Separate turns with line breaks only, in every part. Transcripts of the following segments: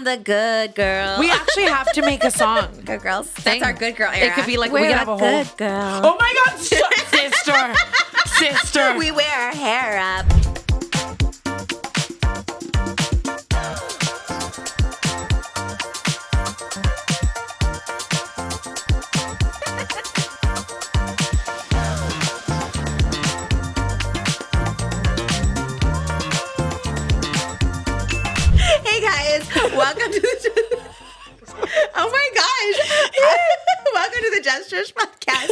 the good girl.
We actually have to make a song.
Good girls.
Thing.
That's our good girl era.
It could be like
we're
we could have a whole.
Good girl.
Oh my God, sister.
We wear our hair up. Hey guys, welcome to the. Oh my gosh! Welcome to the Just Trish podcast.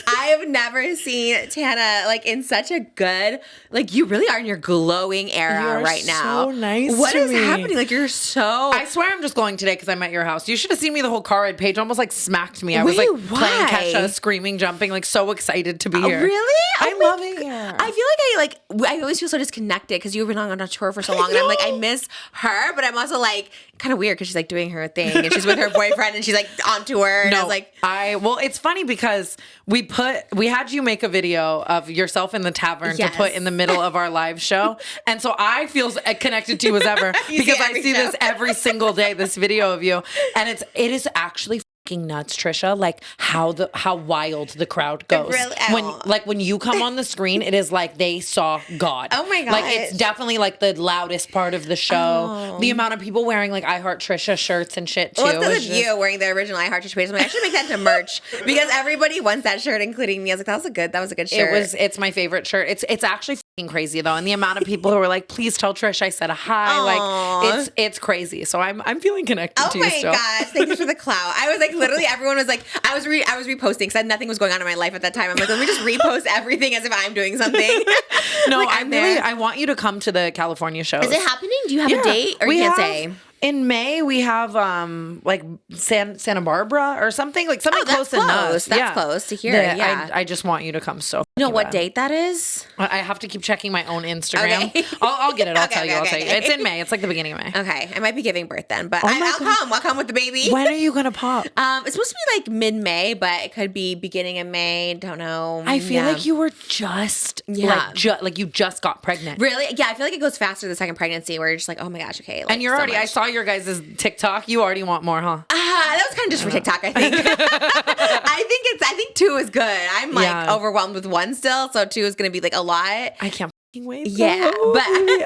I have never seen Tana like in such a good, like you really are in your glowing era right now.
So nice.
What
to
is
me.
happening? Like you're so.
I swear I'm just glowing today because I'm at your house. You should have seen me the whole car ride. Paige almost like smacked me. I was
Wait,
like playing
why?
Kesha, screaming, jumping, like so excited to be here.
Really?
I love it here.
I feel like I always feel so disconnected because you've been on a tour for so long, and I'm like I miss her, but I'm also like kind of weird because she's like doing her thing and she's with her boyfriend and she's like on tour. And I was like,
well, it's funny because we had you make a video of yourself in the tavern to put in the middle of our live show. And so I feel as connected to you as ever because I see this every single day, this video of you. And it is actually fucking nuts, Trisha, like how wild the crowd goes. When you come on the screen, it is like they saw God.
Oh my God.
Like it's definitely like the loudest part of the show. The amount of people wearing like I Heart Trisha shirts and shit too.
Well, it's you wearing the original I Heart Trisha Paytas. I'm like, I should make that into merch because everybody wants that shirt, including me. I was like, that was a good shirt.
It's my favorite shirt. It's actually fucking crazy though. And the amount of people who were like, please tell Trish I said a hi.
Aww.
Like it's crazy. So I'm feeling connected to you still.
Oh my gosh. Thank you for the clout. I was like, literally everyone was like, I was reposting because nothing was going on in my life at that time. I'm like, let me just repost everything as if I'm doing something.
No,
like,
I want you to come to the California shows.
Is it happening? Do you have a date or you can't say?
In May, we have like Santa Barbara or something like something close enough.
That's close to hear.
I just want you to come. So
you know what date that is?
I have to keep checking my own Instagram.
Okay.
I'll get it. I'll tell you. It's in May. It's like the beginning of May.
Okay, I might be giving birth then, but I'll come. I'll come with the baby.
When are you gonna pop?
It's supposed to be like mid-May, but it could be beginning of May. Don't know.
I feel like you were just like you just got pregnant.
Really? Yeah, I feel like it goes faster the second pregnancy where you're just like, oh my gosh, okay. Like,
and you're already. I saw your guys' TikTok. You already want more, huh?
That was kind of just for TikTok, I think. I think 2 is good. I'm like overwhelmed with 1 still, so 2 is gonna be like a lot.
I can't wait.
Yeah, but and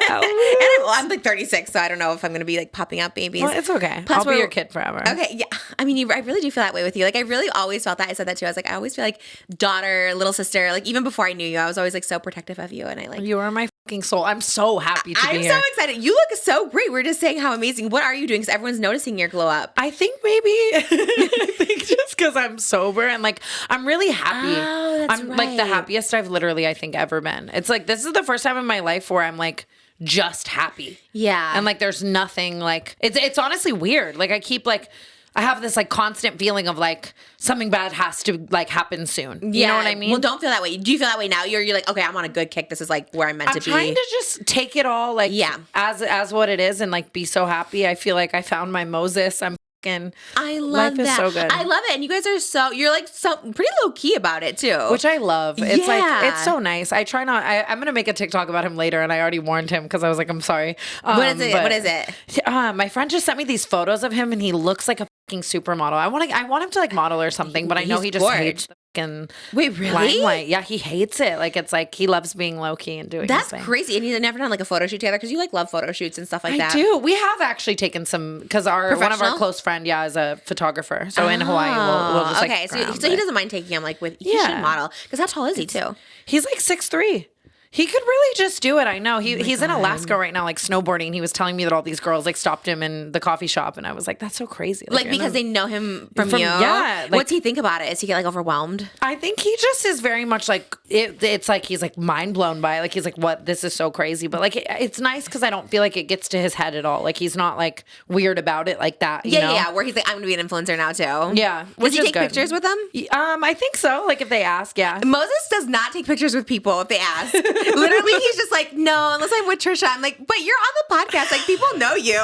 I'm like 36, so I don't know if I'm gonna be like popping out babies.
Well, it's okay.
Plus,
I'll be your kid forever.
Okay, yeah. I mean, I really do feel that way with you. Like, I really always felt that. I said that too. I was like, I always feel like daughter, little sister. Like, even before I knew you, I was always like so protective of you, and I like
you are my fucking soul. I'm so happy to be here.
I'm so excited. You look so great. We're just saying how amazing. What are you doing? Because everyone's noticing your glow up.
I think maybe just because I'm sober and like I'm really happy.
Oh, that's
I'm like the happiest I've literally I think ever been. It's like this is the first time in my life where I'm like just happy.
Yeah.
And like there's nothing like it's honestly weird. Like I have this like constant feeling of like something bad has to like happen soon. You know what I mean?
Well, don't feel that way. Do you feel that way now? You're like, okay, I'm on a good kick. This is like where I'm meant to be.
I'm trying to just take it all like as what it is and like be so happy. I feel like I found my Moses.
I love
life is
that.
so good.
I love it. And you guys are you're like so pretty low key about it too.
Which I love. It's like, it's so nice. I try not, I'm going to make a TikTok about him later and I already warned him because I was like, I'm sorry.
What is it?
My friend just sent me these photos of him and he looks like a fucking supermodel. I want him to like model or something, but I know he just hates the fucking
Wait, really?
limelight. Yeah, he hates it. Like it's like he loves being low key and doing
That's
his thing.
crazy. And he's never done like a photo shoot together because you like love photo shoots and stuff like that.
I do. We have actually taken some because one of our close friend, is a photographer. So in Hawaii, we'll just
okay. So he doesn't mind taking him like with he should model because how tall is he too?
He's like 6'3". He could really just do it. I know. He's in Alaska right now, like snowboarding. He was telling me that all these girls like stopped him in the coffee shop, and I was like, "That's so crazy!"
Like because they know him from you.
Yeah. Like,
what's he think about it? Is he get like overwhelmed?
I think he just is very much like it's like he's like mind blown by it. Like he's like, "What? This is so crazy." But like it's nice because I don't feel like it gets to his head at all. Like he's not like weird about it like that. You know?
Yeah. Where he's like, "I'm gonna be an influencer now too."
Yeah.
Does he take pictures with them?
I think so. Like if they ask, yeah.
Moses does not take pictures with people if they ask. Literally, he's just like, no, unless I'm with Trisha. I'm like, but you're on the podcast. Like, people know you.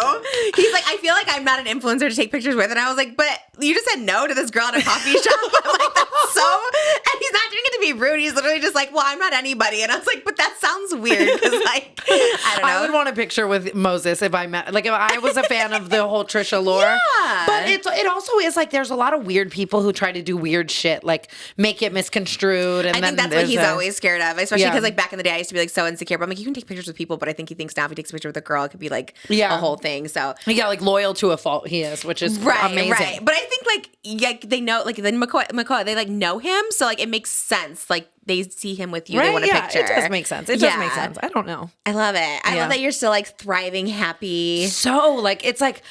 He's like, I feel like I'm not an influencer to take pictures with. And I was like, but you just said no to this girl at a coffee shop. I'm like, that's so... And he's not doing it to to be rude. He's literally just like, well, I'm not anybody. And I was like, but that sounds weird. Because like, I don't know.
I would want a picture with Moses if I met, like if I was a fan of the whole Trisha lore.
Yeah.
But it also is like, there's a lot of weird people who try to do weird shit, like make it misconstrued. And
I think that's what he's always scared of, especially because like back in the day, I used to be like so insecure. But I'm like, you can take pictures with people, but I think he thinks now if he takes a picture with a girl, it could be like a whole thing. So
yeah, like loyal to a fault he is, which is amazing. Right.
But I think like they know, like then Makoa, they like know him, so like it makes sense. Like they see him with you, they want a picture.
It does make sense. It does make sense. I don't know.
I love it. I love that you're still like thriving, happy.
So like it's like.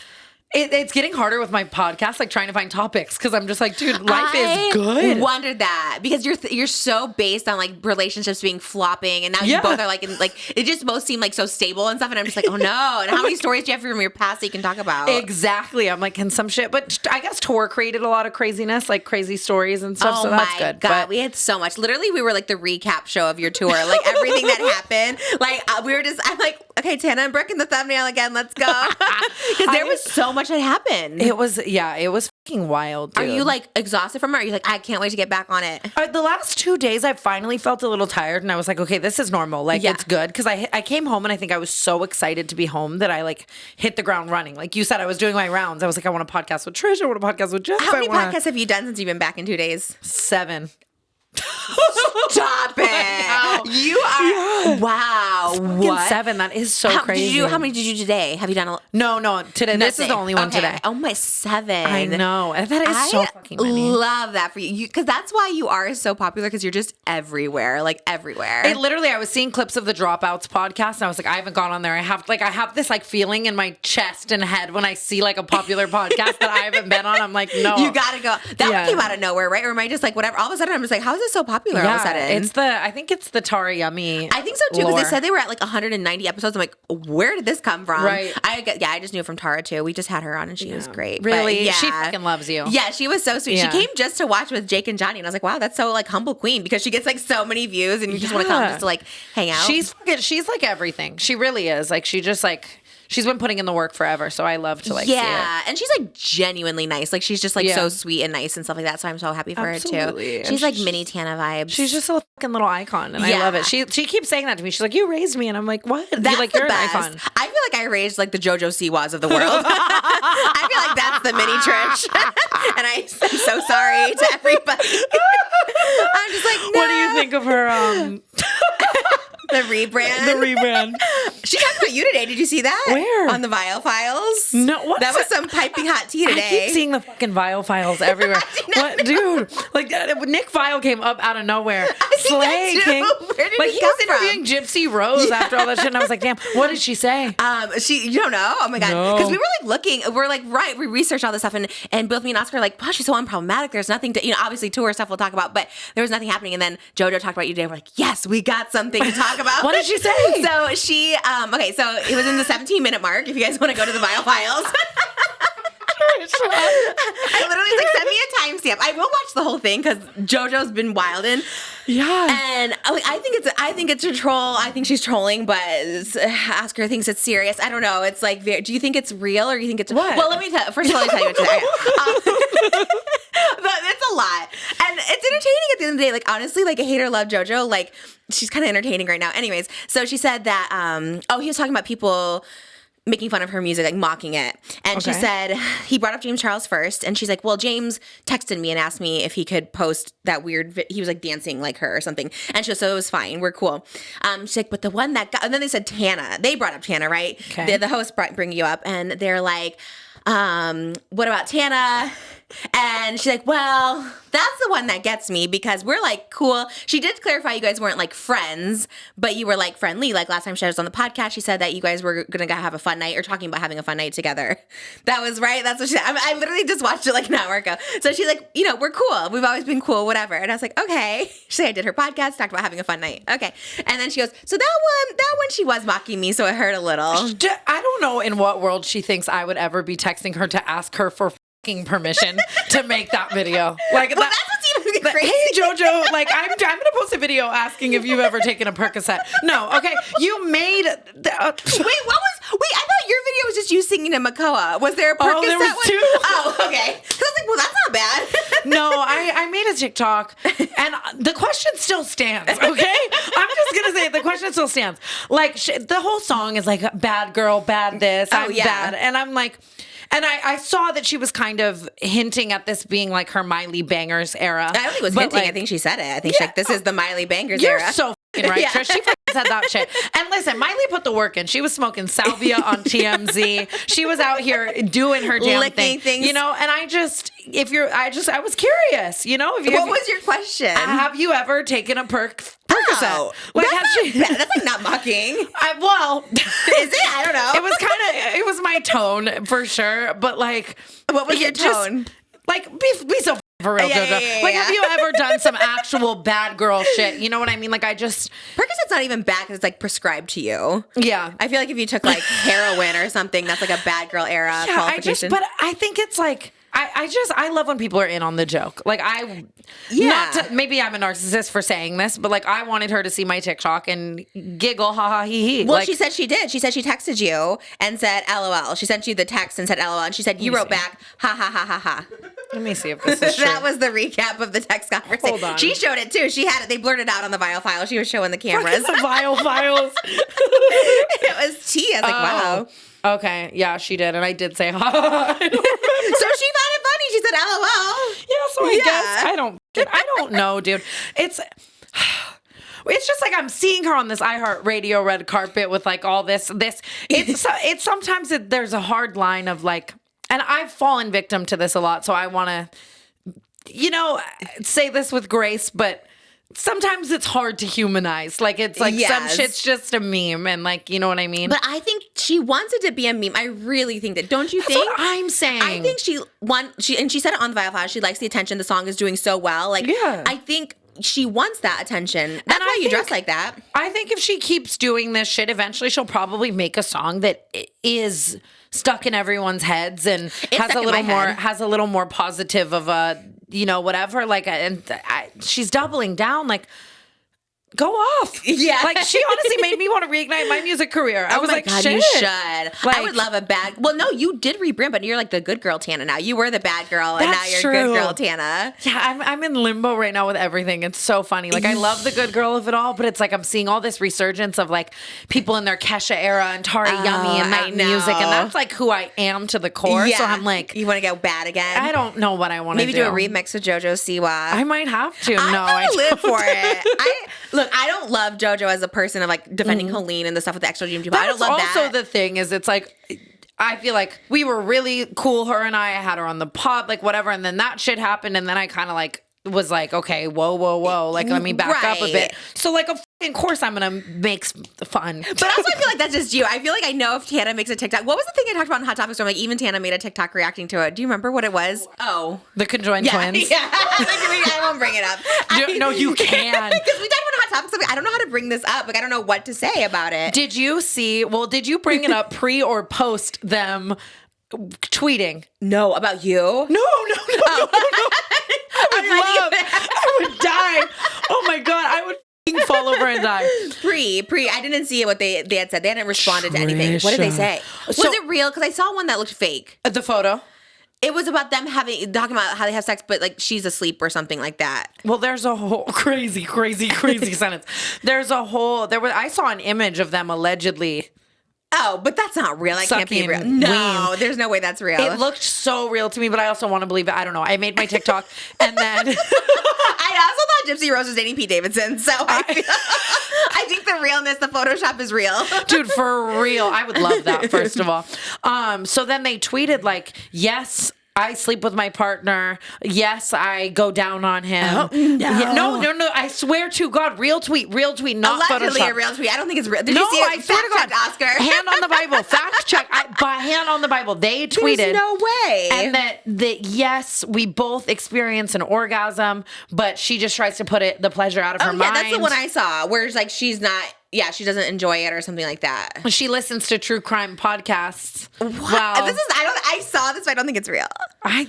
It's getting harder with my podcast, like trying to find topics because I'm just like, dude, life is good.
I wondered that because you're so based on like relationships being flopping, and now you both are like in, like it just both seem like so stable and stuff, and I'm just like, oh no. And how many stories do you have from your past that you can talk about?
Exactly. I'm like, can some shit, but I guess tour created a lot of craziness, like crazy stories and stuff. So that's good.
God, but we had so much. Literally, we were like the recap show of your tour, like everything that happened. Like we were just, I'm like, okay, Tana and Brooke in the thumbnail again. Let's go because there was so much that happened.
It was fucking wild, dude.
Are you like exhausted from it? Or are you like, I can't wait to get back on it?
The last 2 days, I finally felt a little tired, and I was like, okay, this is normal. Like, it's good. Because I came home, and I think I was so excited to be home that I like hit the ground running. Like you said, I was doing my rounds. I was like, I want to podcast with Trish. I want to podcast with Jeff.
How many podcasts have you done since you've been back in 2 days?
7.
Stop it! You are wow. What
7? That is so crazy.
How many did you do today? Have you done a
No, today.
Nothing.
This is the only one today.
Oh my 7!
I know. That is so fucking many.
Love that for you because that's why you are so popular because you're just everywhere, like everywhere.
It literally, I was seeing clips of the Dropouts podcast, and I was like, I haven't gone on there. I have this like feeling in my chest and head when I see like a popular podcast that I haven't been on. I'm like, no,
you gotta go. That one came out of nowhere, right? Or am I just like whatever? All of a sudden, I'm just like, how is it so popular? All of a sudden,
I think it's the Tara Yummy.
I think so too because they said they were at like 190 episodes. I'm like, where did this come from?
Right.
I just knew it from Tara too. We just had her on and she was great.
Really?
But,
she fucking loves you.
Yeah, she was so sweet.
Yeah.
She came just to watch with Jake and Johnny, and I was like, wow, that's so like humble queen because she gets like so many views, and you just want to come just to like hang out.
She's like everything. She really is. Like she just like. She's been putting in the work forever, so I love to like see it.
And she's like genuinely nice. Like she's just like so sweet and nice and stuff like that. So I'm so happy for her too. She's like mini Tana vibes.
She's just a fucking little icon, and I love it. She keeps saying that to me. She's like, "You raised me," and I'm like, "What?"
That's
like
the
you're
best.
an icon.
I feel like I raised like the JoJo Siwas of the world. I feel like that's the mini Trish, and I'm so sorry to everybody. I'm just like, no.
What do you think of her?
The rebrand.
The rebrand.
She talked about you today. Did you see that?
Where?
On the Vial Files.
No, what?
That was some piping hot tea today.
I keep seeing the fucking Vial Files everywhere. What, dude? Like Nick Vial came up out of nowhere. Slay King.
Where did
like
he
was
come
interviewing Gypsy Rose after all that shit, and I was like, damn, what did she say?
You don't know? Oh my god! Because we were like looking. We're like we researched all this stuff, and both me and Oscar were like, wow, she's so unproblematic. There's nothing to obviously tour stuff we'll talk about, but there was nothing happening. And then JoJo talked about you today. We're like, yes, we got something to talk about.
What did she say?
So she, so it was in the 17-minute mark. If you guys want to go to the Vial Files. I literally was like, send me a timestamp. I will watch the whole thing because JoJo's been wildin'.
Yeah.
And I think it's a troll. I think she's trolling, but Oscar thinks it's serious. I don't know. It's like, do you think it's real or do you think it's
what?
Well, let me first of all, let me tell you what today. But it's a lot. And it's entertaining at the end of the day. Like, honestly, like, I hate or love JoJo. Like, she's kind of entertaining right now. Anyways, so she said that, he was talking about people making fun of her music, like mocking it. And she said, he brought up James Charles first. And she's like, well, James texted me and asked me if he could post that weird, he was like dancing like her or something. And she goes, so it was fine. We're cool. She's like, but the one that got, and then they said Tana. They brought up Tana, right?
Okay.
The host bring you up and they're like, what about Tana? And she's like, well, that's the one that gets me because we're like cool. She did clarify you guys weren't like friends, but you were like friendly. Like last time she was on the podcast, she said that you guys were going to have a fun night or talking about having a fun night together. That was right. That's what she said. I literally just watched it like an hour ago. So she's like, we're cool. We've always been cool, whatever. And I was like, okay. She said I did her podcast, talked about having a fun night. Okay. And then she goes, so that one she was mocking me. So it hurt a little.
I don't know in what world she thinks I would ever be texting her to ask her for permission to make that video. Like,
well, that's what's even the crazy.
Hey, JoJo, like, I'm going to post a video asking if you've ever taken a Percocet. No, okay. You made...
Wait, I thought your video was just you singing to Makoa. Was there a Percocet
there was
one?
two.
Oh, okay. I was like, well, that's not bad.
No, I made a TikTok, and the question still stands, okay? I'm just going to say it. The question still stands. Like, the whole song is like, bad girl, bad this, I'm bad. And I'm like... And I saw that she was kind of hinting at this being like her Miley Bangers era.
I don't think it was hinting. I think she said it. I think she's like, this is the Miley Bangers era.
You're so fucking right, Trish. She fucking said that shit. And listen, Miley put the work in. She was smoking salvia on TMZ. She was out here doing her damn
licking things.
You know, and I was curious, you know.
What was your question?
Have you ever taken a Percocet?
Oh, like, that's like not mocking.
Is it?
I don't know.
It was my tone for sure. But like,
what was your tone?
Like, be so for real, JoJo. Like, have you ever done some actual bad girl shit? You know what I mean? Like, Percocet's
not even bad because it's like prescribed to you.
Yeah.
I feel like if you took like heroin or something, that's like a bad girl era qualification.
But I think it's like, I love when people are in on the joke. Like, maybe I'm a narcissist for saying this, but like, I wanted her to see my TikTok and giggle, ha ha, hee hee.
Well,
like,
she said she did. She said she texted you and said LOL. She sent you the text and said LOL. And she said you wrote back, ha ha ha ha ha.
Let me see if this is true.
That was the recap of the text conversation.
Hold on.
She showed it too. She had it. They blurred it out on the vial file. She was showing the cameras.
The vial files.
It was tea. I was like, wow.
Okay, yeah, she did, and I did say ha. So
she found it funny. She said LOL.
Yeah, so I guess I don't know, dude. It's just like I'm seeing her on this iHeartRadio red carpet with like all this. It's sometimes there's a hard line of like, and I've fallen victim to this a lot, so I want to, say this with grace, but sometimes it's hard to humanize. Like, it's like some shit's just a meme, and like, you know what I mean?
But I think she wants it to be a meme. I really think that. Don't you think?
That's what I'm saying.
I think she said it on the vial file. She likes the attention. The song is doing so well. Like, I think she wants that attention. That's why you dress like that.
I think if she keeps doing this shit, eventually she'll probably make a song that is stuck in everyone's heads and has a little more positive of a, whatever. Like, she's doubling down. Like, go off.
Yeah.
Like, she honestly made me want to reignite my music career. I was like,
God,
shit.
you should.
Like,
I would love a bad... Well, no, you did rebrand, but you're like the good girl Tana now. You were the bad girl, and now you're good girl Tana.
Yeah, I'm in limbo right now with everything. It's so funny. Like, I love the good girl of it all, but it's like I'm seeing all this resurgence of like people in their Kesha era and Tari Yummy and that music, and that's like who I am to the core. Yeah. So I'm like...
You want to go bad again?
I don't know what I want to do.
Maybe do a remix of JoJo Siwa.
I might have to.
I live for it. Look, I don't love JoJo as a person of like defending Colleen and the stuff with the extra GMT. I don't love that.
Also, the thing is, it's like, I feel like we were really cool, her and I had her on the pod, like whatever, and then that shit happened, and then I kind of like was like, okay, whoa, like let me back up a bit. So like, of course I'm gonna make fun.
But also I feel like that's just you. I feel like I know if Tana makes a TikTok. What was the thing I talked about in Hot Topics? Like even Tana made a TikTok reacting to it. Do you remember what it was? Oh,
the Conjoined twins.
Yeah, I won't bring it up.
No, you can.
Because we talked about Hot Topics. I don't know how to bring this up. Like I don't know what to say about it.
Did you bring it up pre or post them tweeting?
No, about you?
No. I would die. Oh my God, I would fall over and die.
Pre. I didn't see what they had said. They hadn't responded to anything. What did they say? Was it real? Because I saw one that looked fake.
The photo?
It was about them talking about how they have sex, but like she's asleep or something like that.
Well, there's a whole crazy sentence. I saw an image of them allegedly.
Oh, but that's not real. That can't be real. No, there's no way that's real.
It looked so real to me, but I also want to believe it. I don't know. I made my TikTok and then...
I also thought Gypsy Rose was dating Pete Davidson, so I think the realness, the Photoshop is real.
Dude, for real. I would love that, first of all. So then they tweeted like, yes, I sleep with my partner. Yes, I go down on him.
Oh, no.
Yeah, no. I swear to God, real tweet, not
allegedly
Photoshop.
A real tweet. I don't think it's real. Did you see it?
I swear to God,
Oscar.
Hand on the Bible. Fact check. By hand on the Bible. They tweeted.
There's no way.
And that yes, we both experience an orgasm, but she just tries to put the pleasure out of her mind.
Yeah, that's the one I saw, where it's like she's not she doesn't enjoy it or something like that.
She listens to true crime podcasts.
What?
Wow.
I saw this, but I don't think it's real.
I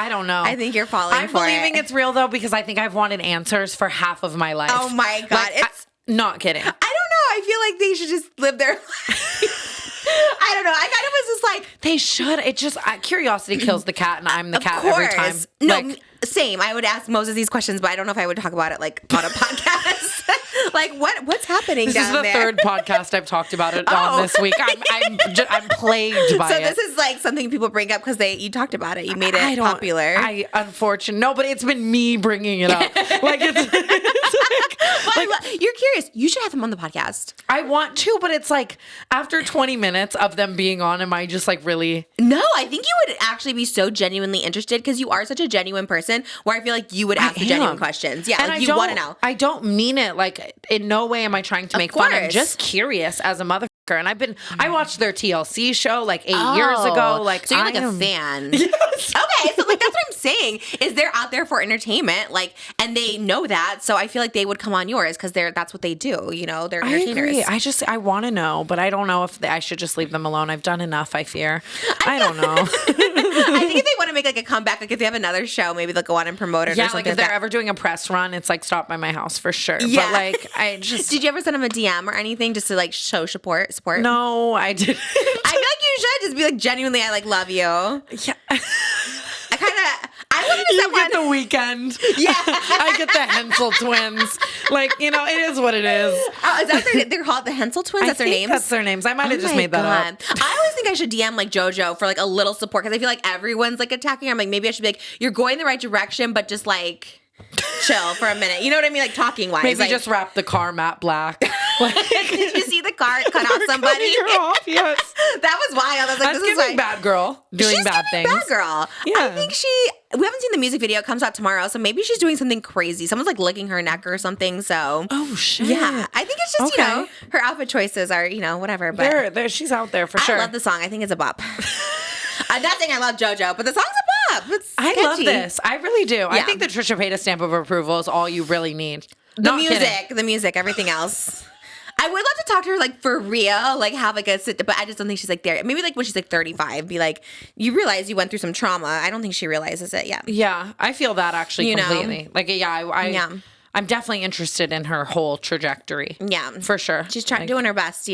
don't know.
I think you're falling
I'm
for it.
believing it's real though, because I think I've wanted answers for half of my life.
Oh my God.
Not kidding.
I don't know. I feel like they should just live their life. I don't know. I kind of was just like,
they should. It just, curiosity kills the cat, and I'm the cat
course.
every time.
No, same. I would ask Moses these questions, but I don't know if I would talk about it like on a podcast. Like what's happening down there?
This is the third podcast I've talked about it on this week. I'm plagued by it.
So this is like something people bring up because you talked about it. You made it popular.
Unfortunately, no, but it's been me bringing it up. Like
you're curious. You should have him on the podcast.
I want to, but it's like after 20 minutes of them being on, am I just like really?
No, I think you would actually be so genuinely interested because you are such a genuine person where I feel like you would ask the genuine questions. Yeah,
and
like you want to know.
I don't mean it like in no way am I trying to make fun. I'm just curious as a motherfucker. And I watched their TLC show like 8 years ago. Like,
so you're like a fan.
Yes.
Okay, so like that's what I'm saying is they're out there for entertainment, like, and they know that. So I feel like they would come on yours because that's what they do. You know, they're entertainers.
I agree. I want to know, but I don't know if I should just leave them alone. I've done enough. I fear. I don't know.
I think if they want to make like a comeback, like if they have another show, maybe they'll go on and promote it.
Yeah,
or something
like if they're ever doing a press run, it's like stop by my house for sure. Yeah. But like I just
did you ever send them a DM or anything just to like show support?
No, I didn't.
I feel like you should just be like genuinely, I like love you.
Yeah.
I wanted to
you get the weekend.
Yeah.
I get the Hensel twins. Like, it is what it is.
Oh, is that they're called the Hensel twins? That's their names?
That's their names. I might have just made that up.
I always think I should DM like JoJo for like a little support because I feel like everyone's like attacking her. I'm like, maybe I should be like, you're going in the right direction, but just like chill for a minute. You know what I mean? Like talking wise.
Maybe like, just wrap the car matte black.
Did you see the car cut off somebody?
Off, yes.
That was wild. I was like,
That's
this is
bad girl doing bad things.
Bad girl. Yeah. I think we haven't seen the music video. It comes out tomorrow. So maybe she's doing something crazy. Someone's like licking her neck or something. So.
Oh, shit.
Yeah. I think it's just, her outfit choices are, whatever. But
she's out there for sure.
I love the song. I think it's a bop. I'm not saying I love JoJo, but the song's a bop. It's
I love this. I really do. Yeah. I think the Trisha Paytas stamp of approval is all you really need.
The music, everything else. I would love to talk to her like for real, like have like a sit, but I just don't think she's like there. Maybe like when she's like 35, be like, you realize you went through some trauma. I don't think she realizes it yet.
Yeah, I feel that actually completely. Like, I'm definitely interested in her whole trajectory. Yeah, for sure.
She's doing her best,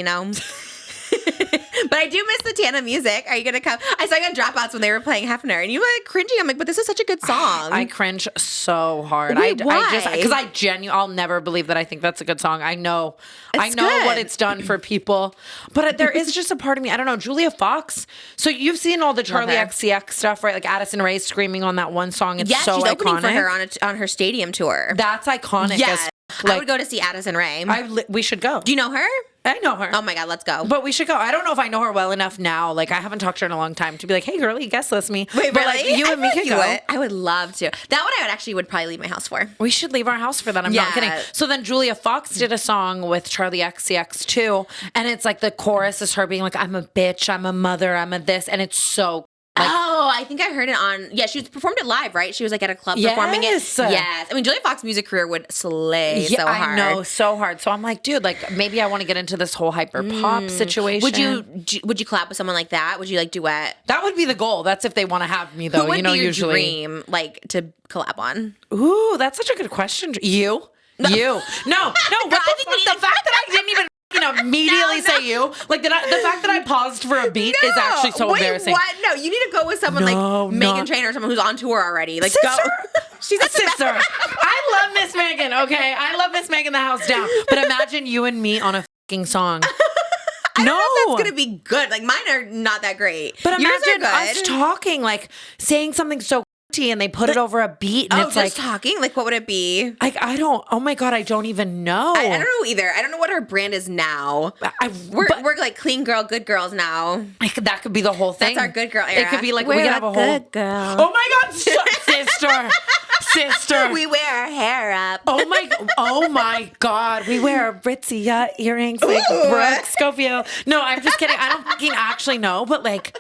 But I do miss the Tana music. Are you going to come? I saw you on Dropouts when they were playing Hefner, and you were like cringing. I'm like, but this is such a good song.
I cringe so hard.
Wait, why?
Because I'll never believe that I think that's a good song. I know what it's done for people, but there is just a part of me. I don't know. Julia Fox. So you've seen all the Charlie XCX stuff, right? Like Addison Rae screaming on that one song. It's so
she's
iconic.
Opening for her on her stadium tour.
That's iconic.
Yeah. I would go to see Addison Rae.
We should go.
Do you know her?
I know her.
Oh my God, let's go.
But we should go. I don't know if I know her well enough now. Like, I haven't talked to her in a long time to be like, hey, girlie, guest list me.
Wait,
but
really?
Like, you and me could go.
I would love to. That one would probably leave my house for.
We should leave our house for that. I'm not kidding. So then Julia Fox did a song with Charlie XCX too. And it's like the chorus is her being like, I'm a bitch, I'm a mother, I'm a this. And it's so
I think I heard it on. Yeah, she performed it live, right? She was like at a club performing it. Yes. I mean, Julia Fox's music career would slay so hard.
I know, so hard. So I'm like, dude, like maybe I want to get into this whole hyper pop situation.
Would you collab with someone like that? Would you like duet?
That would be the goal. That's if they want to have me, though.
Who would be your dream, like to collab on?
Ooh, that's such a good question. You. No. No. The fact that I didn't even immediately say you. Like the fact that I paused for a beat is actually so embarrassing.
What? No, you need to go with someone like Meghan Trainor or someone who's on tour already. Like
sister?
Go. She's a sister.
I love Miss Megan. Okay, I love Miss Megan the house down. But imagine you and me on a fucking song.
I don't know if that's gonna be good. Like mine are not that great.
But imagine us talking, like saying something so and they put it over a beat and it's
just like talking. Like what would it be?
Like oh my God, I don't even know.
I don't know either. I don't know what her brand is now. We're like clean girl, good girls now.
That could be the whole thing.
That's our good girl era.
It could be like we could have a whole
good girl.
Oh my God, sister.
We wear our hair up.
Oh my God. We wear Aritzia earrings like Brooke Schofield. No, I'm just kidding. I don't fucking actually know, but like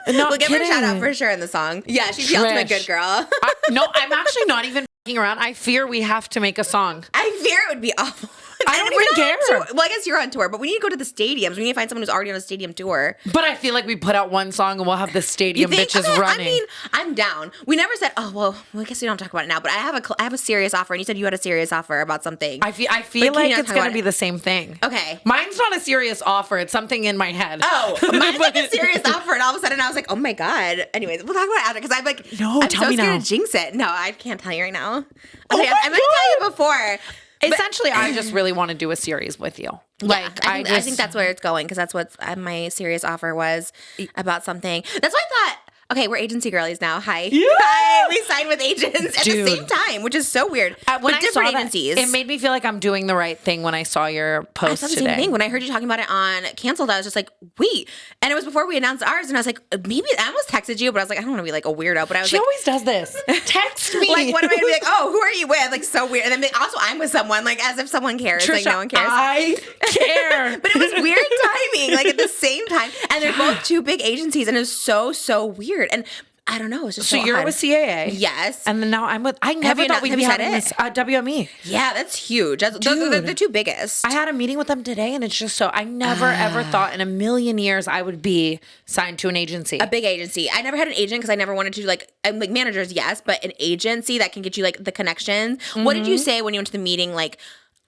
we'll give her a shout out for sure in the song. Yeah, she's the ultimate good girl.
No, I'm actually not even f***ing around. I fear we have to make a song.
I fear it would be awful.
I don't even care.
Well, I guess you're on tour, but we need to go to the stadiums. We need to find someone who's already on a stadium tour.
But I feel like we put out one song and we'll have the stadium bitches running.
I mean, I'm down. We never said, oh, well, I guess we don't talk about it now, but I have a serious offer, and you said you had a serious offer about something.
I feel like it's going to be the same thing.
Okay.
Mine's not a serious offer. It's something in my head.
Oh, mine's like a serious offer, and all of a sudden I was like, oh my God. Anyways, we'll talk about it after, because I'm like,
no,
I'm
tell
so
me
scared
now.
to jinx it. No, I can't tell you right now.
Okay,
I'm going to tell you before.
Essentially, I just really want to do a series with you. Like,
I think that's where it's going, because that's what my serious offer was about something. That's why I thought, okay, we're agency girlies now. Hi.
Yeah.
Hi. We signed with agents at the same time, which is so weird.
When I saw
agencies.
That, it made me feel like I'm doing the right thing when I saw your post
I thought the
today.
same thing. When I heard you talking about it on Canceled, I was just like, wait. And it was before we announced ours, and I was like, maybe I almost texted you, but I was like, I don't want to be like a weirdo. But I was
She
like,
always does this. Text me.
like, what am I going to be like, oh, who are you with? Like, so weird. And then also, I'm with someone, like, as if someone cares.
Trisha,
like, no one cares.
I care.
But it was weird timing, like, at the same time. And they're both two big agencies, and it was so weird. And I don't know. It's just so
you're
odd.
with CAA.
Yes.
And then now I'm with, I never thought we'd be having this WME.
Yeah, that's huge. They're the two biggest.
I had a meeting with them today, and it's just so, I never ever thought in a million years I would be signed to an agency.
A big agency. I never had an agent because I never wanted to, like managers, yes, but an agency that can get you like the connections. Mm-hmm. What did you say when you went to the meeting? Like,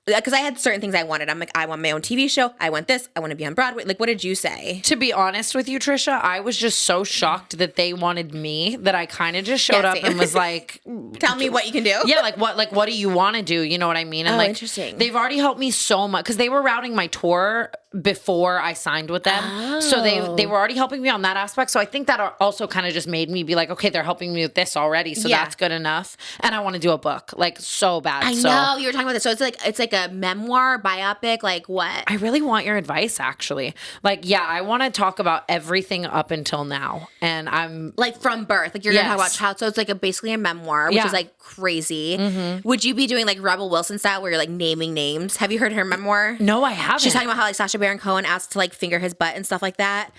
because I had certain things I wanted. I'm like, I want my own TV show. I want this. I want to be on Broadway. Like, what did you say?
To be honest with you, Trisha, I was just so shocked that they wanted me that I kind of just showed up and was like,
tell me what you can do.
Yeah, what do you want to do? You know what I mean? And
interesting.
They've already helped me so much because they were routing my tour before I signed with them. Oh. So they were already helping me on that aspect. So I think that also kind of just made me be like, okay, they're helping me with this already. So that's good enough. And I want to do a book, like, so bad.
I know you were talking about this. So it's like a memoir, biopic, like what?
I really want your advice, actually. Like, yeah, I want to talk about everything up until now. And I'm
like from birth. Like you're going to talk about child. So it's like basically a memoir, which is like crazy. Mm-hmm. Would you be doing like Rebel Wilson style where you're like naming names? Have you heard her memoir?
No, I haven't.
She's talking about how like Sacha Baron Cohen asked to like finger his butt and stuff like that.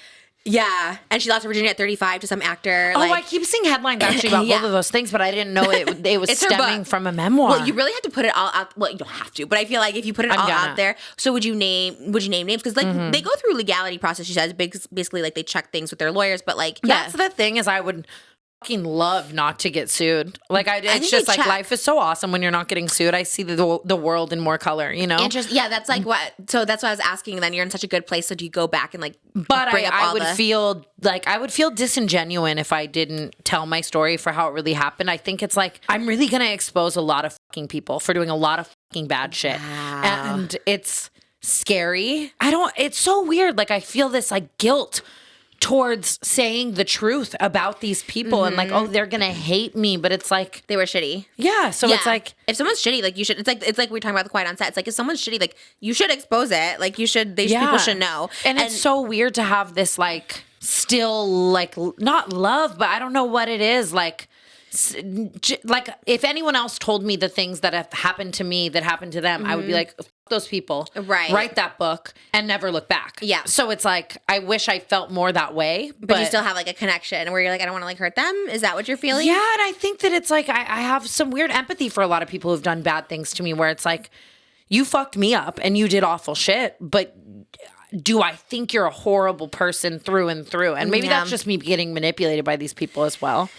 Yeah. And she lost her virginity at 35 to some actor.
Oh, like, I keep seeing headlines actually about both of those things, but I didn't know it was stemming from a memoir.
Well, you really have to put it all out. Well, you don't have to, but I feel like if you put it all out there, so would you name names? Because like they go through legality process, she says, basically like they check things with their lawyers, but like,
that's the thing is I would fucking love not to get sued. Like it's just like life is so awesome when you're not getting sued. I see the world in more color, you know?
Yeah, that's like what. So that's why I was asking. Then you're in such a good place. So do you go back and like?
But I would feel disingenuous if I didn't tell my story for how it really happened. I think it's like I'm really gonna expose a lot of fucking people for doing a lot of fucking bad shit, and it's scary. It's so weird. Like I feel this like guilt towards saying the truth about these people and like, oh, they're gonna hate me, but it's like
they were shitty.
Yeah, so it's like
if someone's shitty, like you should. It's like we're talking about the Quiet on Set. It's like if someone's shitty, like you should expose it. Like you should. People should know.
And it's so weird to have this like still like not love, but I don't know what it is like. Like if anyone else told me the things that have happened to me that happened to them, I would be like, those people, write that book and never look back. Yeah. So it's like I wish I felt more that way,
but you still have like a connection where you're like, I don't want to like hurt them. Is that what you're feeling?
Yeah, and I think that it's like I have some weird empathy for a lot of people who've done bad things to me, where it's like you fucked me up and you did awful shit, but do I think you're a horrible person through and through? And maybe that's just me getting manipulated by these people as well.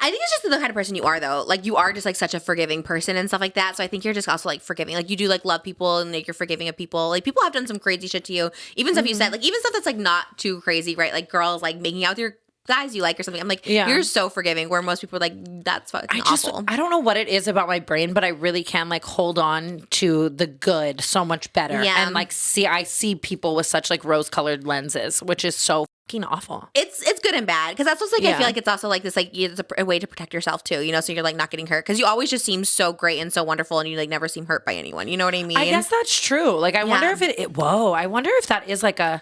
I think it's just the kind of person you are, though. Like, you are just, like, such a forgiving person and stuff like that. So I think you're just also, like, forgiving. Like, you do, like, love people and, like, you're forgiving of people. Like, people have done some crazy shit to you. Even stuff you said. Like, even stuff that's, like, not too crazy, right? Like, girls, like, making out with your guys you like or something. I'm like, you're so forgiving, where most people are like, that's fucking awful.
I don't know what it is about my brain, but I really can like hold on to the good so much better. Yeah. And like I see people with such like rose-colored lenses, which is so fucking awful.
It's good and bad, because that's what's like I feel like it's also like this like it's a way to protect yourself too, you know, so you're like not getting hurt, because you always just seem so great and so wonderful and you like never seem hurt by anyone, you know what I mean?
I guess that's true. Like I wonder if I wonder if that is like a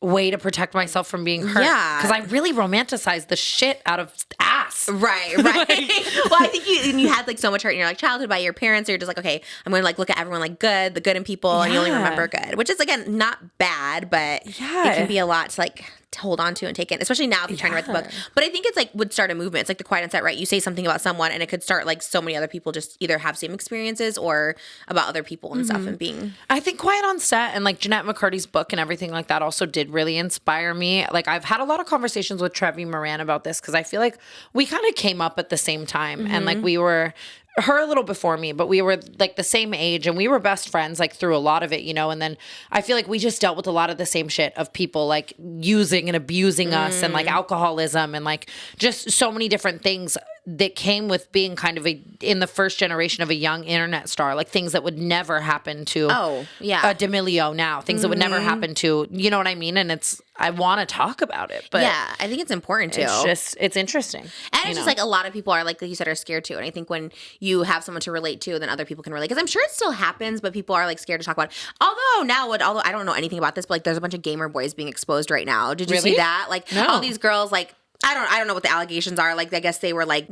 way to protect myself from being hurt. Yeah. Because I really romanticize the shit out of ass. pass.
Right. Well, I think you had like so much hurt in your like childhood by your parents. So you're just like, okay, I'm going to like look at everyone like good, the good in people, and you only remember good, which is again not bad, but it can be a lot to like to hold on to and take in, especially now if you're trying to write the book. But I think it's like would start a movement. It's like the quiet on set, right? You say something about someone and it could start like so many other people just either have same experiences or about other people and stuff and being.
I think Quiet on Set and like Jeanette McCurdy's book and everything like that also did really inspire me. Like I've had a lot of conversations with Trevi Moran about this because I feel like we kind of came up at the same time and like we were her a little before me, but we were like the same age and we were best friends like through a lot of it, you know, and then I feel like we just dealt with a lot of the same shit of people like using and abusing us and like alcoholism and like just so many different things that came with being kind of in the first generation of a young internet star, like things that would never happen to a D'Amelio now, things that would never happen to, you know what I mean? And I want to talk about it, but
yeah, I think it's important too.
It's interesting.
And it's just like a lot of people are like you said, are scared too. And I think when you have someone to relate to, then other people can relate. Because I'm sure it still happens, but people are like scared to talk about it. Although I don't know anything about this, but like there's a bunch of gamer boys being exposed right now. Did you see that? Like all these girls like I don't know what the allegations are. Like, I guess they were like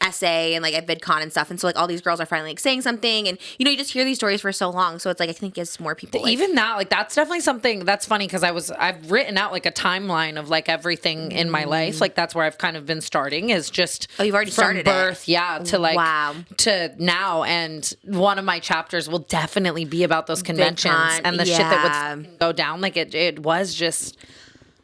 essay and like at VidCon and stuff. And so like all these girls are finally like saying something. And you know, you just hear these stories for so long. So it's like, I think it's more people.
Even that, like that's definitely something that's funny because I've written out like a timeline of like everything in my life. Like that's where I've kind of been starting is just
you've already started
birth, to like to now. And one of my chapters will definitely be about those conventions VidCon, and the shit that would go down. Like it was just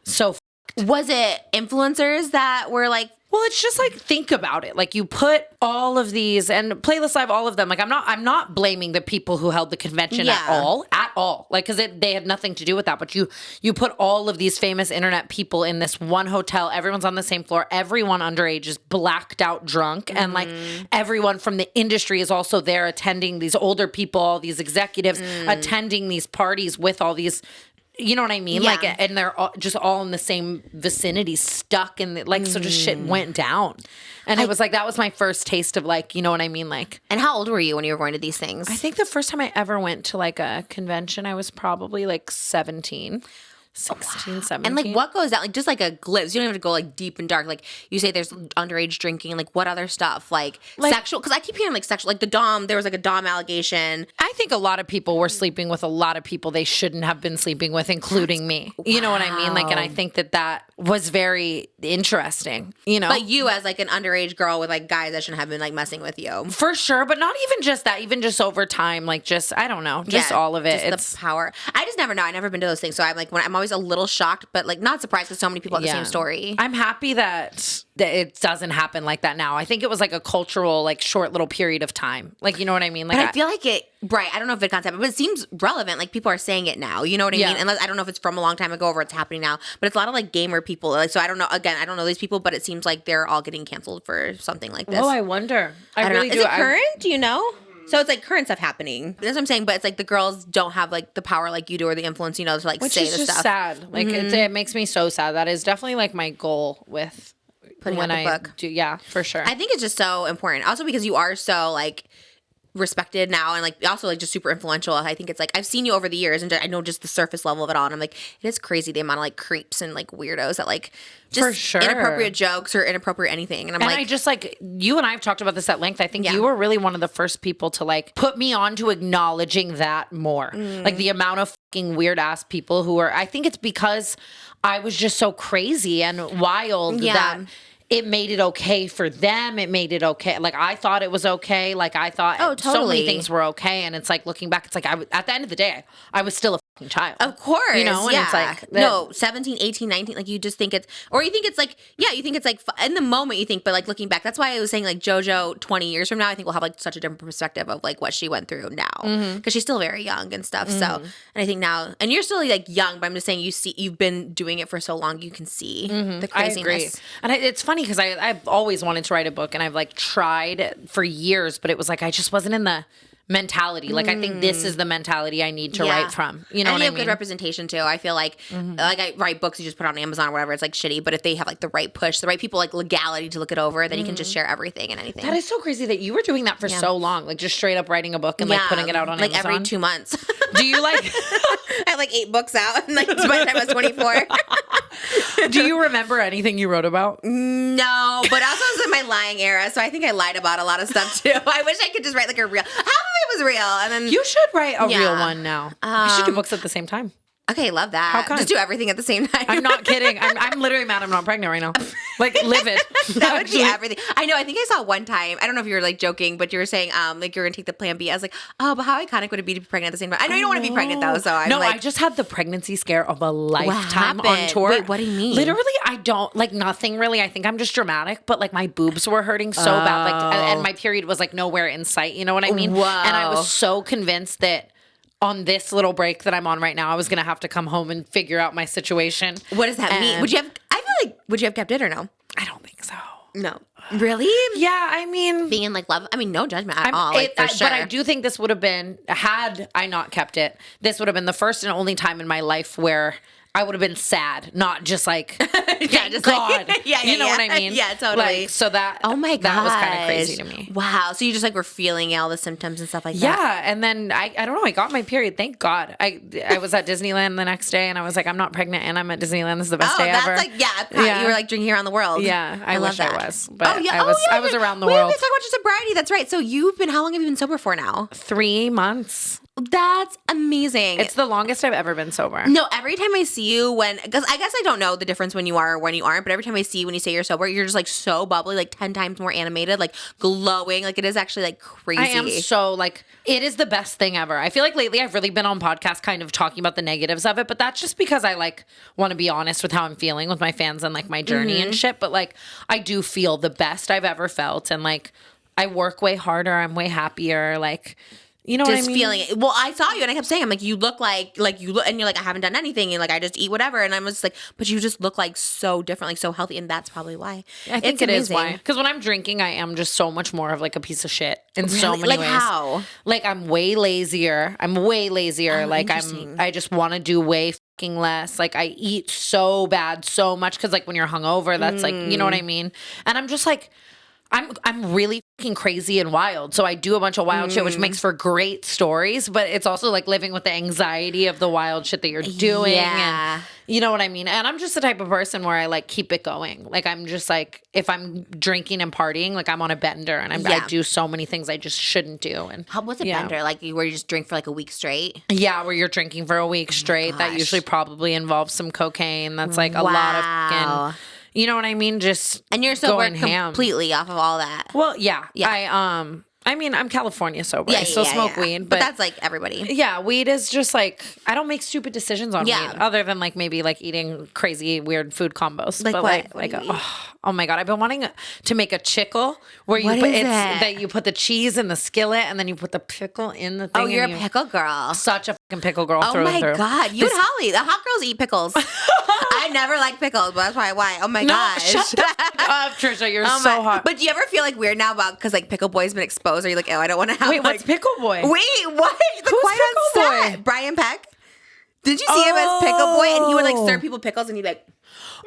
so.
Was it influencers that were like,
well, it's just like, think about it. Like you put all of these and Playlist Live, all of them. Like I'm not blaming the people who held the convention at all. Like, cause they had nothing to do with that. But you put all of these famous internet people in this one hotel. Everyone's on the same floor. Everyone underage is blacked out drunk. And like everyone from the industry is also there attending, these older people, all these executives attending these parties with all these, you know what I mean? Yeah. Like, and they're just all in the same vicinity, stuck in like, so just shit went down. And it was like, that was my first taste of like, you know what I mean? Like,
and how old were you when you were going to these things?
I think the first time I ever went to like a convention, I was probably like 16, 17.
And like what goes down? Like just like a glimpse. You don't have to go like deep and dark. Like you say there's underage drinking. Like what other stuff? Like sexual? Because I keep hearing like sexual. Like the Dom, there was like a Dom allegation.
I think a lot of people were sleeping with a lot of people they shouldn't have been sleeping with, including me. You know what I mean? Like, and I think that was very interesting, you know?
But you as like an underage girl with like guys that shouldn't have been like messing with you.
For sure. But not even just that, even just over time, like just, I don't know, just all of it.
Just the power. I just never know. I've never been to those things. So I'm like, I'm always a little shocked, but like not surprised because so many people have the same story.
I'm happy that it doesn't happen like that now. I think it was like a cultural, like short little period of time. Like, you know what I mean? Like,
but I feel like I don't know if it concept, but it seems relevant. Like people are saying it now. You know what I mean? Unless I don't know if it's from a long time ago or it's happening now, but it's a lot of like gamer people. Like, so I don't know. Again, I don't know these people, but it seems like they're all getting canceled for something like this.
Oh, I wonder. I really
know.
do.
Is it current? Do you know? So it's like current stuff happening. That's what I'm saying. But it's like the girls don't have like the power like you do or the influence, you know, to like say the stuff. Which is just
sad. Like it makes me so sad. That is definitely like my goal with
putting out the book.
Yeah, for sure.
I think it's just so important. Also because you are so like respected now and like also like just super influential. I think it's like I've seen you over the years and I know just the surface level of it all. And I'm like, it is crazy the amount of like creeps and like weirdos that like just
for sure.
inappropriate jokes or inappropriate anything. And
I just like you and I have talked about this at length. I think you were really one of the first people to like put me on to acknowledging that more. Like the amount of fucking weird ass people who are, I think it's because I was just so crazy and wild that it made it okay for them. It made it okay. Like, I thought it was okay. Like, I thought so many things were okay. And it's like, looking back, it's like, at the end of the day, I was still a fucking child.
Of course.
You know? And it's like,
no, 17, 18, 19, like, you just think it's, or you think it's like, you think it's like, in the moment you think, but like, looking back, that's why I was saying, like, JoJo 20 years from now, I think we'll have, like, such a different perspective of, like, what she went through now. Because she's still very young and stuff. So, and I think now, and you're still, like, young, but I'm just saying, you've been doing it for so long, you can see the craziness. I agree.
And it's funny, because I've always wanted to write a book, and I've like tried for years, but it was like I just wasn't in the mentality. Like, I think this is the mentality I need to write from. You know what I mean?
And you have good representation too. I feel like, like I write books you just put on Amazon or whatever. It's like shitty, but if they have like the right push, the right people, like legality to look it over, then you can just share everything and anything.
That is so crazy that you were doing that for so long. Like, just straight up writing a book and like putting it out on
like
Amazon.
every 2 months.
Do you like?
I had like 8 books out, and like by the time I was 24.
Do you remember anything you wrote about?
No, but also it was in my lying era, so I think I lied about a lot of stuff too. I wish I could just write like a real. Half of it was real, and then
You should write a real one now. We should do books at the same time.
Okay, love that.
How come?
Just do everything at the same time.
I'm not kidding. I'm literally mad I'm not pregnant right now. Like, livid.
That would be everything. I know. I think I saw one time. I don't know if you were like joking, but you were saying like you're gonna take the plan B. I was like, oh, but how iconic would it be to be pregnant at the same time? I know you don't want to be pregnant though, so I'm like,
I just had the pregnancy scare of a lifetime
happened?
on tour.
Wait, what do you mean?
Literally, I don't like nothing really. I think I'm just dramatic, but like my boobs were hurting so bad, like, and my period was like nowhere in sight. You know what I mean?
Whoa.
And I was so convinced that on this little break that I'm on right now, I was gonna have to come home and figure out my situation.
What does that mean? Would you have? I feel like would you have kept it or no?
I don't think so.
No. Really?
Yeah, I mean,
Being in like love. I mean, no judgment at all. Like, for sure.
But I do think this would have been, had I not kept it, this would have been the first and only time in my life where I would have been sad, not just like,
just
God.
like,
You know what I mean?
Yeah, totally.
Like, so that,
oh my God,
that was kind of crazy to me.
Wow. So you just like were feeling all the symptoms and stuff like that.
Yeah, and then I don't know, I got my period. Thank God. I was at Disneyland the next day, and I was like, I'm not pregnant, and I'm at Disneyland. This is the best day ever.
Like, you were like drinking around the world.
Yeah, I
love
wish
that.
I was, but I was around the world.
We talk about your sobriety. That's right. So how long have you been sober for now?
3 months.
That's amazing.
It's the longest I've ever been sober.
No, every time I see you because I guess I don't know the difference when you are or when you aren't, but every time I see you when you say you're sober, you're just like so bubbly, like 10 times more animated, like glowing. Like it is actually like crazy.
I am so like, it is the best thing ever. I feel like lately I've really been on podcasts kind of talking about the negatives of it, but that's just because I like want to be honest with how I'm feeling with my fans and like my journey and shit. But like, I do feel the best I've ever felt. And like, I work way harder. I'm way happier. Like, you know what I mean?
Feeling it. Well, I saw you and I kept saying, I'm like, you look like you look, and you're like, I haven't done anything, and like, I just eat whatever, and I was like, but you just look like so different, like so healthy, and that's probably why.
I think it is why. Because when I'm drinking, I am just so much more of like a piece of shit in so many
like
ways.
How?
Like I'm way lazier.
Oh,
like I just want to do way fucking less. Like I eat so bad, so much because like when you're hungover, that's like, you know what I mean? And I'm just like, I'm really fucking crazy and wild. So I do a bunch of wild shit, which makes for great stories, but it's also like living with the anxiety of the wild shit that you're doing.
Yeah.
And you know what I mean? And I'm just the type of person where I like keep it going. Like I'm just like, if I'm drinking and partying, like I'm on a bender and I do so many things I just shouldn't do. And
what's a bender? Like where you just drink for like a week straight?
Yeah, where you're drinking for a week straight. That usually probably involves some cocaine. That's like a lot of fucking... You know what I mean? Just
and you're sober completely off of all that.
Well, yeah. I mean, I'm California sober. I still smoke weed,
but that's like everybody.
Yeah, weed is just like I don't make stupid decisions on weed, other than like maybe like eating crazy weird food combos.
Like
but
what?
like oh my God, I've been wanting to make a chickle where you put that you put the cheese in the skillet and then you put the pickle in the thing.
Oh, you're a pickle girl.
Such a fucking pickle girl.
Oh my God, you and Holly, the hot girls eat pickles. I never liked pickles, but that's probably why. Oh my gosh.
Shut the fuck up, Trisha. You're so hot.
But do you ever feel like weird now about because like Pickle Boy's been exposed? Are you like, oh, I don't want to have.
Wait, what's Pickle Boy?
Wait, what?
Who's Pickle Boy?
Brian Peck. Did you see him as Pickle Boy? And he would like serve people pickles, and he'd be like,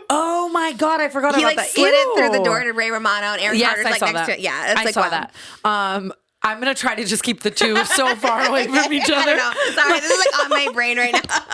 oh my God, I forgot about that.
He like slid it through the door to Ray Romano and Aaron Carter's like next to it. Yeah, it's
I
like
saw that. I'm gonna try to just keep the two so far away from each other.
I don't know. Sorry, this is like on my brain right now.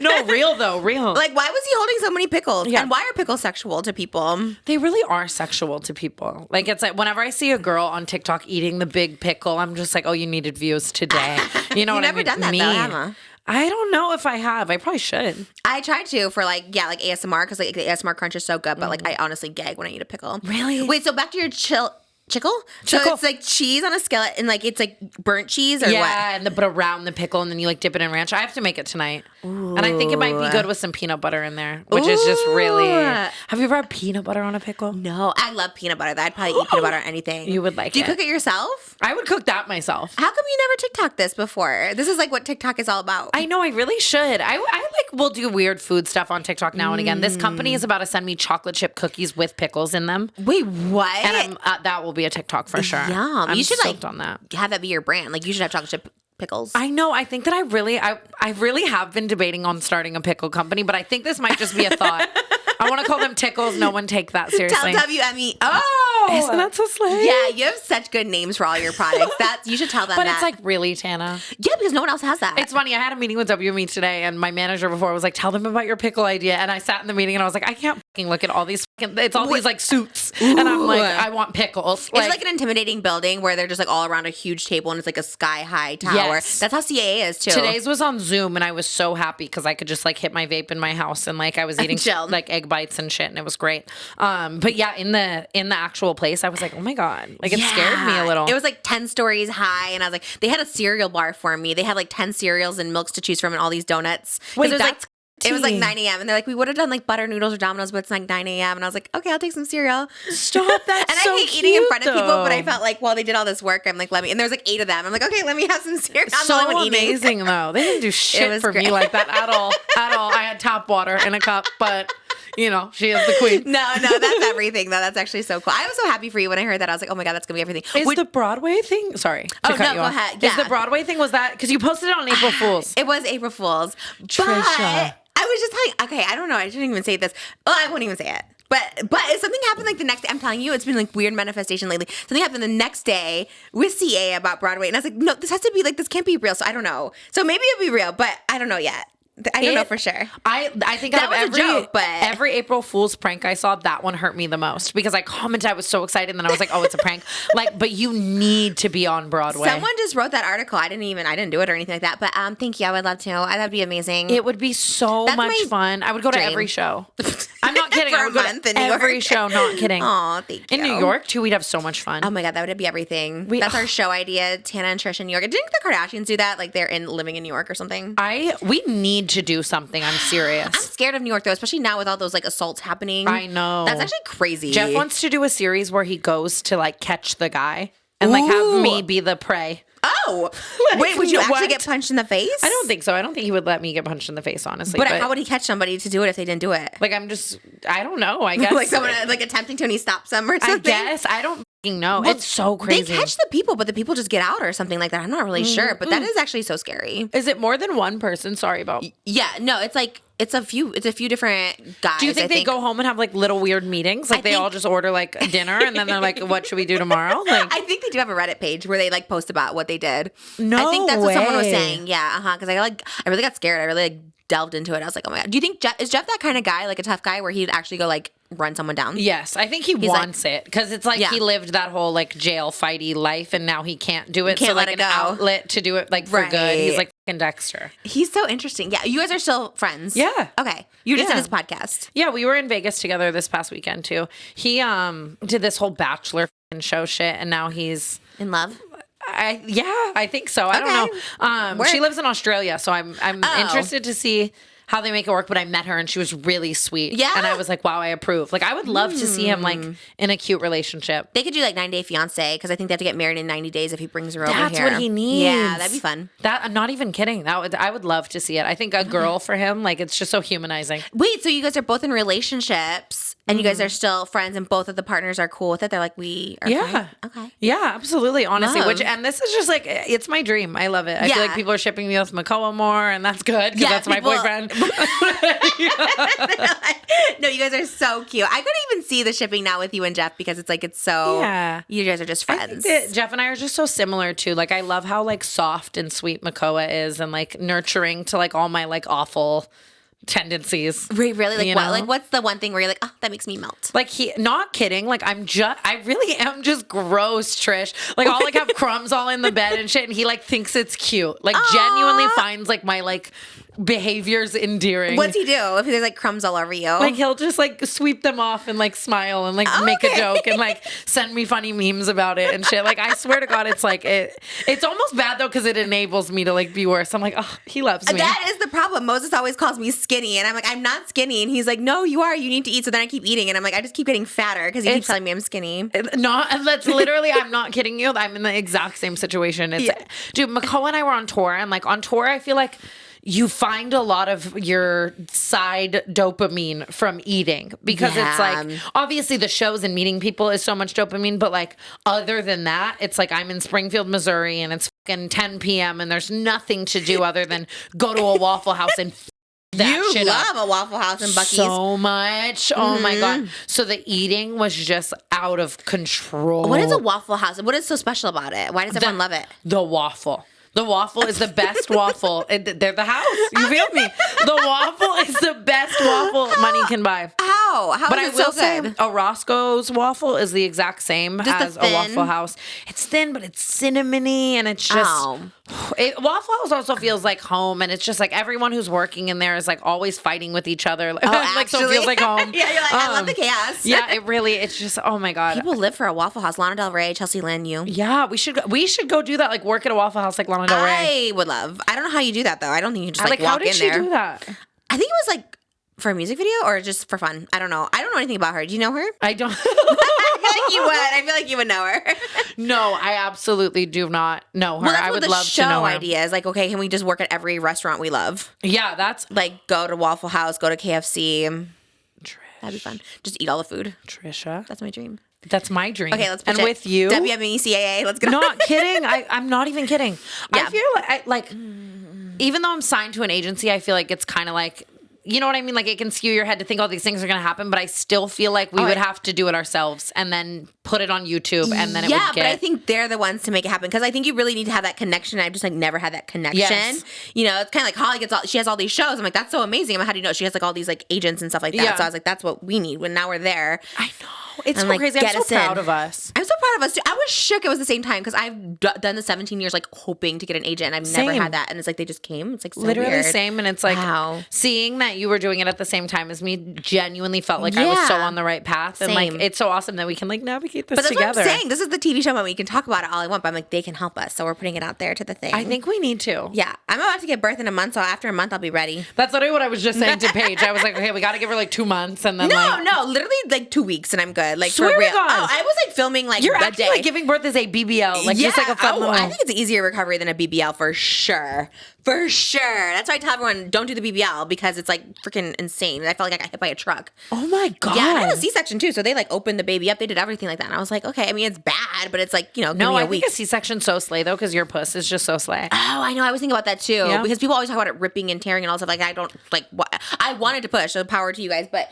No, real though, real.
Like, why was he holding so many pickles? Yeah. And why are pickles sexual to people?
They really are sexual to people. Like, it's like whenever I see a girl on TikTok eating the big pickle, I'm just like, oh, you needed views today. You know what I mean?
You've never done that, though, Emma.
I don't know if I have. I probably should.
I tried to for like ASMR because like the ASMR crunch is so good, but like I honestly gag when I eat a pickle.
Really?
Wait, so back to your chickle? So it's like cheese on a skillet and like it's like burnt cheese or what?
Yeah, but around the pickle and then you like dip it in ranch. I have to make it tonight. And I think it might be good with some peanut butter in there, which is just really... Have you ever had peanut butter on a pickle?
No, I love peanut butter. I'd probably eat peanut butter on anything.
You would like it.
Do you cook it yourself?
I would cook that myself.
How come you never TikTok this before? This is like what TikTok is all about.
I know, I really should. I like will do weird food stuff on TikTok now and again. This company is about to send me chocolate chip cookies with pickles in them.
Wait, what?
And that will be a TikTok for sure.
Yum.
You should
like
on that.
Have that be your brand. Like you should have chocolate chip pickles.
I know. I think that I really have been debating on starting a pickle company, but I think this might just be a thought. I want to call them Tickles. No one take that seriously.
Tell WME.
Isn't that so slay?
Yeah, you have such good names for all your products. You should tell them
but
that.
It's like, really, Tana?
Yeah, because no one else has that.
It's funny. I had a meeting with WME today, and my manager before was like, tell them about your pickle idea. And I sat in the meeting, and I was like, I can't fucking look at all these it's all these like suits. Ooh. And I'm like, I want pickles.
It's like an intimidating building where they're just like all around a huge table, and it's like a sky-high tower.
Yes.
That's how CAA is, too.
Today's was on Zoom, and I was so happy because I could just like hit my vape in my house, and like I was eating like egg bites and shit, and it was great. But yeah, in the actual place, I was like, oh my God. Like it scared me a little.
It was like 10 stories high, and I was like, they had a cereal bar for me. They had like 10 cereals and milks to choose from and all these donuts.
Wait,
it was like 9 a.m. and they're like, we would have done like butter noodles or Domino's, but it's like 9 a.m. And I was like, okay, I'll take some cereal.
Stop that.
And
so
I hate
cute,
eating in front of people,
though.
but I felt like, well, they did all this work. I'm like, let me. And there's like 8 of them. I'm like, okay, let me have some cereal. I'm
so
the only one eating.
Amazing though. They didn't do shit for me like that at all. At all. I had tap water in a cup, but you know, she is the queen.
No, that's everything though. That's actually so cool. I was so happy for you when I heard that. I was like, oh my God, that's gonna be everything.
Is the Broadway thing? Sorry.
Oh no, go ahead. Yeah.
Is the Broadway thing, was that because you posted it on April Fool's?
It was April Fool's.
Trisha.
I was just telling. Okay, I don't know. I shouldn't even say this. Oh, I won't even say it. But if something happened like the next day, I'm telling you, it's been like weird manifestation lately. Something happened the next day with CA about Broadway, and I was like, no, this has to be like, this can't be real. So I don't know. So maybe it'll be real, but I don't know yet. I don't know for sure.
I think
that was a joke, but
every April Fool's prank I saw, that one hurt me the most because I commented, I was so excited, and then I was like, oh, it's a prank. Like, but you need to be on Broadway.
Someone just wrote that article. I didn't do it or anything like that. But thank you. I would love to. That'd be amazing.
It would be so much fun. I would go to every show. I'm not kidding. I would go to every show. Not kidding.
Oh, thank you.
In New York too, we'd have so much fun.
Oh my God, that would be everything. That's our show idea. Tana and Trish in New York. Didn't the Kardashians do that? Like they're living in New York or something.
We need to do something. I'm serious.
I'm scared of New York though, especially now with all those like assaults happening.
I know.
That's actually crazy.
Jeff wants to do a series where he goes to like catch the guy and like have me be the prey.
Oh, wait, would you actually get punched in the face?
I don't think so. I don't think he would let me get punched in the face, honestly.
But how would he catch somebody to do it if they didn't do it?
Like, I don't know. I guess.
Like someone like attempting to and he stops them or something?
I guess. I don't know. Well, it's so crazy.
They catch the people, but the people just get out or something like that. I'm not really sure, but that is actually so scary.
Is it more than one person? Sorry about.
Yeah, no, it's like, it's a few different guys.
Do you think they go home and have like little weird meetings? Like they all just order like dinner and then they're like, what should we do tomorrow? Like,
I think they do have a Reddit page where they like post about what they did.
No
I think that's
way.
what someone was saying. Yeah, because I really got scared. I really like delved into it. I was like, oh my God. Do you think is Jeff that kind of guy, like a tough guy where he'd actually go like run someone down?
Yes, I think he wants it because it's like he lived that whole like jail fighty life and now he can't do it.
Can't
so
let
like
it
an
go.
outlet to do it like for good. He's like fucking Dexter.
He's so interesting. Yeah, you guys are still friends.
Yeah.
Okay. You just did his podcast.
Yeah, we were in Vegas together this past weekend too. He did this whole Bachelor show shit and now he's
in love.
I think so. I don't know. She lives in Australia, so I'm interested to see how they make it work, but I met her and she was really sweet. Yeah. And I was like, wow, I approve. Like, I would love to see him like in a cute relationship.
They could do like 90-day fiancé because I think they have to get married in 90 days if he brings her over here.
That's what he needs.
Yeah, that'd be fun.
I'm not even kidding. I would love to see it. I think a girl for him, like, it's just so humanizing.
Wait, so you guys are both in relationships and you guys are still friends and both of the partners are cool with it? They're like, we are fine? Okay.
Yeah, absolutely. Honestly. And this is just like, it's my dream. I love it. I feel like people are shipping me with Makoa more and that's good because that's my boyfriend.
No, you guys are so cute. I couldn't even see the shipping now with you and Jeff because it's like, it's so, you guys are just friends.
Jeff and I are just so similar too. Like, I love how like soft and sweet Makoa is and like nurturing to like all my like awful tendencies.
Really? Like what? Like what's the one thing where you're like, oh, that makes me melt?
Like not kidding. Like I really am just gross, Trish. Like I'll like have crumbs all in the bed and shit and he like thinks it's cute. Like genuinely finds like my like behavior's endearing.
What's he do if there's like crumbs all over you?
Like he'll just like sweep them off and like smile and like make a joke and like send me funny memes about it and shit. Like I swear to God, it's like it's almost bad though because it enables me to like be worse. I'm like, oh, he loves me.
That is the problem. Moses always calls me skinny, and I'm like, I'm not skinny, and he's like, no, you are. You need to eat. So then I keep eating, and I'm like, I just keep getting fatter because he keeps telling me I'm skinny.
And that's literally, I'm not kidding you. I'm in the exact same situation. Dude, Makoa and I were on tour, and like on tour, I feel like you find a lot of your side dopamine from eating because it's like, obviously the shows and meeting people is so much dopamine, but like other than that, it's like I'm in Springfield, Missouri and it's fucking 10 p.m. and there's nothing to do other than go to a Waffle House and that shit up.
You love a Waffle House and Buc-ee's.
So much. Oh my God. So the eating was just out of control.
What is a Waffle House? What is so special about it? Why does everyone love it?
The waffle. The waffle is the best waffle. They're the house. You feel me? The waffle is the best waffle money can buy.
How? How
but
is it
I will
so
say
good?
a Roscoe's waffle is the exact same as a Waffle House. It's thin, but it's cinnamony, and it's just... Waffle House also feels like home, and it's just like everyone who's working in there is like always fighting with each other. Like so it feels like home.
Yeah, you're like, I love the chaos.
Yeah, it's just, oh my God.
People live for a Waffle House. Lana Del Rey, Chelsea Lynn, you.
Yeah, we should go do that. Like work at a Waffle House like Lana Del Rey.
I would love. I don't know how you do that though. I don't think you just like walk
how did
in
she
there.
do that?
I think it was like for a music video or just for fun. I don't know. I don't know anything about her. Do you know her?
I don't.
I feel like you would know her.
No, I absolutely do not know her.
Well, that's
I would
what
love
the
to know
show
her.
idea is like, okay, can we just work at every restaurant we love?
Yeah, that's
like go to Waffle House, go to KFC.
Trish.
That'd be fun. Just eat all the food.
Trisha.
That's my dream.
That's my dream.
Okay, let's pitch
and
it.
with you,
WMECAA. Let's go.
Not kidding. I'm not even kidding.
Yeah.
I feel like even though I'm signed to an agency, I feel like it's kind of like, you know what I mean? Like it can skew your head to think all these things are going to happen, but I still feel like we would have to do it ourselves and then put it on YouTube and then it would get...
Yeah, but I think they're the ones to make it happen because I think you really need to have that connection. I've just like never had that connection.
Yes.
You know, it's kind of like Holly she has all these shows. I'm like, that's so amazing. I'm like, how do you know? She has like all these like agents and stuff like that.
Yeah.
So I was like, that's what we need when now we're there.
I know. It's so
like,
crazy. I'm so proud of us.
I'm so proud of us too. I was shook it was the same time because I've done the 17 years like hoping to get an agent and I've never had that. And it's like they just came. It's like so
literally
weird.
same. And it's like seeing that you were doing it at the same time as me genuinely felt like I was so on the right path. And like it's so awesome that we can like navigate this together.
What I'm saying. This is the TV show moment. We can talk about it all I want, but I'm like, they can help us. So we're putting it out there to the thing.
I think we need to.
Yeah. I'm about to give birth in a month. So after a month, I'll be ready.
That's literally what I was just saying to Paige. I was like, okay, we got to give her like 2 months. And then
No, literally like 2 weeks and I'm good. Like
swear
for real.
to God.
Oh, I was like filming like
You're
a
actually
day.
like giving birth is a BBL. Like just like a fun little...
I think it's an easier recovery than a BBL for sure. For sure. That's why I tell everyone don't do the BBL because it's like freaking insane. I felt like I got hit by a truck.
Oh my God.
Yeah, and I had a C-section too. So they like opened the baby up. They did everything like that. And I was like, okay, I mean, it's bad, but it's like, you know,
no, I
think
a C-section so slay though because your puss is just so slay.
Oh, I know. I was thinking about that too because people always talk about it ripping and tearing and all stuff. Like I don't like. I wanted to push. So power to you guys, but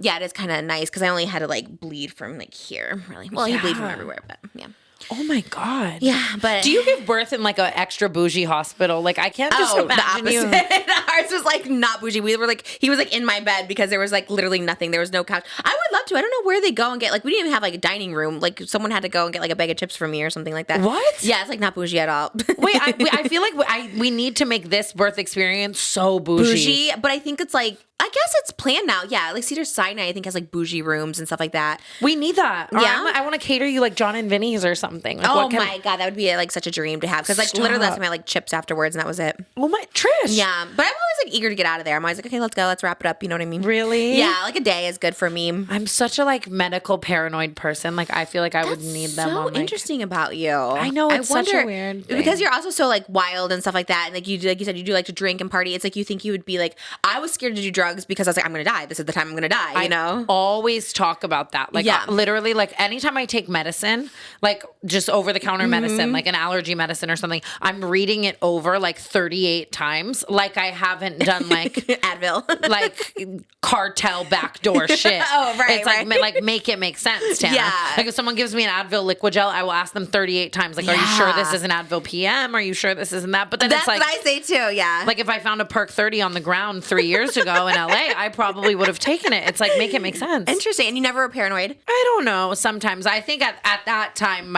yeah, it is kind of nice because I only had to like bleed from like here. Really, well, you bleed from everywhere, but yeah.
Oh my God.
Yeah, but
do you give birth in like an extra bougie hospital? Like I can't just imagine
the
you.
Ours was like not bougie. We were like he was like in my bed because there was like literally nothing. There was no couch. I would love to. I don't know where they go and get like we didn't even have like a dining room. Like someone had to go and get like a bag of chips for me or something like that.
What?
Yeah, it's like not bougie at all.
Wait, I feel like we need to make this birth experience so bougie.
But I think it's like I guess it's planned now. Yeah, like Cedars-Sinai I think has like bougie rooms and stuff like that.
We need that. Or
yeah,
I want to cater you like John and Vinny's or something. Like,
oh my God, that would be like such a dream to have because like literally last time I had like chips afterwards and that was it.
Oh my Trish.
Yeah, but I'm always like eager to get out of there. I'm always like, okay, let's go, let's wrap it up. You know what I mean?
Really?
Yeah, like a day is good for me.
I'm such a like medical paranoid person. Like I feel like I would need them.
So
on, like,
interesting about you.
I know it's such a weird thing.
Because you're also so like wild and stuff like that, and like you said, you do like to drink and party. It's like you think you would be like I was scared to do drugs because I was like I'm gonna die. This is the time I'm gonna die. You know?
I always talk about that. Like literally, like anytime I take medicine, like just over the counter medicine, like an allergy medicine or something, I'm reading it over like 38 times. Like I haven't done like
Advil,
like cartel backdoor shit.
Oh right,
it's
right.
like make it make sense, Tana.
Yeah.
Like if someone gives me an Advil liquid gel, I will ask them 38 times. Like, are you sure this is an Advil PM? Are you sure this isn't that? But then
that's
it's like
what I say too. Yeah.
Like if I found a Perk 30 on the ground 3 years ago in LA, I probably would have taken it. It's like make it make sense.
Interesting. And you never were paranoid?
I don't know. Sometimes I think at that time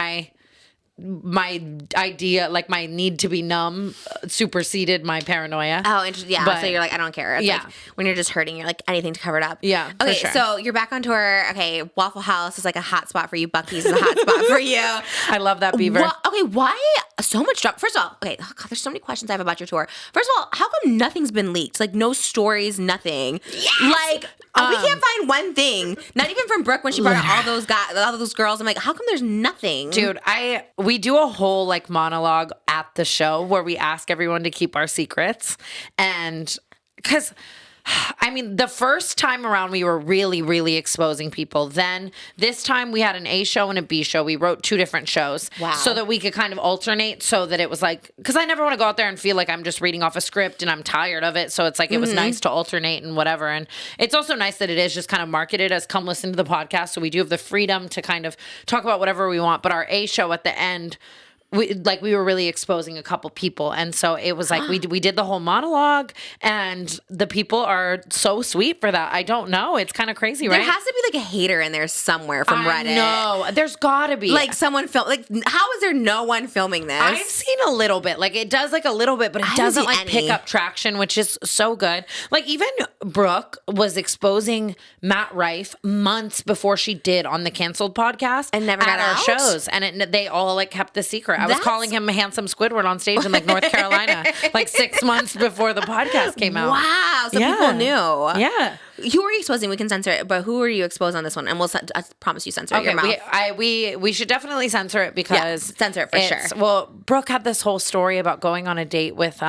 my idea, like my need to be numb superseded my paranoia.
Oh, interesting. Yeah. But, so you're like, I don't care. It's like when you're just hurting, you're like anything to cover it up.
Yeah.
Okay.
For sure.
So you're back on tour. Okay. Waffle House is like a hot spot for you. Buc-ee's is a hot spot for you.
I love that, Beaver.
Okay. Why so much drama? First of all, okay. Oh God, there's so many questions I have about your tour. First of all, how come nothing's been leaked? Like no stories, nothing. Yes! Like we can't find one thing. Not even from Brooke when she brought out all those guys, all those girls. I'm like, how come there's nothing?
Dude, we do a whole like monologue at the show where we ask everyone to keep our secrets. And because I mean, the first time around we were really, really exposing people. Then this time we had an A show and a B show. We wrote 2 different shows.
Wow.
So that we could kind of alternate so that it was like, because I never want to go out there and feel like I'm just reading off a script and I'm tired of it. So it's like, it was nice to alternate and whatever. And it's also nice that it is just kind of marketed as come listen to the podcast. So we do have the freedom to kind of talk about whatever we want. But our A show at the end, we were really exposing a couple people, and so it was like we did the whole monologue, and the people are so sweet for that. I don't know, it's kind of crazy, right?
There has to be like a hater in there somewhere from Reddit.
No, there's gotta be
like someone film. Like, how is there no one filming this?
I've seen a little bit, like it does like a little bit, but it doesn't like pick up traction, which is so good. Like even Brooke was exposing Matt Rife months before she did on the Canceled podcast,
and never got
at our
out?
shows, and they all like kept the secret. I was calling him handsome Squidward on stage in like North Carolina, like 6 months before the podcast came out.
Wow, so people knew.
Yeah.
Who are you exposing? We can censor it, but who are you exposed on this one? And I promise you censor it. Your mouth.
We should definitely censor it because
censor it for sure.
Well, Brooke had this whole story about going on a date with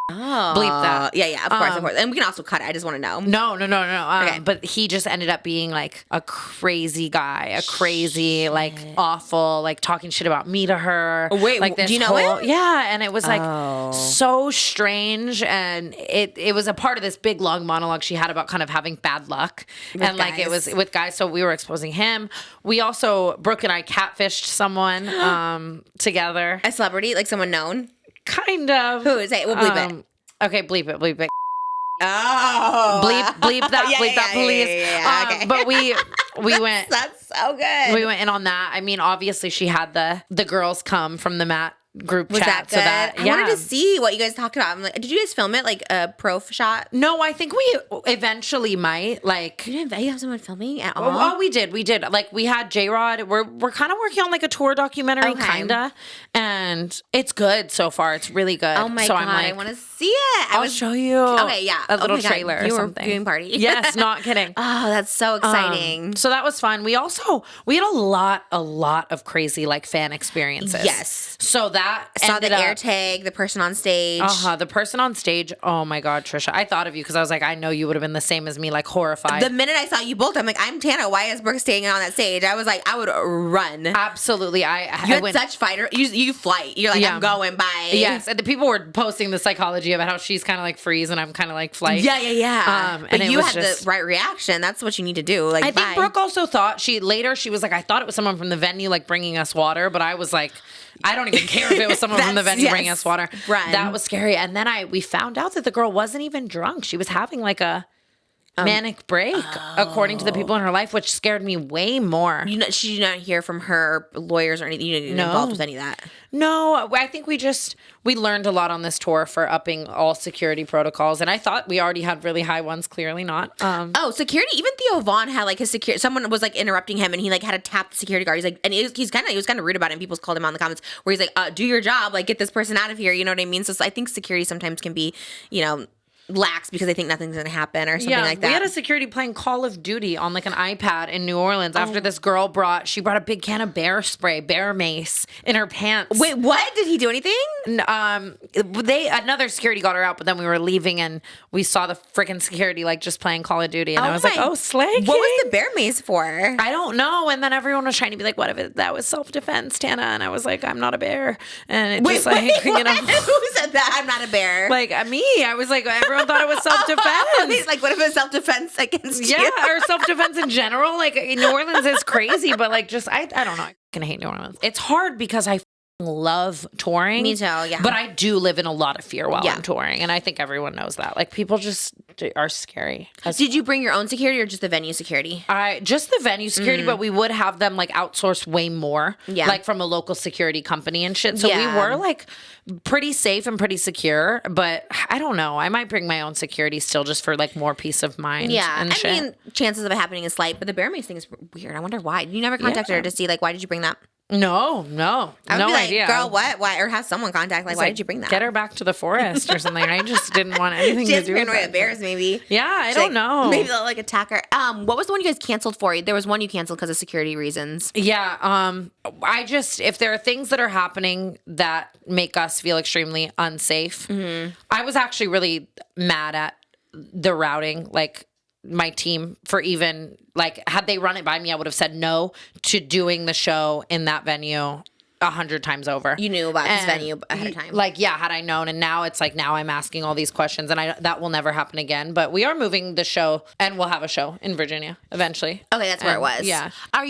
bleep that.
Yeah, of course. And we can also cut it. I just want to know.
No.
Okay.
But he just ended up being like a crazy guy, a crazy, like awful, like talking shit about me to her.
Wait,
like this
do you know him?
Yeah, and it was like so strange, and it was a part of this big long monologue she had about kind of having bad luck, and like it was with guys. So we were exposing him. We also Brooke and I catfished someone together.
A celebrity, like someone known.
Kind of.
Who is it? We'll bleep it.
Okay, bleep it.
Oh.
Bleep that, bleep that, please.
Okay.
But we went.
That's so good.
We went in on that. I mean, obviously she had the girls come from the Matt group
was
chat.
That good? I wanted to see what you guys talked about. I'm like, did you guys film it like a pro shot?
No, I think we eventually might. Like,
you have someone filming at all?
Oh, we did. Like, we had J-Rod. We're kind of working on like a tour documentary, kinda, and it's good so far. It's really good.
Oh my god, I'm like, I want to see it.
I'll show you.
Okay, yeah,
a little trailer or something.
Viewing party.
Yes, not kidding.
Oh, that's so exciting.
So that was fun. We had a lot of crazy like fan experiences.
Yes.
So that
saw the air tag, the person on stage.
The person on stage. Oh my God, Trisha. I thought of you because I was like, I know you would have been the same as me, like horrified.
The minute I saw you both, I'm like, I'm Tana. Why is Brooke staying on that stage? I was like, I would run.
Absolutely.
You had such fighter. You flight. You're like, I'm going by.
Yes. And the people were posting the psychology about how she's kind of like freeze and I'm kind of like flight.
Yeah.
And
you had the right reaction. That's what you need to do. Like,
I think Brooke also thought she was like, I thought it was someone from the venue like bringing us water, but I was like, I don't even care if it was someone from the venue bringing us water.
Run.
That was scary. And then we found out that the girl wasn't even drunk. She was having like a manic break, according to the people in her life, which scared me way more.
She did not hear from her lawyers or anything. You didn't get involved with any of that.
No, I think we learned a lot on this tour for upping all security protocols, and I thought we already had really high ones. Clearly not.
Security. Even Theo Vaughn had like his security. Someone was like interrupting him, and he like had to tap the security guard. He's like, and he was kind of rude about it. And people called him out in the comments where he's like, "Do your job, like get this person out of here." You know what I mean? So I think security sometimes can be, lax because they think nothing's going to happen or something like that.
We had a security playing Call of Duty on like an iPad in New Orleans after this girl brought a big can of bear spray, bear mace in her pants.
Wait, what? Did he do anything?
Another security got her out, but then we were leaving and we saw the freaking security like just playing Call of Duty and I was like, oh, slay.
What was the bear mace for?
I don't know. And then everyone was trying to be like, what if that was self-defense, Tana? And I was like, I'm not a bear. And
who said that? I'm not a bear.
Like me. I was like, everyone thought it was self-defense.
Like, what if it's self-defense against you?
Yeah, or self-defense in general. Like, New Orleans is crazy, but like, just, I don't know. I can hate New Orleans. It's hard because I love touring.
Me too, yeah.
But I do live in a lot of fear while I'm touring. And I think everyone knows that. Like, people just are scary.
Did you bring your own security or just the venue security?
Just the venue security, but we would have them like outsource way more.
Yeah.
Like from a local security company and shit. So we were like pretty safe and pretty secure. But I don't know. I might bring my own security still just for like more peace of mind.
Yeah.
And shit.
I mean, chances of it happening is slight, but the bear mace thing is weird. I wonder why. You never contacted her to see like, why did you bring that?
No,
I would be like,
idea.
Girl, what? Why? Or have someone contact, like, why did you bring that?
Get her back to the forest or something. I just didn't want anything to do with
paranoid of bears, maybe.
Yeah, I don't know.
Maybe they'll like attack her. What was the one you guys canceled for? There was one you canceled because of security reasons.
Yeah, if there are things that are happening that make us feel extremely unsafe, I was actually really mad at the routing, like, my team for even like had they run it by me, I would have said no to doing the show in that venue 100 times over.
You knew about this venue ahead of time.
Like, yeah, had I known. And now it's like, now I'm asking all these questions and that will never happen again. But we are moving the show and we'll have a show in Virginia eventually.
Okay, that's where it was.
Yeah.
How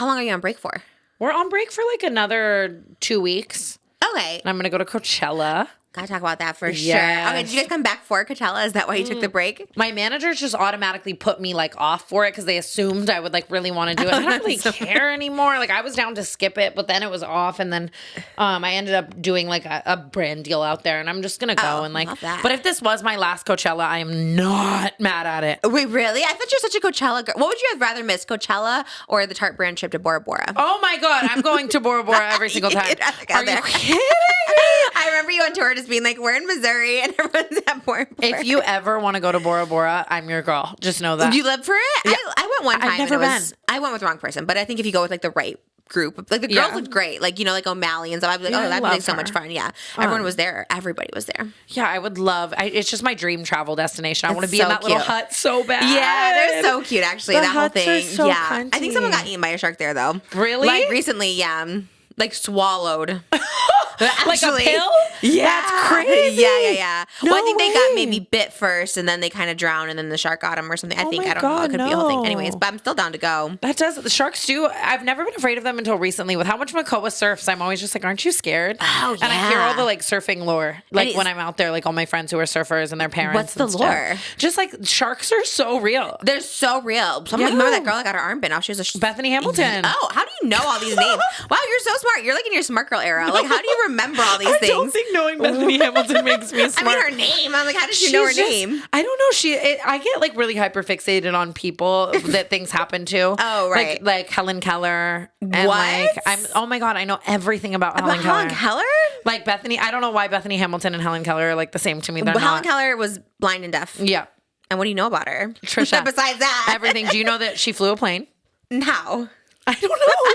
long are you on break for?
We're on break for like another 2 weeks.
Okay.
And I'm going to go to Coachella.
Gotta talk about that for sure. Okay, did you guys come back for Coachella? Is that why you took the break?
My managers just automatically put me like off for it because they assumed I would like really want to do it. I don't really care anymore. Like, I was down to skip it, but then it was off, and then I ended up doing like a brand deal out there, and I'm just gonna go and like.
Love that.
But if this was my last Coachella, I am not mad at it.
Wait, really? I thought you were such a Coachella girl. What would you have rather miss, Coachella or the Tarte brand trip to Bora Bora?
Oh my God, I'm going to Bora Bora every single time. Are you kidding me?
I remember you on tour just being like, we're in Missouri and everyone's at Bora Bora.
If you ever want to go to Bora Bora, I'm your girl. Just know that.
You live for it? Yeah. I went one time.
I've never been.
I went with the wrong person, but I think if you go with like the right group, like the girls looked great, like, you know, like O'Malley and stuff. I'd be like, that'd be like so much fun. Yeah. Everyone was there. Everybody was there.
Yeah, I would love, it's just my dream travel destination. I want to be in that
cute
little hut so bad.
Yeah, they're so cute, actually.
The
that whole
huts
thing.
are so
yeah.
cunty.
I think someone got eaten by a shark there, though.
Really?
Like recently, yeah. Like swallowed.
Like a pill?
Yeah.
That's crazy.
Yeah.
No
well, I think they got
way.
maybe bit first and then they kind of drowned and then the shark got them or something. I don't know.
God,
It could be a whole thing.
no.
Anyways, but I'm still down to go.
The sharks do. I've never been afraid of them until recently. With how much Makoa surfs, I'm always just like, aren't you scared?
Oh,
And I hear
yeah.
all the like surfing lore. Like when I'm out there, like all my friends who are surfers and their parents.
What's the
and stuff.
lore?
Just like sharks are so real.
They're so real. Remember that girl that got her arm bit off? She was
Bethany Hamilton.
Oh, how do you know all these names? Wow, you're so smart. You're like in your smart girl era. Like, how do you remember all these things?
I don't think knowing Bethany Hamilton makes me smart.
I mean, her name. I'm like, how did you know her name?
I don't know. I get like really hyper fixated on people that things happen to.
Oh, right.
Like Helen Keller. And
What?
like oh my God, I know everything about Helen Keller.
Helen Keller?
Like Bethany, I don't know why Bethany Hamilton and Helen Keller are like the same to me. They're
But
not.
Helen Keller was blind and deaf.
Yeah.
And what do you know about her?
Trisha.
Besides that.
Everything. Do you know that she flew a plane?
How?
I don't know.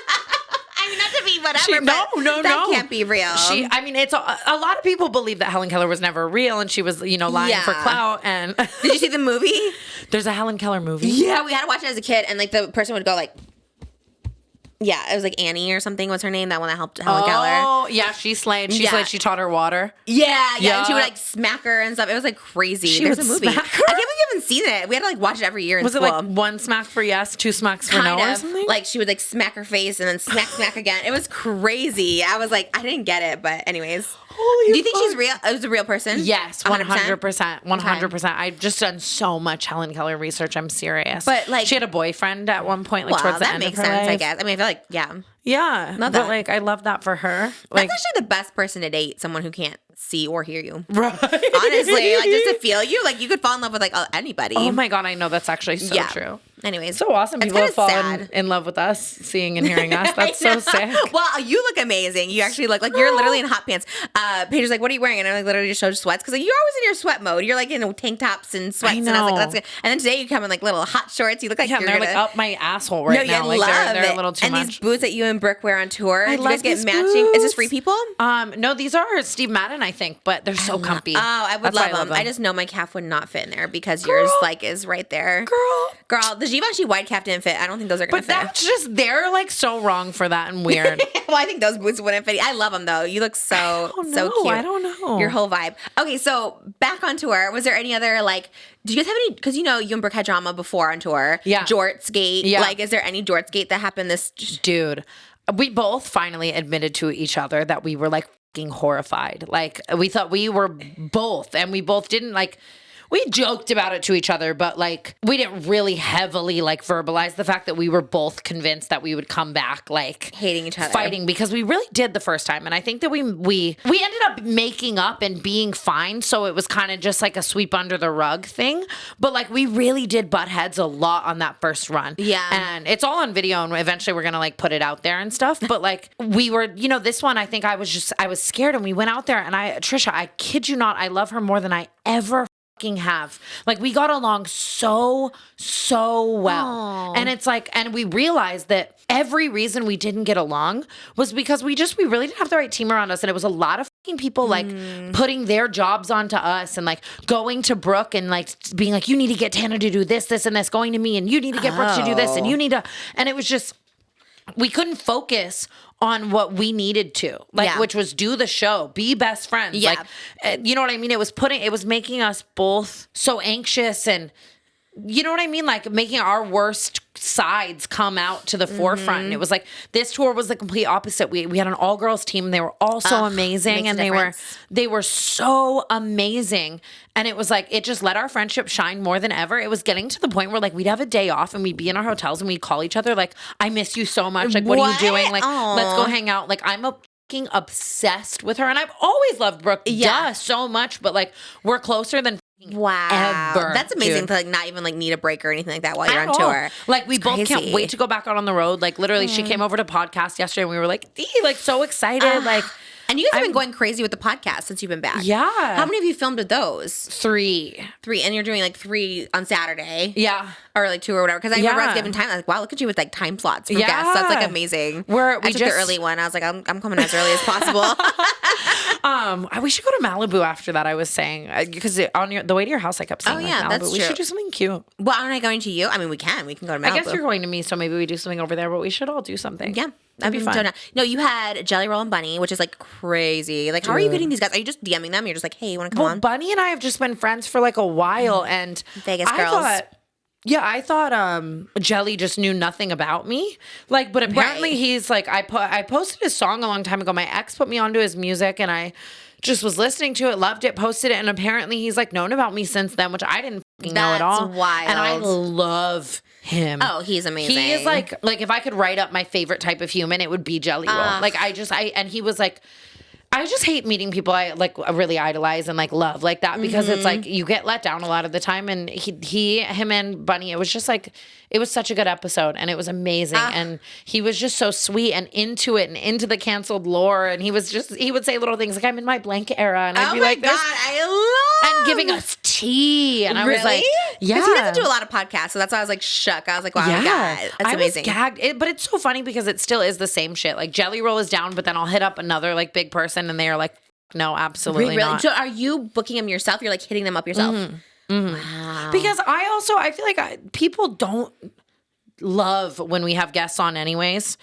I mean, not to be whatever,
no.
That can't be real.
It's a lot of people believe that Helen Keller was never real and she was, lying for clout. And
Did you see the movie?
There's a Helen Keller movie.
Yeah, we had to watch it as a kid, and like the person would go like, yeah, it was like Annie or something was her name, that one that helped Helen Keller.
Oh, yeah, she slayed. She slayed. She taught her water.
Yeah,
Yeah.
and she would like smack her and stuff. It was like crazy.
She
There's
would
a movie.
smack her?
I can't believe you haven't seen it. We had to like watch it every year in
Was
school.
it like one smack for yes, two smacks for no or something?
Like she would like smack her face and then smack again. It was crazy. I was like, I didn't get it, but anyways.
Holy
Do you think
fuck.
she's real? It was a real person?
Yes, 100%. 100%. I've just done so much Helen Keller research. I'm serious.
But, like-
she had a boyfriend at one point, like
Wow,
towards the
that
end
makes
of her
sense,
life.
I guess. I mean, I feel like, yeah.
Yeah,
Love
but
that.
like I love that for her. Like,
That's actually the best person to date, someone who can't see or hear you.
right?
Honestly, like just to feel you, like you could fall in love with like anybody.
Oh my God, I know that's actually so true.
Anyways,
So awesome.
It's
People have
kinda
fallen
sad.
in love with us, seeing and hearing us. That's so sick.
Well, you look amazing. You actually look like you're literally in hot pants. Paige like, "What are you wearing?" And I like literally just showed sweats because like you're always in your sweat mode. You're like in tank tops and sweats. And I was like,
know.
"That's good." And then today you come in like little hot shorts. You look like
Yeah, and
you're
they're
gonna,
like up my asshole right now.
I
Like
love
they're
it.
a little too
and
much.
these boots that you and Brooke wear on tour.
I
Do you
love
guys get
these
matching? Is this
boots.
Free People?
No, these are Steve Madden, I think, but they're so comfy.
Oh, I would
That's why
love them. I just know my calf would not fit in there because
Girl.
yours like is right there. Girl, the Givenchy wide calf didn't fit. I don't think those are gonna
But
fit.
that's just, they're like so wrong for that and weird.
Well, I think those boots wouldn't fit. I love them though. You look so so cute.
I don't know.
Your whole vibe. Okay, so back on tour. Was there any other like? Do you guys have any? Because you and Brooke had drama before on tour.
Yeah.
Jortsgate.
Yeah.
Like, is there any Jortsgate that happened this?
Dude, we both finally admitted to each other that we were like fucking horrified. Like we thought we were both, and we both didn't like. We joked about it to each other, but like we didn't really heavily like verbalize the fact that we were both convinced that we would come back like
hating each other,
fighting, because we really did the first time. And I think that we ended up making up and being fine. So it was kind of just like a sweep under the rug thing. But like we really did butt heads a lot on that first run.
Yeah.
And it's all on video, and eventually we're going to like put it out there and stuff. But like we were, this one, I think I was scared, and we went out there, and Trisha, I kid you not, I love her more than I ever have. Like we got along so well. Aww. And it's like, and we realized that every reason we didn't get along was because we really didn't have the right team around us, and it was a lot of fucking people like putting their jobs onto us, and like going to Brooke and like being like, you need to get Tana to do this and this, going to me, and you need to get Brooke to do this, and you need to, and it was just, we couldn't focus on what we needed to, like, which was do the show, be best friends. Yeah. Like, you know what I mean? It was making us both so anxious, and you know what I mean? Like making our worst sides come out to the forefront. And it was like, this tour was the complete opposite. We had an all girls team. They were all so amazing, and they were so amazing. And it was like, it just let our friendship shine more than ever. It was getting to the point where like we'd have a day off, and we'd be in our hotels, and we'd call each other like, I miss you so much. Like, what are you doing? Like, let's go hang out. Like, I'm fucking obsessed with her, and I've always loved Brooke so much, but like we're closer than ever.
That's amazing to like not even like need a break or anything like that while you're on tour.
Like we both can't wait to go back out on the road. Like literally she came over to podcast yesterday, and we were like, like so excited. Like,
and you guys have been going crazy with the podcast since you've been back.
Yeah.
How many of you filmed with those?
3.
And you're doing like 3 on Saturday.
Yeah.
Or like 2 or whatever. Because I remember I was given time. I was like, wow, look at you with like time slots for guests. That's like amazing. I took the early one. I was like, I'm coming as early as possible.
We should go to Malibu after that, I was saying. Because on the way to your house, I kept saying Malibu.
That's
we
true.
should do something cute.
Well, aren't I going to you? I mean, we can. We can go to Malibu.
I guess you're going to me, so maybe we do something over there, but we should all do something.
Yeah.
That'd be fun.
No, you had Jelly Roll and Bunny, which is like crazy. Like, how are you getting these guys? Are you just DMing them? You're just like, hey, you want to come on?
Bunny and I have just been friends for like a while, and
Vegas girls.
I thought Jelly just knew nothing about me. Like, but apparently he's like, I posted his song a long time ago. My ex put me onto his music, and I just was listening to it, loved it, posted it, and apparently he's like known about me since then, which I didn't know at all.
That's wild.
And I love him.
Oh, he's amazing.
He is like if I could write up my favorite type of human, it would be Jelly Roll. Like and he was like, I just hate meeting people I like really idolize and like love like that, because it's like you get let down a lot of the time. And him and Bunny, it was just like, it was such a good episode, and it was amazing. And he was just so sweet and into it and into the canceled lore. And he would say little things like, I'm in my blank era. And I'd be like,
God, I love.
And giving us tea. And I was like, yeah.
Because he doesn't do a lot of podcasts. So that's why I was like shook. I was like, wow, God, that's amazing.
I was gagged. But it's so funny because it still is the same shit. Like Jelly Roll is down, but then I'll hit up another like big person, and they are like, no, absolutely not.
So are you booking them yourself? You're like hitting them up yourself?
Wow. Because I feel like people don't love when we have guests on anyways.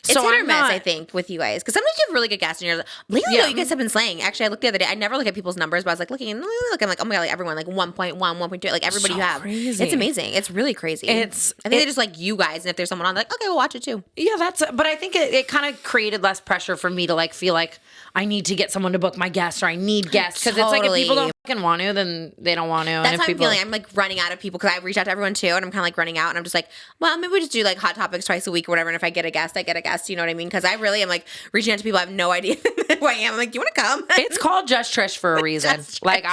It's hit or miss, I think, with you guys. Because sometimes you have really good guests, and you're like, lately, though, you guys have been slaying. Actually, I looked the other day. I never look at people's numbers, but I was like looking, I'm like, oh my God, like everyone, like 1.1, 1.2, like everybody you have.
Crazy.
It's amazing. It's really crazy. I think they just like you guys, and if there's someone on, like, okay, we'll watch it too.
Yeah, but I think it kind of created less pressure for me to like feel like I need to get someone to book my guests, or I need guests. Because it's like, if people don't fucking want to, then they don't want to.
That's how I'm feeling. I'm like running out of people, because I reach out to everyone too, and I'm kind of like running out, and I'm just like, well, maybe we just do like hot topics twice a week or whatever. And if I get a guest, I get a guest. You know what I mean? Because I really am like reaching out to people I have no idea who I am. I'm like, do you want to come?
It's called Just Trish for a reason. Like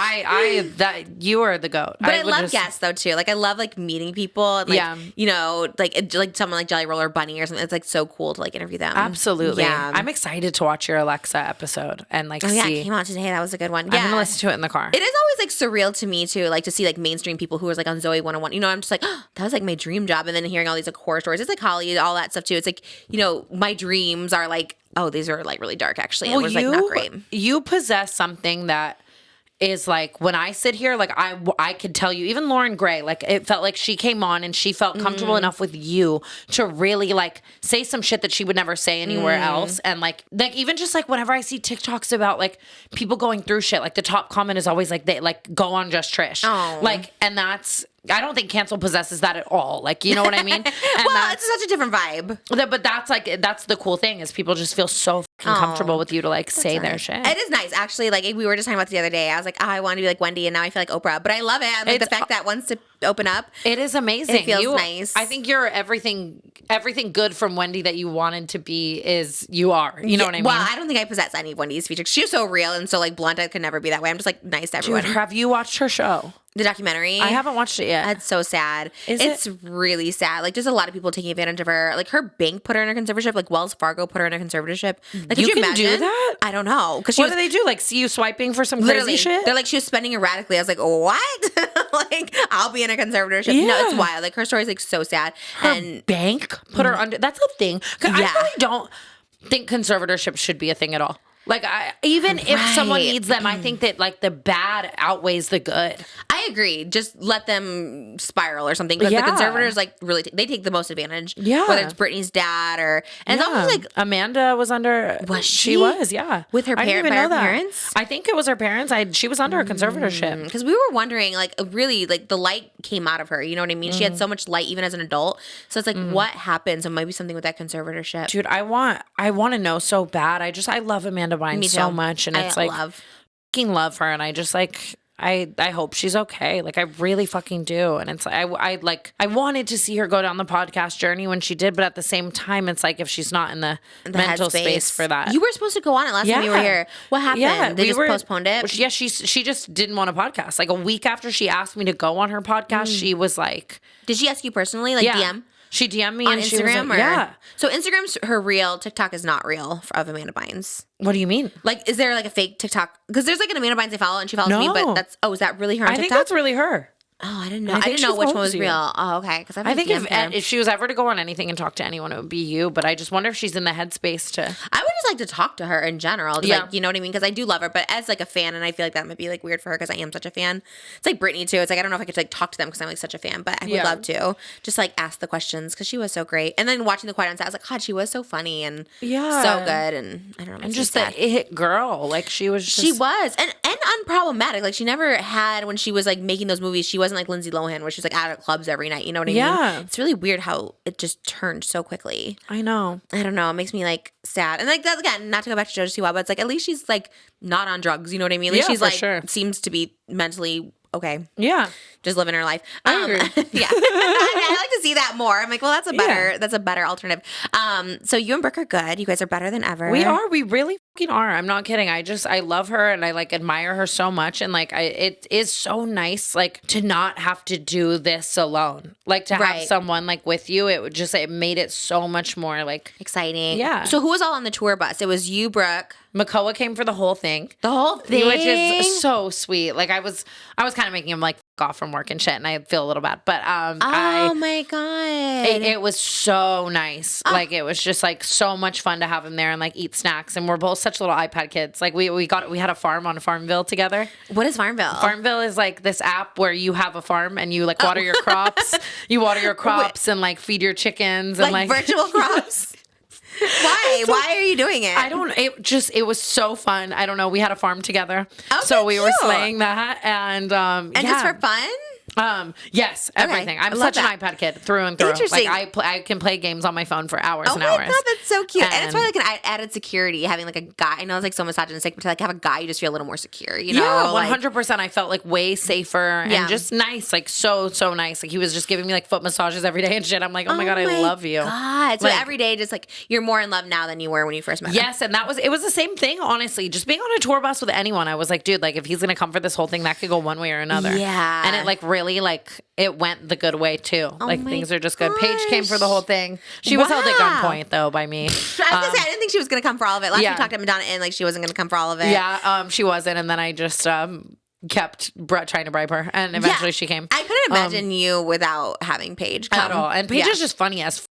you are the GOAT.
But I love guests though too. Like I love like meeting people. And, like, you know, like someone like Jelly Roll or Bunny or something. It's like so cool to like interview them.
Absolutely.
Yeah.
I'm excited to watch your Alexa episode and like see.
Yeah, it came out today. That was a good one. Yeah.
I'm gonna listen to it in the car.
It is always like surreal to me too, like to see like mainstream people who are like on Zoe 101. You know, I'm just like, oh, that was like my dream job. And then hearing all these like horror stories. It's like Holly, all that stuff too. It's like, you know, my dreams are like, oh, these are like really dark actually. And it was like not great.
You possess something that is like, when I sit here, like I could tell you, even Lauren Gray, like it felt like she came on and she felt comfortable enough with you to really like say some shit that she would never say anywhere else. And like even just like whenever I see TikToks about like people going through shit, like the top comment is always like, they like go on Just Trish.
Oh.
Like, and that's I don't think cancel possesses that at all. Like, you know what I mean? And
well, it's such a different vibe.
But that's the cool thing is people just feel so fucking comfortable with you to like say their shit.
It is nice. Actually, like we were just talking about the other day. I was like, I want to be like Wendy, and now I feel like Oprah. But I love it. I like the fact that once to open up.
It is amazing.
It feels nice.
I think you're everything good from Wendy that you wanted to be is you are. You know what I mean?
Well, I don't think I possess any of Wendy's features. She was so real and so like blunt. I could never be that way. I'm just like nice to everyone.
Dude, have you watched her show?
The documentary?
I haven't watched it yet.
That's so sad. It's really sad. Like, there's a lot of people taking advantage of her. Like, her bank put her in a conservatorship. Like, Wells Fargo put her in a conservatorship. Like, could you
can
imagine?
do that?
I don't know.
What do they do? Like, see you swiping for some crazy shit?
They're like, she was spending erratically. I was like, what? Like, I'll be in a conservatorship. Yeah. No, it's wild. Like, her story's like so sad.
And bank put her under. That's a thing. I really don't think conservatorships should be a thing at all. Like, even if someone needs them, I think that, like, the bad outweighs the good.
I agree. Just let them spiral or something. Because the conservators, like, really, they take the most advantage. Yeah. Whether it's Britney's dad or... And it's almost like...
Amanda was under...
Was she?
She was, yeah.
With her parents?
I think it was her parents. She was under a conservatorship.
Because we were wondering, like, really, like, the light came out of her. You know what I mean? She had so much light even as an adult. So it's like, what happened? So maybe something with that conservatorship.
Dude, I want to know so bad. I love Amanda Bynes so much, and it's like fucking love her, and I just like I hope she's okay. Like, I really fucking do. And it's I wanted to see her go down the podcast journey when she did, but at the same time, it's like if she's not in the mental space for that.
You were supposed to go on it last time you were here. What happened? Yeah, they just postponed it?
Yeah, she just didn't want a podcast. Like a week after she asked me to go on her podcast, she was like...
Did she ask you personally? Like DM?
She DM'd me
on
and
Instagram,
she was like, yeah.
So Instagram's her real. TikTok is not real of Amanda Bynes.
What do you mean?
Like, is there like a fake TikTok? Because there's like an Amanda Bynes I follow and she follows me, but that's is that really her on TikTok?
I think that's really her.
Oh, I didn't know. I didn't know which one was real. Oh, okay. Because
I think if she was ever to go on anything and talk to anyone, it would be you. But I just wonder if she's in the headspace to.
I would just like to talk to her in general. Like, you know what I mean? Because I do love her, but as like a fan, and I feel like that might be like weird for her because I am such a fan. It's like Britney too. It's like I don't know if I could like talk to them because I'm like such a fan, but I would love to just like ask the questions because she was so great. And then watching the Quiet on Set, I was like, God, she was so funny and so good. And I don't know,
and just that it girl, like she was
and unproblematic. Like she never had when she was like making those movies. She wasn't like Lindsay Lohan where she's like out at clubs every night. You know what I mean?
Yeah.
It's really weird how it just turned so quickly.
I know.
I don't know. It makes me like sad. And like that again, not to go back to JoJo Siwa, but it's like at least she's like not on drugs. You know what I mean? At least she's like seems to be mentally okay.
Yeah.
Just living her life.
I agree.
Yeah. I like to see that more. I'm like, well, that's a better alternative. So you and Brooke are good. You guys are better than ever.
We are. We really fucking are. I'm not kidding. I love her and I like admire her so much. And like, it is so nice, like to not have to do this alone. Like to have someone like with you. It made it so much more like
exciting.
Yeah.
So who was all on the tour bus? It was you, Brooke.
Makoa came for the whole thing.
The whole thing?
Which is so sweet. Like I was kind of making him like off from work and shit, and I feel a little bad. But
oh my God.
It was so nice. Like it was just like so much fun to have him there and like eat snacks. And we're both such little iPad kids. Like we had a farm on Farmville together.
What is Farmville?
Farmville is like this app where you have a farm and you like water your crops. You water your crops and like feed your chickens and like
virtual crops. Why? Why are you doing it?
I don't. It was so fun. I don't know. We had a farm together, so we were slaying that, and
just for fun.
Yes, everything. I'm such an iPad kid through and through.
Interesting.
Like I can play games on my phone for hours and hours.
Oh my God, that's so cute. And it's probably like an added security having like a guy. I know it's like so misogynistic, but to like have a guy, you just feel a little more secure. You know?
Yeah, 100%. I felt like way safer and just nice, like so nice. Like he was just giving me like foot massages every day and shit. I'm like, oh my God, I love you.
God. So every day, just like you're more in love now than you were when you first met him.
Yes, and it was the same thing. Honestly, just being on a tour bus with anyone, I was like, dude, like if he's gonna come for this whole thing, that could go one way or another.
Yeah,
and it like really like. It went the good way too. Like things are just good.
Gosh.
Paige came for the whole thing. She was held at gunpoint though by me.
I was gonna say I didn't think she was gonna come for all of it. Last we talked to Madonna and like she wasn't gonna come for all of it.
Yeah, she wasn't, and then I just kept trying to bribe her, and eventually she came.
I couldn't imagine you without having Paige come.
At all. And Paige is just funny as.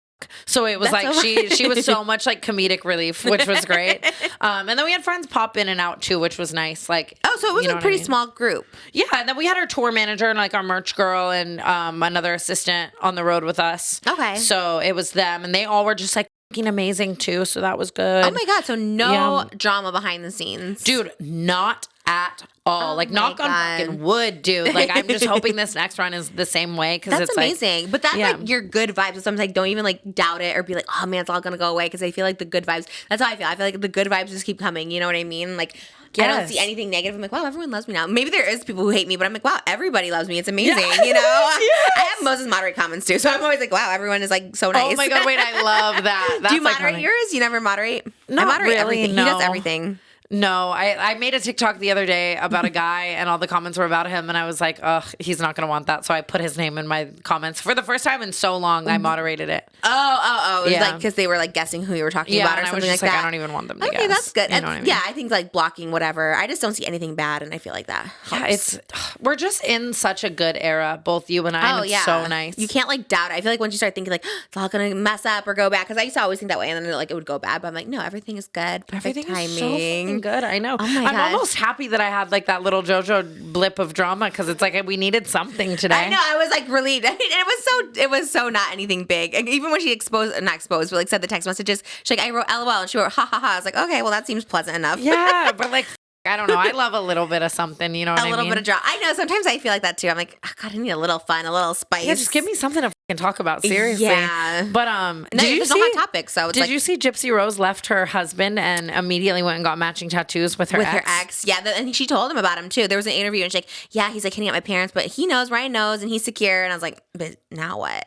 So it was she was so much like comedic relief, which was great. And then we had friends pop in and out too, which was nice. Like
so it was a pretty small group.
Yeah, and then we had our tour manager and like our merch girl and another assistant on the road with us.
Okay.
So it was them, and they all were just like amazing too. So that was good.
Oh my God! So no drama behind the scenes,
dude. Not at all. Like, knock on fucking wood, dude. Like, I'm just hoping this next run is the same way, because
that's amazing. But that's like your good vibes. So sometimes like don't even like doubt it or be like, oh man, it's all gonna go away, because I feel like the good vibes. That's how I feel. I feel like the good vibes just keep coming. You know what I mean? Like. Yes. I don't see anything negative. I'm like, wow, everyone loves me now. Maybe there is people who hate me, but I'm like, wow, everybody loves me. It's amazing, you know? Yes. I have Moses moderate comments too, so I'm always like, wow, everyone is like so nice.
Oh my God, wait, I love that. That's
Do you moderate yours? You never moderate?
Not
I moderate
really,
everything.
no.
He does everything.
No, I made a TikTok the other day about a guy, and all the comments were about him, and I was like, ugh, he's not going to want that. So I put his name in my comments. For the first time in so long, I moderated it.
Oh. It was like, because they were like guessing who you were talking about or something like that.
I don't even want them to guess.
Okay, that's good.
You know what I mean?
Yeah, I think like blocking whatever. I just don't see anything bad, and I feel like that helps.
Yeah, we're just in such a good era, both you and I, and it's so nice.
You can't like doubt it. I feel like once you start thinking like, it's all going to mess up or go bad, because I used to always think that way, and then like it would go bad, but I'm like, no, everything is good. Perfect
everything
timing.
Is so fucking good. I know.
Oh
I'm almost happy that I had like that little JoJo blip of drama, because it's like we needed something today.
I know. I was like relieved. It was so not anything big. And even when she not exposed, but like said the text messages, she's like, I wrote LOL, and she wrote ha ha ha. I was like, okay, well that seems pleasant enough.
Yeah, but like, I don't know. I love a little bit of something, you know what I mean?
A little bit of drama. I know. Sometimes I feel like that too. I'm like, oh, God, I need a little fun, a little spice.
Yeah, just give me something to fucking talk about, seriously.
Yeah.
But
did you see? No hot topics, so it's
did you see Gypsy Rose left her husband and immediately went and got matching tattoos with her ex?
Yeah, and she told him about him too. There was an interview, and she's like, yeah, he's like hitting up my parents, but he knows, Ryan knows, and he's secure. And I was like, but now what?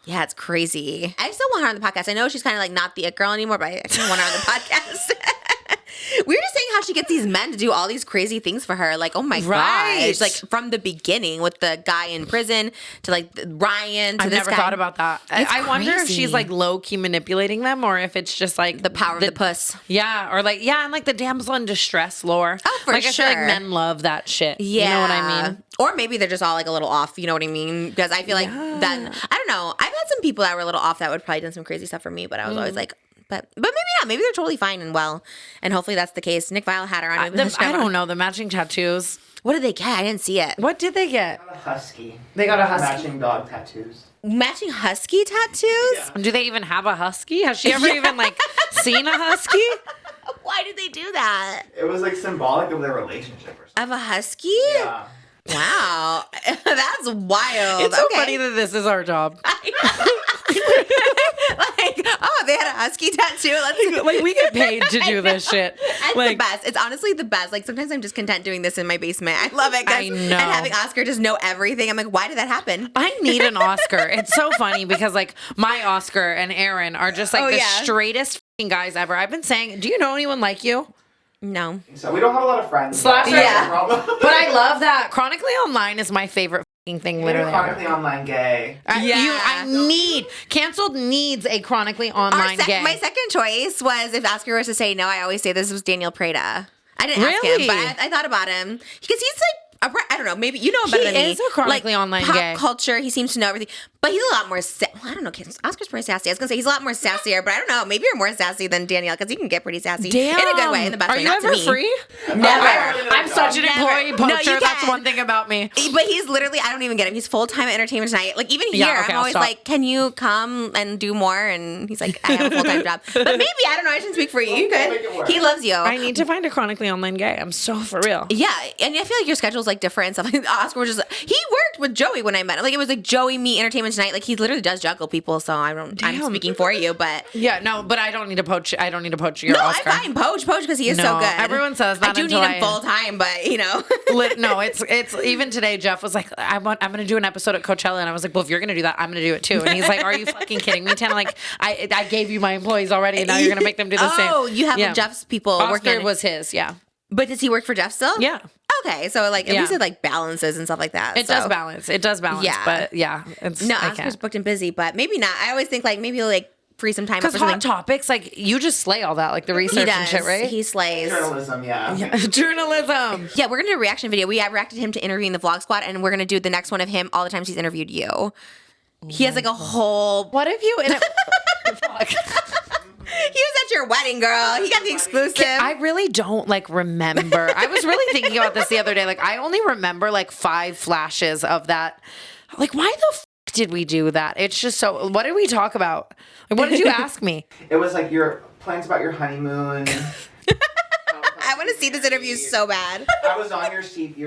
Yeah, it's crazy. I still want her on the podcast. I know she's kind of like not the it girl anymore, but I still want her on the podcast. We were just saying how she gets these men to do all these crazy things for her. Like, oh my gosh. Like, from the beginning with the guy in prison to, like, Ryan to
I've
this
never
guy.
thought about that. I wonder if she's, like, low-key manipulating them, or if it's just, like...
The power of the puss.
Yeah, or, like, and, like, the damsel in distress lore.
Oh, for
like,
sure.
I feel like men love that shit.
Yeah.
You know what I mean?
Or maybe they're just all, like, a little off. You know what I mean? Because I feel like that... I don't know. I've had some people that were a little off that would probably done some crazy stuff for me, but I was always like... But maybe not. Maybe they're totally fine and well. And hopefully that's the case. Nick Viall had her on.
I don't know. The matching tattoos.
What did they get? I didn't see it.
What did they get?
They got a husky.
They got a husky.
Matching dog tattoos.
Matching husky tattoos?
Yeah.
Do they even have a husky? Has she ever even, like, seen a husky?
Why did they do that?
It was like symbolic of their relationship or something.
Of a husky?
Yeah.
Wow. That's wild.
It's so funny that this is our job.
Like, oh, they had a husky tattoo.
Like, we get paid to do this shit.
It's
like,
the best. It's honestly the best. Like, sometimes I'm just content doing this in my basement. I love it.
I know.
And having Oscar just know everything. I'm like, why did that happen?
I need an Oscar. It's so funny because, like, my Oscar and Aaron are just, like, the straightest fucking guys ever. I've been saying, do you know anyone like you?
No.
So we don't have a lot of friends.
Slash,
yeah.
But I love that. Chronically Online is my favorite fucking thing, literally.
Chronically Online gay.
Canceled needs a Chronically Online gay.
My second choice was, if Oscar was to say no, I always say this was Daniel Prada. I didn't ask
Really?
him, but I thought about him. Because he's like, I don't know, maybe you know him better than me.
He is a chronically online
pop
gay.
culture, he seems to know everything. But he's a lot more, I don't know, Oscar's pretty sassy. I was going to say he's a lot more sassier, but I don't know, maybe you're more sassy than Danielle, because you can get pretty sassy.
Damn.
In a good way, in the best
Are
way.
you
Not
ever
to me.
free?
Never.
I'm such an employee poacher.
No, you
That's
can.
one thing about me.
But he's literally, I don't even get him. He's full-time at Entertainment Tonight. Like, even here,
Yeah, okay,
I'm always
I'll stop.
like, can you come and do more? And he's like, I have a full-time job. But maybe, I don't know, I shouldn't speak for you. You
Make it
could.
work.
He loves you.
I need to find a chronically online gay. I'm so for real.
Yeah, and I feel like your schedule's like different and stuff. Like Oscar was just, he worked with Joey when I met him. Like, it was like Joey meet Entertainment Tonight. Like, he literally does juggle people, so I'm speaking for you, but
Yeah, no, but I don't need to poach. I don't need to poach your
no,
Oscar.
I'm fine. Poach because he is so
No,
good.
everyone says that
I do
until
need him full time, but you know.
No, it's even today. Jeff was like, I'm gonna do an episode at Coachella, and I was like, well, if you're gonna do that, I'm gonna do it too. And he's like, are you fucking kidding me, Tana? Like, I gave you my employees already, and now you're gonna make them do the same.
Oh, you have Jeff's people working.
Oscar was his, yeah.
But does he work for Jeff still?
Yeah.
Okay, so like at least it like balances and stuff like that.
It does balance. It does balance.
Yeah.
But yeah, it's
No,
I
Oscar's
can't.
booked and busy, but maybe not. I always think like maybe he'll like free some time up
Because
or
Hot
something.
Topics, like, you just slay all that, like the
He
research and
does.
shit, right?
He slays.
Journalism, yeah.
Journalism.
Yeah, we're gonna do a reaction video. We have reacted him to interviewing the Vlog Squad, and we're gonna do the next one of him all the times he's interviewed you. He has like a whole.
What if you? Fuck.
He was at your wedding, girl. He got the exclusive.
I really don't like remember. I was really thinking about this the other day. Like, I only remember like 5 flashes of that. Like, why the fuck did we do that? It's just so. What did we talk about? Like, what did you ask me?
It was like your plans about your honeymoon.
I want to to see this interview so bad.
I was on your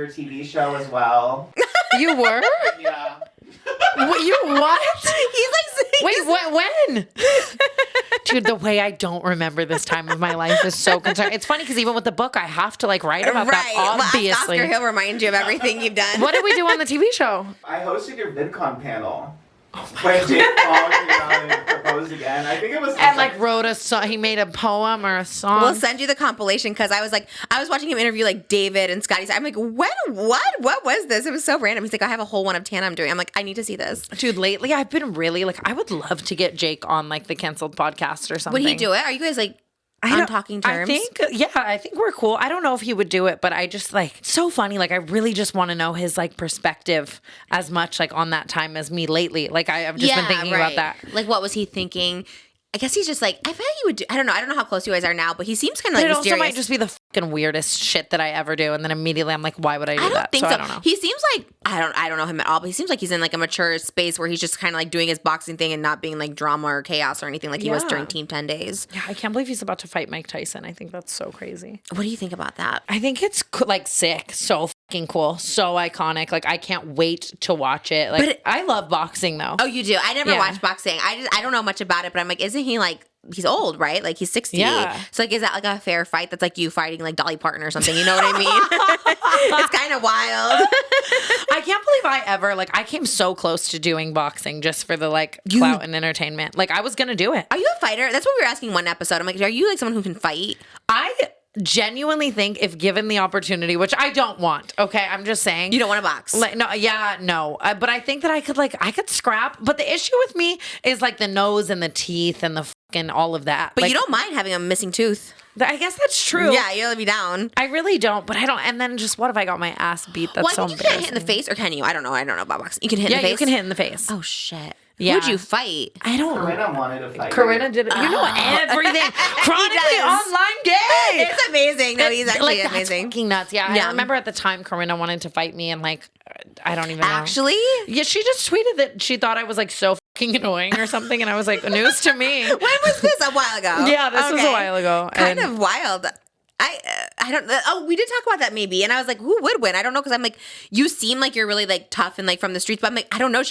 TV show as well.
You were?
Yeah.
You what?
He's like,
Wait, when? Dude, the way I don't remember this time of my life is so concerning. It's funny because even with the book, I have to like write about that, obviously.
Well, Oscar, he'll remind you of everything you've done.
What did we do on the TV show?
I hosted your VidCon panel. When Jake Paul came out and proposed again. I think it was...
And like wrote a song. He made a poem or a song.
We'll send you the compilation because I was watching him interview like David and Scotty. I'm like, what was this? It was so random. He's like, I have a whole one of Tana I'm doing. I'm like, I need to see this.
Dude, lately I've been really like, I would love to get Jake on like the Canceled podcast or something.
Would he do it? Are you guys like on talking terms?
I think we're cool. I don't know if he would do it, but I just like, so funny. Like I really just want to know his like perspective as much like on that time as me lately. Like I've just been thinking about that.
Like what was he thinking? I guess he's just like, I feel like he would do, I don't know how close you guys are now, but he seems kind of like mysterious.
It also might just be the fucking weirdest shit that I ever do. And then immediately I'm like, why would I do that?
I don't think so.
I don't know.
He seems like, I don't know him at all, but he seems like he's in like a mature space where he's just kind of like doing his boxing thing and not being like drama or chaos or anything like he was during Team 10 Days.
Yeah, I can't believe he's about to fight Mike Tyson. I think that's so crazy.
What do you think about that?
I think it's like sick. So fucking cool. So iconic. Like I can't wait to watch it. Like I love boxing though.
Oh, you do? I never watched boxing. I don't know much about it, but I'm like, isn't he like, he's old, right? Like he's 60.
Yeah.
So like, is that like a fair fight? That's like you fighting like Dolly Parton or something. You know what I mean? It's kind of wild.
I can't believe I came so close to doing boxing just for the like clout and entertainment. Like I was going to do it.
Are you a fighter? That's what we were asking one episode. I'm like, are you like someone who can fight?
I genuinely think if given the opportunity, which I don't want, okay, I'm just saying.
You don't want to box?
Like, no. But I think that I could scrap. But the issue with me is like the nose and the teeth and the fucking all of that.
But
like,
you don't mind having a missing tooth.
I guess that's true.
Yeah, you'll be down.
I really don't, but I don't. And then just what if I got my ass beat? That's so embarrassing.
You can't hit in the face, or can you? I don't know about boxing. You can hit in the face?
Yeah, you can hit in the face.
Oh, shit.
Yeah.
Who'd you fight?
I don't know.
Corinna wanted to fight.
Corinna did it. You know everything. Chronically online gay.
It's amazing. No, he's actually
like,
amazing.
That's fucking nuts. Yeah, I remember at the time Corinna wanted to fight me and like, I don't even know.
Actually?
Yeah, she just tweeted that she thought I was like so fucking annoying or something. And I was like, news to me.
When was this? A while ago?
Yeah, this was a while ago.
Kind of wild. I don't. Oh, we did talk about that maybe, and I was like, who would win? I don't know because I'm like, you seem like you're really like tough and like from the streets, but I'm like, I don't know.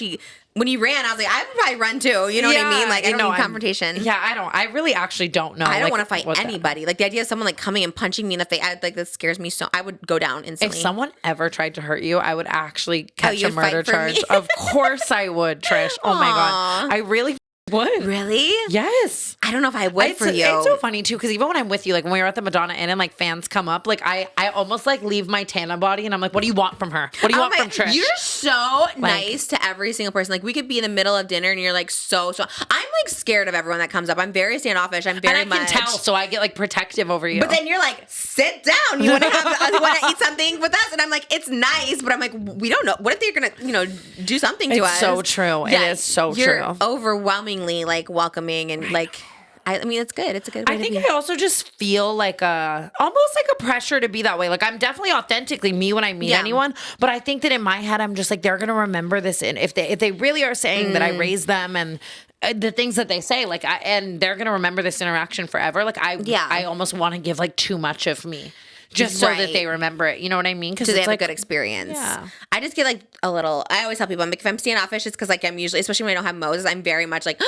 When you ran, I was like, I would probably run too. You know what I mean? Like I don't need confrontation.
I really actually don't know.
I don't want to fight anybody. Like the idea of someone like coming and punching me in the face, like that scares me so. I would go down instantly.
If someone ever tried to hurt you, I would actually catch a murder charge. Of course I would, Trish. Oh my god, I really would.
Really?
Yes.
I don't know if I would for you.
It's so funny too, because even when I'm with you, like when we were at the Madonna Inn and like fans come up, like I almost like leave my Tana body and I'm like, what do you want from her? What do you want from Trish?
You're so nice to every single person. Like we could be in the middle of dinner and you're like so. I'm like scared of everyone that comes up. I'm very standoffish. I'm very
and I can tell, so I get like protective over you.
But then you're like, sit down. You want to eat something with us? And I'm like, it's nice, but I'm like, we don't know. What if they're gonna, do something to us?
It's so true.
Yeah,
it is so
you're
true.
Overwhelmingly like welcoming and like. I mean, it's good. It's a good way
I think I also just feel like almost like a pressure to be that way. Like I'm definitely authentically me when I meet anyone, but I think that in my head, I'm just like, they're going to remember this. And if they really are saying that I raised them and the things that they say, like, and they're going to remember this interaction forever. Like I almost want to give like too much of me. Just so that they remember it. You know what I mean?
Because they have a good experience. Yeah. I just get like a little, I always tell people, I'm like, if I'm standoffish, it's because like I'm usually, especially when I don't have Moses, I'm very much like,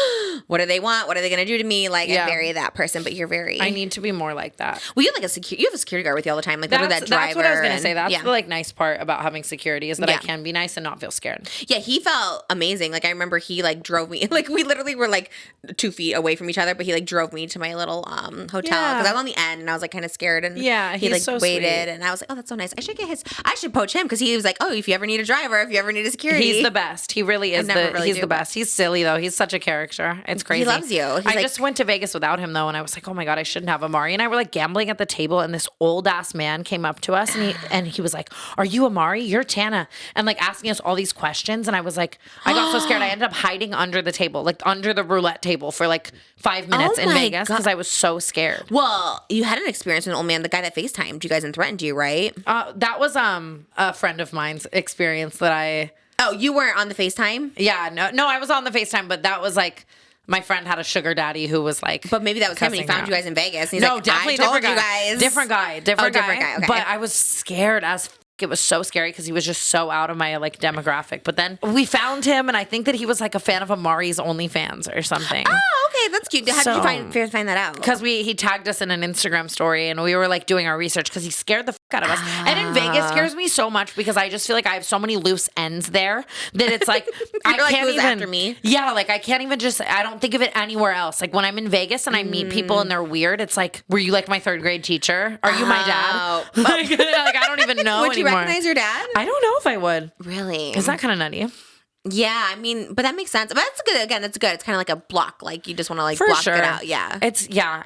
what do they want? What are they going to do to me? Like I'm very that person, but you're very.
I need to be more like that.
Well, you have like you have a security guard with you all the time. Like that driver.
That's what I was going to say. That's the like nice part about having security is that I can be nice and not feel scared.
Yeah. He felt amazing. Like I remember he like drove me, like we literally were like 2 feet away from each other, but he like drove me to my little hotel because I was on the end and I was like kind of scared and he like so waited sweet. And I was like, oh, that's so nice. I should poach him because he was like, oh, if you ever need a driver, if you ever need a security.
He's the best. He really is he's the best. He's silly though. He's such a character. It's crazy.
He loves you.
I just went to Vegas without him though, and I was like, oh my god, I shouldn't have Amari. And I were like gambling at the table, and this old ass man came up to us, and he was like, are you Amari? You're Tana, and like asking us all these questions, and I was like, I got so scared. I ended up hiding under the table, like under the roulette table, for like 5 minutes in Vegas because I was so scared.
Well, you had an experience with an old man, the guy that FaceTimed you guys and threatened you, right?
That was a friend of mine's experience that I.
Oh, you weren't on the FaceTime?
Yeah, no, I was on the FaceTime, but that was like My friend had a sugar daddy who was like,
but maybe that was him and he found you guys in Vegas. And he's
no,
like,
definitely
I told
different
you
guy.
guys.
Different guy. Different guy.
Okay.
But I was scared as it was so scary because he was just so out of my like demographic. But then we found him, and I think that he was like a fan of Amari's OnlyFans or something.
Oh, okay, that's cute. How did you find that out?
Because he tagged us in an Instagram story, and we were like doing our research because he scared the out of us. And in Vegas scares me so much because I just feel like I have so many loose ends there that it's like I can't even
after me.
Yeah, like I can't even I don't think of it anywhere else. Like when I'm in Vegas and I meet people and they're weird, it's like, were you like my third grade teacher? Are you my dad? Like I don't even know
Would you
anymore.
recognize your dad?
I don't know if I would.
Really?
Is that kind of nutty?
Yeah, I mean, but that makes sense. But that's good. Again, that's good. It's kind of like a block. Like you just want to like
For
block
sure.
it out. Yeah.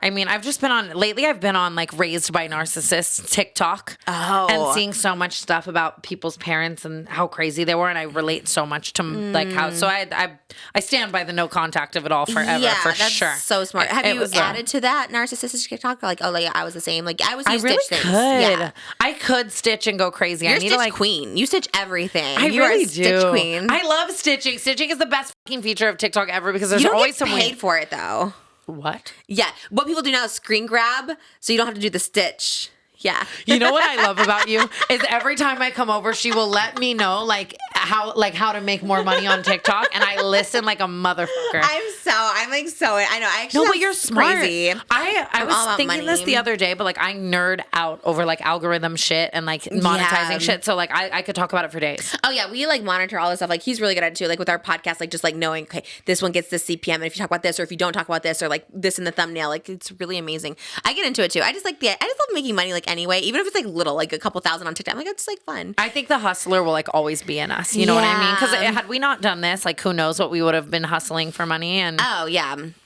I mean, I've just been on like Raised by Narcissists TikTok.
Oh.
And seeing so much stuff about people's parents and how crazy they were. And I relate so much to like how, so I stand by the no contact of it all forever, for
that's
sure.
So smart. Have you added to that narcissistic TikTok? Like, oh, like I was the same. Like I was. I really
could.
Things. Yeah.
I could stitch and go crazy.
You're
I need
Stitch
to like
queen. You stitch everything.
I
you
really
are a
do.
Stitch queen.
I love stitching. Stitching is the best fucking feature of TikTok ever because there's
you don't
always
get paid for it though.
What?
Yeah. What people do now is screen grab, so you don't have to do the stitch. Yeah.
You know what I love about you is every time I come over, she will let me know like how to make more money on TikTok, and I listen like a motherfucker.
I know. I actually
but you're smart.
crazy.
I was thinking this the other day, but like I nerd out over like algorithm shit and like monetizing shit. So like I could talk about it for days.
Oh yeah, we like monitor all this stuff. Like he's really good at it too. Like with our podcast, like just like knowing, okay, this one gets this CPM, and if you talk about this, or if you don't talk about this, or like this in the thumbnail, like it's really amazing. I get into it too. I just love making money like anyway, even if it's like little, like a couple thousand on TikTok. I'm like, it's like fun.
I think the hustler will like always be in us. You know what I mean? Because had we not done this, like who knows what we would have been hustling for money and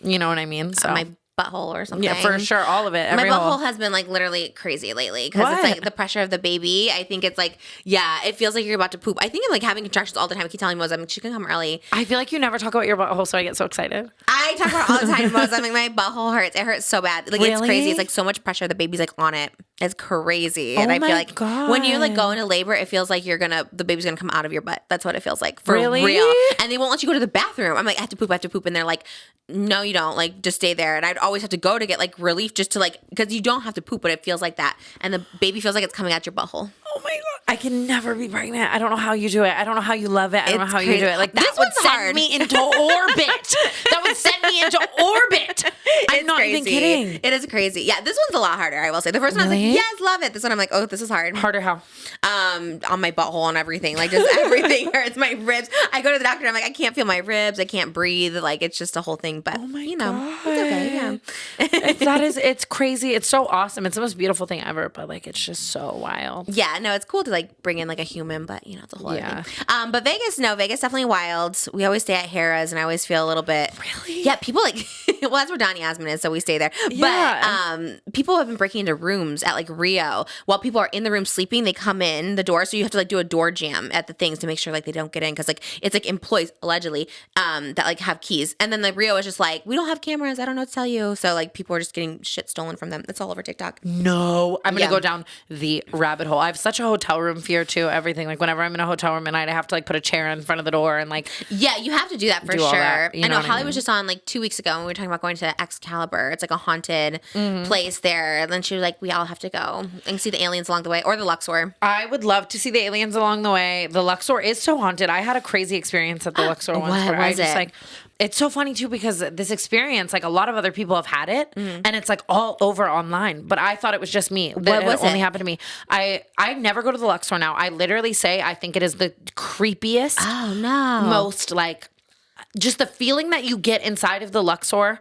you know what I mean? So
my butthole or something.
Yeah, for sure. All of it.
My butthole has been like literally crazy lately because it's like the pressure of the baby. I think it's like, it feels like you're about to poop. I think I'm like having contractions all the time. I keep telling Mose, she can come early.
I feel like you never talk about your butthole, so I get so excited.
I talk about it all the time, Mose. I'm like, my butthole hurts. It hurts so bad. Like, It's crazy. It's like so much pressure. The baby's like on it. It's crazy. And I feel like when you like go into labor, it feels like the baby's gonna come out of your butt. That's what it feels like. For real. And they won't let you go to the bathroom. I'm like, I have to poop. And they're like, no, you don't. Like, just stay there. And I'd always have to go to get like relief just to like, because you don't have to poop, but it feels like that. And the baby feels like it's coming out your butthole.
Oh my God. I can never be pregnant. I don't know how you do it. I don't know how you love it. I don't know how you do it. Like that would send me into orbit. That would send me into orbit. I'm not even kidding.
It is crazy. Yeah, this one's a lot harder, I will say. The first one I was like, yes, love it. This one I'm like, oh, this is hard.
Harder how?
On my butthole and everything. Like just everything hurts. My ribs. I go to the doctor. I'm like, I can't feel my ribs. I can't breathe. Like it's just a whole thing. But
God.
it's okay. Yeah.
It's crazy. It's so awesome. It's the most beautiful thing ever. But like, it's just so wild.
Yeah. No, it's cool to like bring in like a human, but it's a whole other thing. But Vegas definitely wild. We always stay at Harrah's, and I always feel a little bit.
Really?
Yeah. People like. Well, that's where Donny Osmond is, so we stay there.
Yeah.
But people have been breaking into rooms at like Rio while people are in the room sleeping. They come in the door, so you have to like do a door jam at the things to make sure like they don't get in because like it's like employees allegedly that like have keys, and then the Rio is just like, we don't have cameras. I don't know what to tell you. So like people are just getting shit stolen from them. It's all over TikTok.
No, I'm gonna go down the rabbit hole. I have such a hotel room fear too. Everything like whenever I'm in a hotel room at night, I have to like put a chair in front of the door and like
you have to do that for sure.
That,
I know Holly was just on like 2 weeks ago and we were talking about going to Excalibur. It's like a haunted place there, and then she was like, we all have to go and see the aliens along the way or the Luxor.
I would love to see the aliens along the way. The Luxor is so haunted. I had a crazy experience at the Luxor once where I just like. It's so funny too because this experience, like a lot of other people have had it, and it's like all over online. But I thought it was just me. What was it? Only happened to me. I never go to the Luxor now. I literally say I think it is the creepiest.
Oh no!
Most like just the feeling that you get inside of the Luxor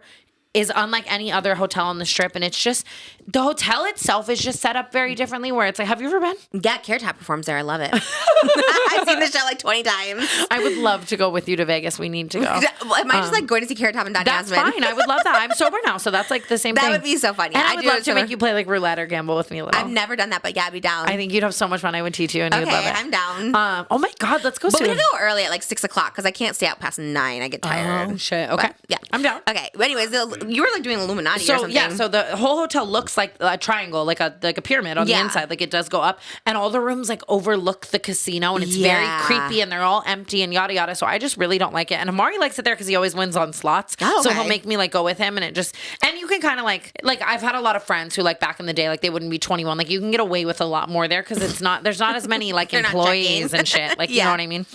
is unlike any other hotel on the Strip, and it's just the hotel itself is just set up very differently. Where it's like, have you ever been?
Yeah, Carrot Top performs there. I love it. I've seen the show like 20 times.
I would love to go with you to Vegas. We need to go.
Am I just like going to see Carrot Top and Donny
Osmond? That's fine. I would love that. I'm sober now, so that's like the same thing.
That would be so funny.
And I would love to make you play like roulette or gamble with me a little.
I've never done that, but yeah, I'd be down.
I think you'd have so much fun. I would teach you, and you would love it.
I'm down.
Oh my God, let's go soon.
But we have to go early at like 6 o'clock because I can't stay out past 9. I get tired.
Oh shit. Okay.
But, yeah,
I'm down.
Okay. But anyways, You were like doing Illuminati or something.
Yeah, so the whole hotel looks like a triangle, like a pyramid on the inside. Like it does go up, and all the rooms like overlook the casino, and it's very creepy, and they're all empty and yada yada. So I just really don't like it. And Amari likes it there because he always wins on slots.
Oh, okay.
So he'll make me like go with him, and you can kind of like I've had a lot of friends who like back in the day, like they wouldn't be 21. Like you can get away with a lot more there because there's not as many like employees and shit. Like you know what I mean?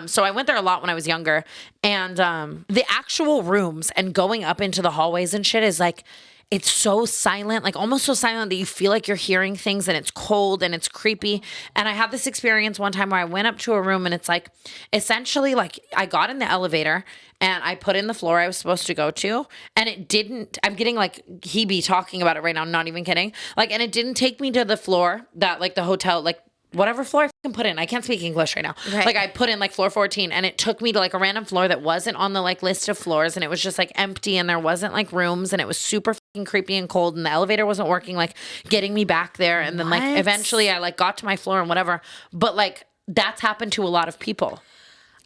So I went there a lot when I was younger, and the actual rooms and going up into the hallways and shit is like, it's so silent, like almost so silent that you feel like you're hearing things, and it's cold and it's creepy. And I had this experience one time where I went up to a room, and it's like essentially like I got in the elevator and I put in the floor I was supposed to go to, and it didn't, I'm getting like heebie talking about it right now, I'm not even kidding. Like, and it didn't take me to the floor that like the hotel, like whatever floor I fucking put in. I can't speak English right now. Right. Like I put in like floor 14, and it took me to like a random floor that wasn't on the like list of floors, and it was just like empty, and there wasn't like rooms, and it was super fucking creepy and cold, and the elevator wasn't working, like getting me back there. And then like eventually I like got to my floor and whatever. But like that's happened to a lot of people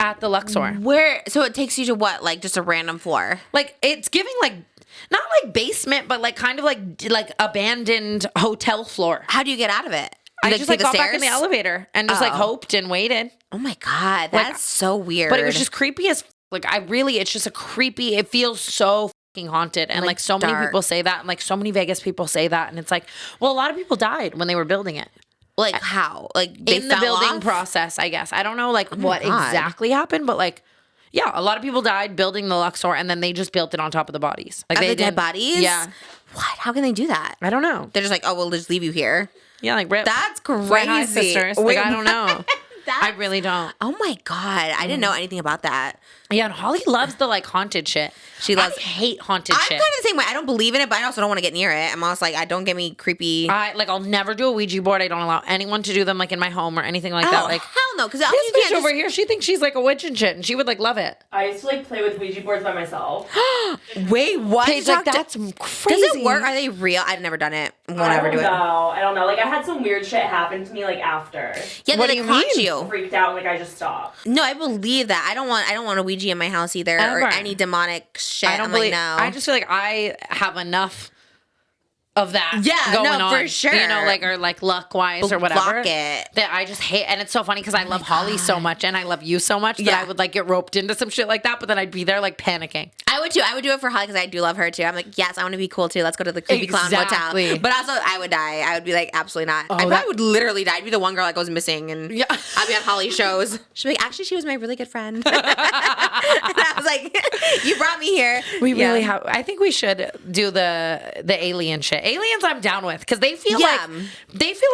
at the Luxor.
So it takes you to what? Like just a random floor?
Like it's giving like not like basement, but like kind of like abandoned hotel floor.
How do you get out of it?
I just like got back in the elevator and just like hoped and waited.
Oh my God, that's so weird.
But it was just creepy as like it's just a creepy, it feels so fucking haunted. And like so many people say that, and like so many Vegas people say that, and it's like, well, a lot of people died when they were building it.
Like how? Like they
in the building process, I guess. I don't know like what exactly happened, but like yeah, a lot of people died building the Luxor, and then they just built it on top of the bodies. Like
they dead bodies?
Yeah.
What? How can they do that?
I don't know.
They're just like, oh, we'll just leave you here.
Yeah, like rip.
That's crazy.
Right, hi, sisters. Like I don't know. I really don't.
Oh my God, I didn't know anything about that.
Yeah, and Holly loves the like haunted shit. I hate haunted shit.
I'm kind of the same way. I don't believe in it, but I also don't want to get near it. I'm almost like, I don't get me creepy.
I'll never do a Ouija board. I don't allow anyone to do them like in my home or anything like that. Like
hell no, because
this bitch over here, she thinks she's like a witch and shit, and she would like love it.
I used to like play with Ouija boards by myself.
Wait, what?
Paige, like that's crazy.
Does it work? Are they real? I've never done it. Won't ever do it.
I don't know. Like I had some weird shit happen to me like after.
Yeah, what do you haunt you?
Freaked out, like I just stopped.
No, I believe that. I don't want a Ouija in my house either, or any demonic shit.
I don't believe. Like, no. I just feel like I have enough of that going on.
For sure.
You know, like, or like luck-wise or whatever.
Block it.
That I just hate. And it's so funny because I love Holly so much and I love you so much that I would like get roped into some shit like that, but then I'd be there like panicking.
I would too. I would do it for Holly because I do love her too. I'm like, yes, I want to be cool too. Let's go to the creepy clown hotel. But also, I would die. I would be like, absolutely not. I probably would literally die. I'd be the one girl that goes missing, and I'd be on Holly's shows. She'd be like, actually, she was my really good friend. And I was like, you brought me here.
We really have. I think we should do the alien shit. Aliens, I'm down with because they feel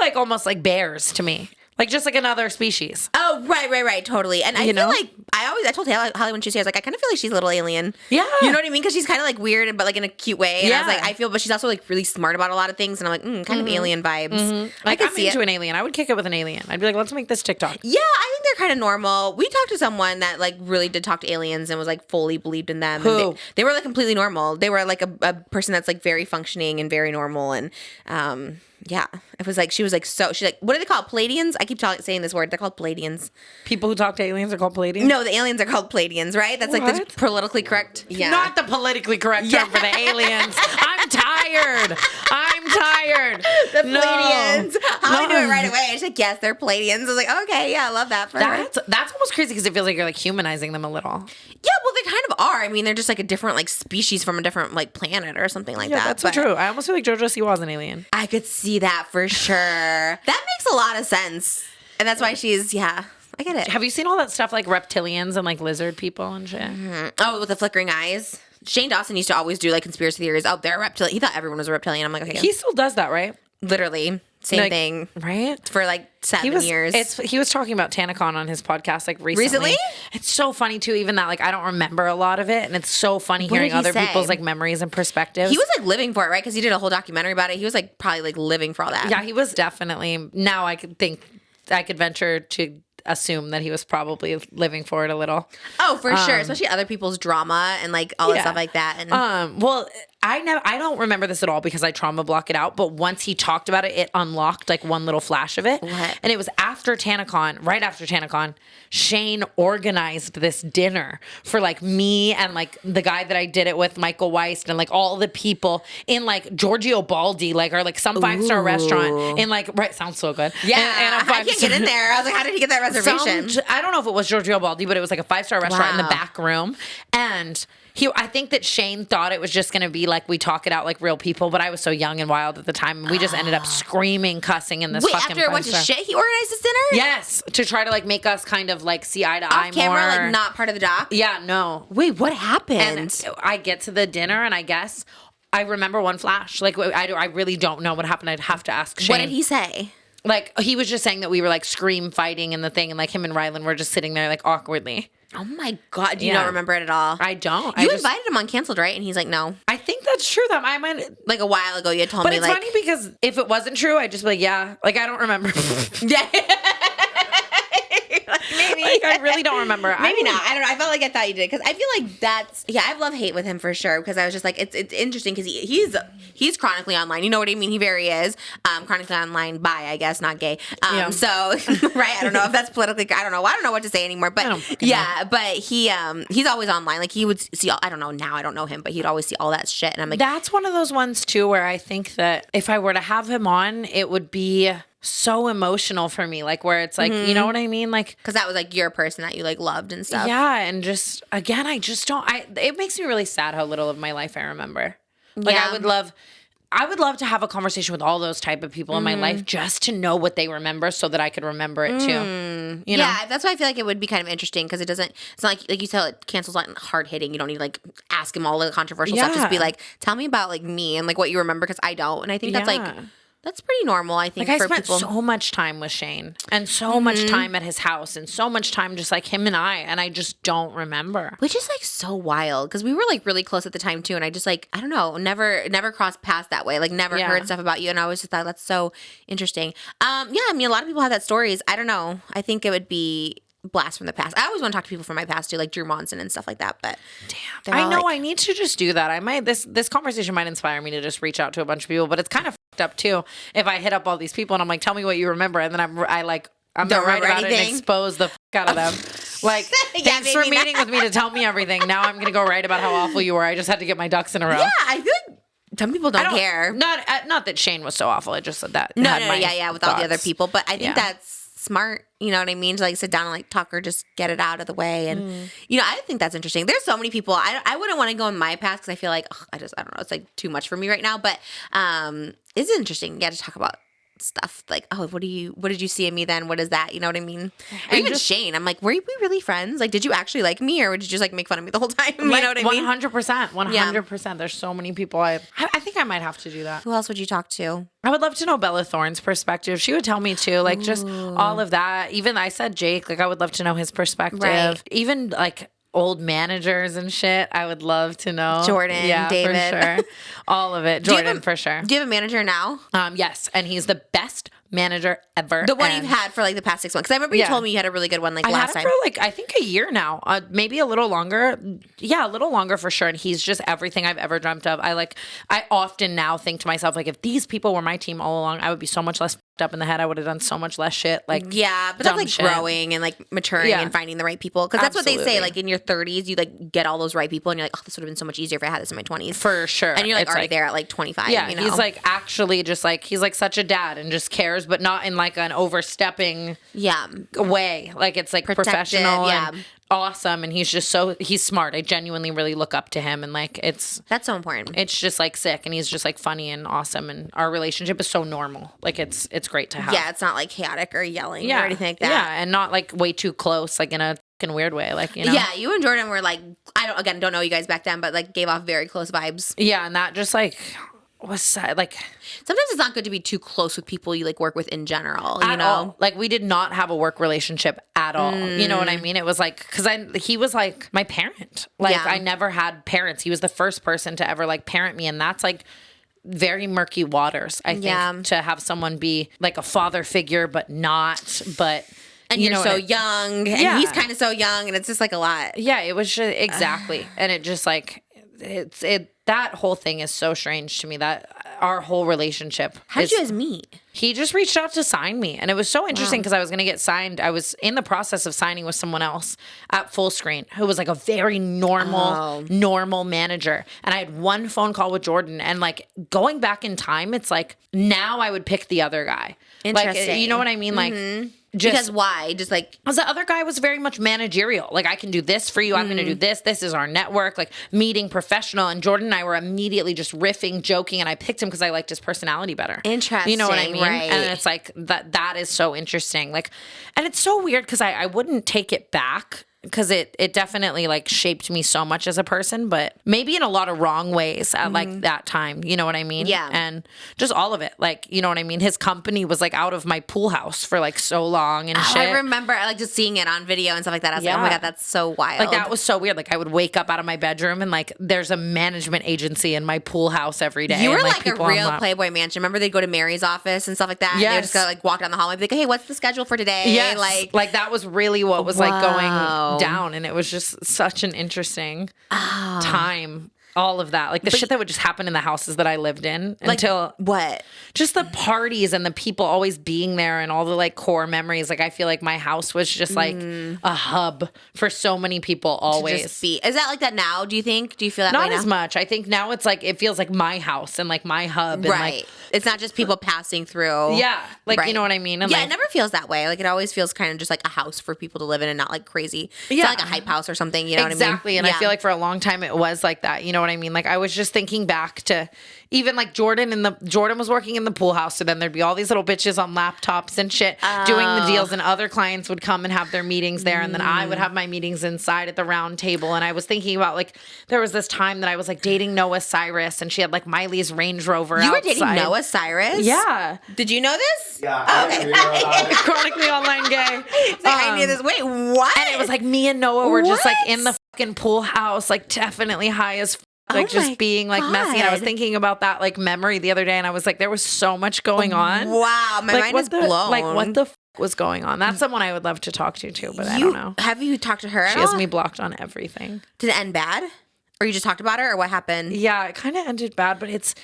like almost like bears to me. Like just like another species.
Oh, right, totally. And I feel like I told Holly when she was here, I was like, I kind of feel like she's a little alien. Yeah. You know what I mean? Because she's kind of like weird, but like in a cute way. And I was like, but she's also like really smart about a lot of things. And I'm like, kind of alien vibes. Mm-hmm.
Like I'm into an alien. I would kick it with an alien. I'd be like, let's make this TikTok.
Yeah, I think they're kind of normal. We talked to someone that like really did talk to aliens and was like fully believed in them.
Who?
And they were like completely normal. They were like a person that's like very functioning and very normal. And yeah, it was like she's like, what do they call it? Palladians? I keep saying this word. They're called Palladians.
People who talk to aliens are called Palladians?
No, the aliens are called Palladians, right? That's like the politically correct.
Yeah. Not the politically correct term for the aliens. I'm tired.
The Palladians. Holly knew it right away. She's like, yes, they're Palladians. I was like, okay, yeah, I love that for her.
That's almost crazy because it feels like you're like humanizing them a little.
Yeah, well, they kind of are. I mean, they're just like a different like species from a different like planet or something like that.
Yeah, that's so true. I almost feel like JoJo Siwa is an alien.
I could see that for sure. That makes a lot of sense. And that's why she's, I get it.
Have you seen all that stuff like reptilians and like lizard people and shit?
Mm-hmm. Oh, with the flickering eyes? Shane Dawson used to always do like conspiracy theories. Oh, they're a reptilian. He thought everyone was a reptilian. I'm like, okay.
He still does that, right?
Literally. Same thing.
Right?
For like 7 years.
He was talking about TanaCon on his podcast like recently. It's so funny too, even that like I don't remember a lot of it. And it's so funny hearing other people's like memories and perspectives.
He was like living for it, right? Because he did a whole documentary about it. He was like probably like living for all that.
Yeah, he was definitely. Now I could venture to assume that he was probably living for it a little.
Oh, for sure. Especially other people's drama and like all the stuff like that. And
well, I don't remember this at all because I trauma block it out. But once he talked about it, it unlocked like one little flash of it.
What?
And it was after TanaCon, right after TanaCon, Shane organized this dinner for like me and like the guy that I did it with, Michael Weist, and like all the people in like Giorgio Baldi, like, or like some 5-star restaurant in like, right, sounds so good.
Yeah,
and
I can't get in there. I was like, how did he get that reservation?
I don't know if it was Giorgio Baldi, but it was like a 5-star restaurant in the back room. And I think that Shane thought it was just going to be like we talk it out like real people, but I was so young and wild at the time. And we just ended up screaming, cussing in this fucking
after it went to shit, he organized this dinner?
Yes, to try to like make us kind of like see eye to eye
Off camera,
more.
like not part of the doc?
Yeah, no.
Wait, what happened?
And I get to the dinner and I guess I remember one flash. Like I really don't know what happened. I'd have to ask Shane.
What did he say?
Like he was just saying that we were like scream fighting in the thing and like him and Rylan were just sitting there like awkwardly.
Oh my God. Do you not remember it at all?
I don't.
You invited him on Canceled, right? And he's like, no.
I think that's true. That I might.
Like a while ago, you had told
But
me
it's
like.
funny because if it wasn't true, I'd just be like, yeah. Like I don't remember.
Yeah. Maybe.
Like I really don't remember.
Maybe not. I don't know. I felt like I thought you did because I feel like that's I have love hate with him for sure because I was just like it's interesting because he's chronically online. You know what I mean? He very is chronically online bi, I guess, not gay. So right. I don't know if that's politically. I don't know what to say anymore. But yeah, but he's always online. Like he would see. I don't know now. I don't know him, but he'd always see all that shit. And I'm like,
that's one of those ones too where I think that if I were to have him on, it would be so emotional for me, like where it's like, you know what I mean? Like,
because that was like your person that you like loved and stuff.
Yeah. And just, again, I just don't, it makes me really sad how little of my life I remember. Like I would love to have a conversation with all those type of people in my life just to know what they remember so that I could remember it too. You know?
Yeah, that's why I feel like it would be kind of interesting because it's not like you said, it cancels like hard hitting. You don't need to like ask him all the controversial stuff. Just be like, tell me about like me and like what you remember because I don't. And I think that's like, that's pretty normal, I think,
like
for
I spent
people.
so much time with Shane and so much time at his house and so much time just like him and I just don't remember.
Which is like so wild because we were like really close at the time too. And I just like, I don't know, never crossed paths that way. Like never heard stuff about you. And I always just thought that's so interesting. Yeah, I mean, a lot of people have that stories. I don't know. I think it would be blast from the past. I always want to talk to people from my past too, like Drew Monson and stuff like that. But
damn, I know I need to just do that. I might this conversation might inspire me to just reach out to a bunch of people. But it's kind of fucked up too if I hit up all these people and I'm like, tell me what you remember, and then I'm gonna write about it and expose the fuck out of them. Like, thanks for meeting with me to tell me everything. Now I'm gonna go write about how awful you were. I just had to get my ducks in a row.
Yeah, I feel like some people don't care.
Not that Shane was so awful. I just said that.
No, with all the other people. But I think that's smart, you know what I mean? To like sit down and like talk or just get it out of the way. And you know, I think that's interesting. There's so many people. I wouldn't want to go in my past because I feel like I don't know. It's like too much for me right now. But it's interesting. Yeah, to talk about stuff like, oh, what did you see in me then? What is that? You know what I mean? Or even Shane, I'm like, were we really friends? Like, did you actually like me, or did you just like make fun of me the whole time? You know what I mean?
100%. There's so many people. I think I might have to do that.
Who else would you talk to?
I would love to know Bella Thorne's perspective. She would tell me too, like just all of that. Even I said Jake, like I would love to know his perspective. Right. Even like old managers and shit. I would love to know.
Jordan, David.
For sure. All of it. Jordan, for sure.
Do you have a manager now?
Yes. And he's the best manager ever.
The one you've had for like the past 6 months. Because I remember you told me you had a really good one like last time. I had it
for like, I think a year now. Maybe a little longer. Yeah, a little longer for sure. And he's just everything I've ever dreamt of. I often now think to myself, like, if these people were my team all along, I would be so much less up in the head. I would have done so much less shit. Like,
yeah, but that's like growing and like maturing and finding the right people. Because that's what they say. Like in your 30s, you like get all those right people, and you're like, oh, this would have been so much easier if I had this in my 20s.
For sure.
And you're like already there at like 25.
Yeah,
you know?
he's like actually just like he's like such a dad and just cares, but not in like an overstepping way. Like it's like professional and awesome, and he's smart. I genuinely really look up to him, and like
that's so important.
It's just like sick, and he's just like funny and awesome, and our relationship is so normal. Like it's great to have.
Yeah, it's not like chaotic or yelling or anything like that.
Yeah, and not like way too close, like in a fucking weird way. Like, you know.
Yeah, you and Jordan were like, don't know you guys back then, but like gave off very close vibes.
Yeah, and that just like was like
sometimes it's not good to be too close with people you like work with in general, you know?
Like we did not have a work relationship at all. You know what I mean? It was like, cause he was like my parent. Like I never had parents. He was the first person to ever like parent me. And that's like very murky waters, I think, to have someone be like a father figure, but not,
and you're so young and he's kind of so young, and it's just like a lot.
Yeah, it was just exactly. And it just like, that whole thing is so strange to me, that our whole relationship.
How did you guys meet?
He just reached out to sign me. And it was so interesting because I was going to get signed. I was in the process of signing with someone else at Full Screen who was like a very normal manager. And I had one phone call with Jordan. And like going back in time, it's like now I would pick the other guy.
Interesting.
Like, you know what I mean? Like,
because why? Just like,
because the other guy was very much managerial. Like, I can do this for you. I'm going to do this. This is our network. Like, meeting professional. And Jordan and I were immediately just riffing, joking, and I picked him because I liked his personality better.
Interesting.
You know what I mean?
Right.
And it's like that is so interesting. Like, and it's so weird because I wouldn't take it back. Because it definitely like shaped me so much as a person, but maybe in a lot of wrong ways at like that time. You know what I mean?
Yeah.
And just all of it. Like, you know what I mean? His company was like out of my pool house for like so long and shit.
I remember like just seeing it on video and stuff like that. I was like, oh my God, that's so wild.
Like that was so weird. Like I would wake up out of my bedroom and like there's a management agency in my pool house every day.
You were
and,
like a
people
real Playboy Mansion. Remember they'd go to Mary's office and stuff like that?
Yes.
And they would just go like walk down the hallway and be like, hey, what's the schedule for today?
Yes. Like that was really what was like going down. And it was just such an interesting time. All of that. Like the shit that would just happen in the houses that I lived in until
what?
Just the parties and the people always being there and all the like core memories. Like I feel like my house was just like a hub for so many people always.
To just be. Is that like that now, do you think? Do you feel that
Not
way now?
as much. I think now it's like it feels like my house and like my hub. And
Right.
like,
it's not just people passing through.
yeah. Like
Right.
you know what I mean? And
Yeah,
like,
it never feels that way. Like it always feels kind of just like a house for people to live in and not like crazy. It's
Yeah.
not like a hype house or something, you know
exactly.
what I mean?
And I feel like for a long time it was like that. You know what I mean? Like I was just thinking back to even like Jordan was working in the pool house. So then there'd be all these little bitches on laptops and shit doing the deals, and other clients would come and have their meetings there. And then I would have my meetings inside at the round table. And I was thinking about like, there was this time that I was like dating Noah Cyrus and she had like Miley's Range Rover
You were
outside.
dating Noah Cyrus?
Yeah.
Did you know this?
Yeah. I agree.
Chronically online gay.
It's like, I knew this. Wait, what?
And it was like me and Noah were just like
What?
in the fucking pool house, like definitely high as
Oh
like
my
just being like messy. And I was
God.
thinking about that like memory the other day, and I was like, there was so much going on.
Wow, my mind is blown.
Like what the was going on? That's someone I would love to talk to too, but I don't know.
Have you talked to her at
She has
all?
me blocked on everything.
Did it end bad? Or you just talked about her, or what happened?
Yeah, it kind of ended bad, but it's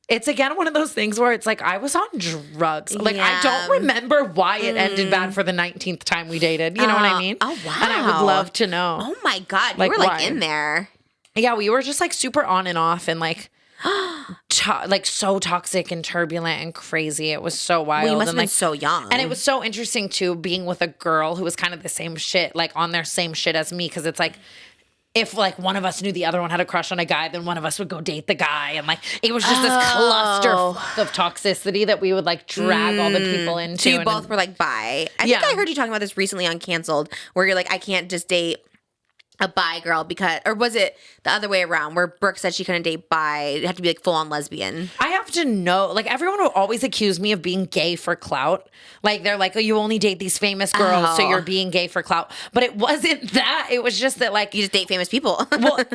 again one of those things where it's like I was on drugs. Like I don't remember why it ended bad for the 19th time we dated. You know what I mean?
Oh, wow.
And I would love to know.
Oh my God, you
Like,
were like
why?
in there.
Yeah, we were just like super on and off and like like so toxic and turbulent and crazy. It was so wild.
Well, you must have
and
been
like
so young.
And it was so interesting too, being with a girl who was kind of the same shit, like on their same shit as me, because it's like if like one of us knew the other one had a crush on a guy, then one of us would go date the guy, and like it was just this cluster of toxicity that we would like drag all the people into.
So you
and
both were like bi. I think I heard you talking about this recently on Canceled, where you're like, I can't just date a bi girl because, or was it the other way around where Brooke said she couldn't date bi? It had to be like full on lesbian.
I have to know, like everyone will always accuse me of being gay for clout. Like they're like, oh, you only date these famous girls, so you're being gay for clout. But it wasn't that. It was just that like
You just date famous people.
well,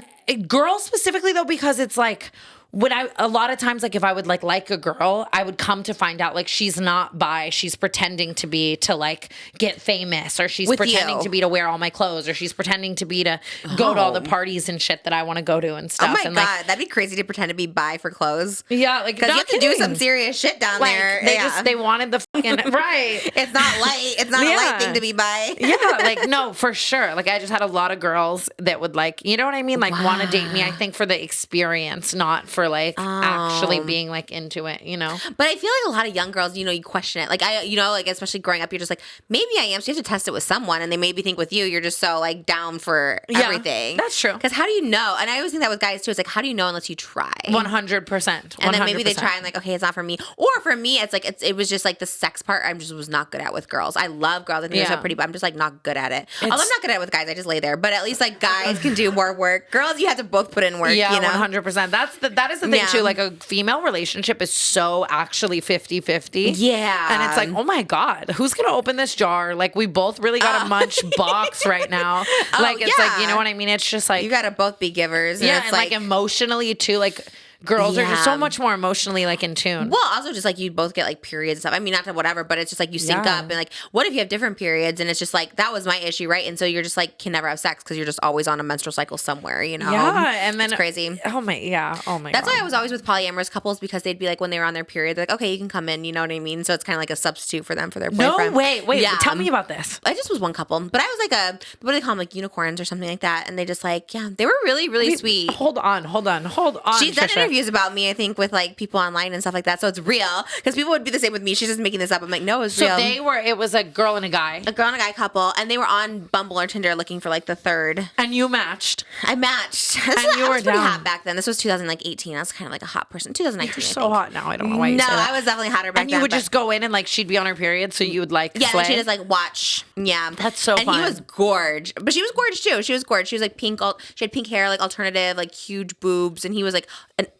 girls specifically though, because it's like when a lot of times, like if I would like a girl, I would come to find out like she's not bi, she's pretending to be to like get famous, or she's
With
pretending
you.
to be to wear all my clothes, or she's pretending to be to go to all the parties and shit that I want to go to and stuff.
Oh my
and
God,
like,
that'd be crazy to pretend to be bi for clothes.
yeah, like
Because you have to do some
kidding.
serious shit down
Like
there.
they wanted the fucking right.
It's not light. It's not a light thing to be bi.
Yeah, like no, for sure. Like I just had a lot of girls that would like, you know what I mean? Like want to date me, I think for the experience, not for like actually being like into it, you know?
But I feel like a lot of young girls, you know, you question it. Like like especially growing up, you're just like, maybe I am. So you have to test it with someone, and they maybe think with you, you're just so like down for everything.
That's true.
Because how do you know? And I always think that with guys too. It's like, how do you know unless you try?
100%.
And then maybe they try and like, okay, it's not for me. Or for me, it's like it was just like the sex part. I just was not good at with girls. I love girls. I think they're so pretty, but I'm just like not good at it. Although I'm not good at it with guys. I just lay there. But at least like guys can do more work. Girls, you have to both put in work.
Yeah,
you know?
100%. That is the thing too. Like a female relationship is so actually 50-50.
Yeah.
And it's like, oh my God, who's going to open this jar? Like we both really got to munch box right now. Like it's like, you know what I mean? It's just like,
You gotta both be givers. And
yeah,
it's
and like emotionally too, like girls are just so
Yeah.
much more emotionally like in tune.
Well, also just like you both get like periods and stuff. I mean, not to whatever, but it's just like you sync up and like, what if you have different periods? And it's just like, that was my issue, right? And so you're just like, can never have sex because you're just always on a menstrual cycle somewhere, you know?
Yeah, and then
it's crazy.
Oh my
That's
God.
why I was always with polyamorous couples because they'd be like, when they were on their period, they're like, okay, you can come in, you know what I mean? So it's kind of like a substitute for them for their boyfriend.
No, wait, yeah. Tell me about this.
I just was one couple, but I was like what do they call them, like unicorns or something like that? And they just like, yeah, they were really, really sweet.
Hold on.
She's done
Trisha.
interviews about me, I think, with like people online and stuff like that. So it's real because people would be the same with me. She's just making this up. I'm like, no, it's real.
So it was a girl and a guy.
A girl and a guy couple, and they were on Bumble or Tinder looking for like the third.
And you matched.
I matched.
And you were
pretty
down.
hot back then. This was 2018. I was kind of like a hot person. 2019.
You're
I
so
think.
hot now. I don't know why you say that.
I was definitely hotter back then.
And you would
but-
just go in and like she'd be on her period, so you would like
Yeah,
slay.
and she just like watch. Yeah,
That's so
And
fun.
he was gorge, but she was gorge too. She was gorge. She was like pink. She had pink hair, like alternative, like huge boobs, and he was like,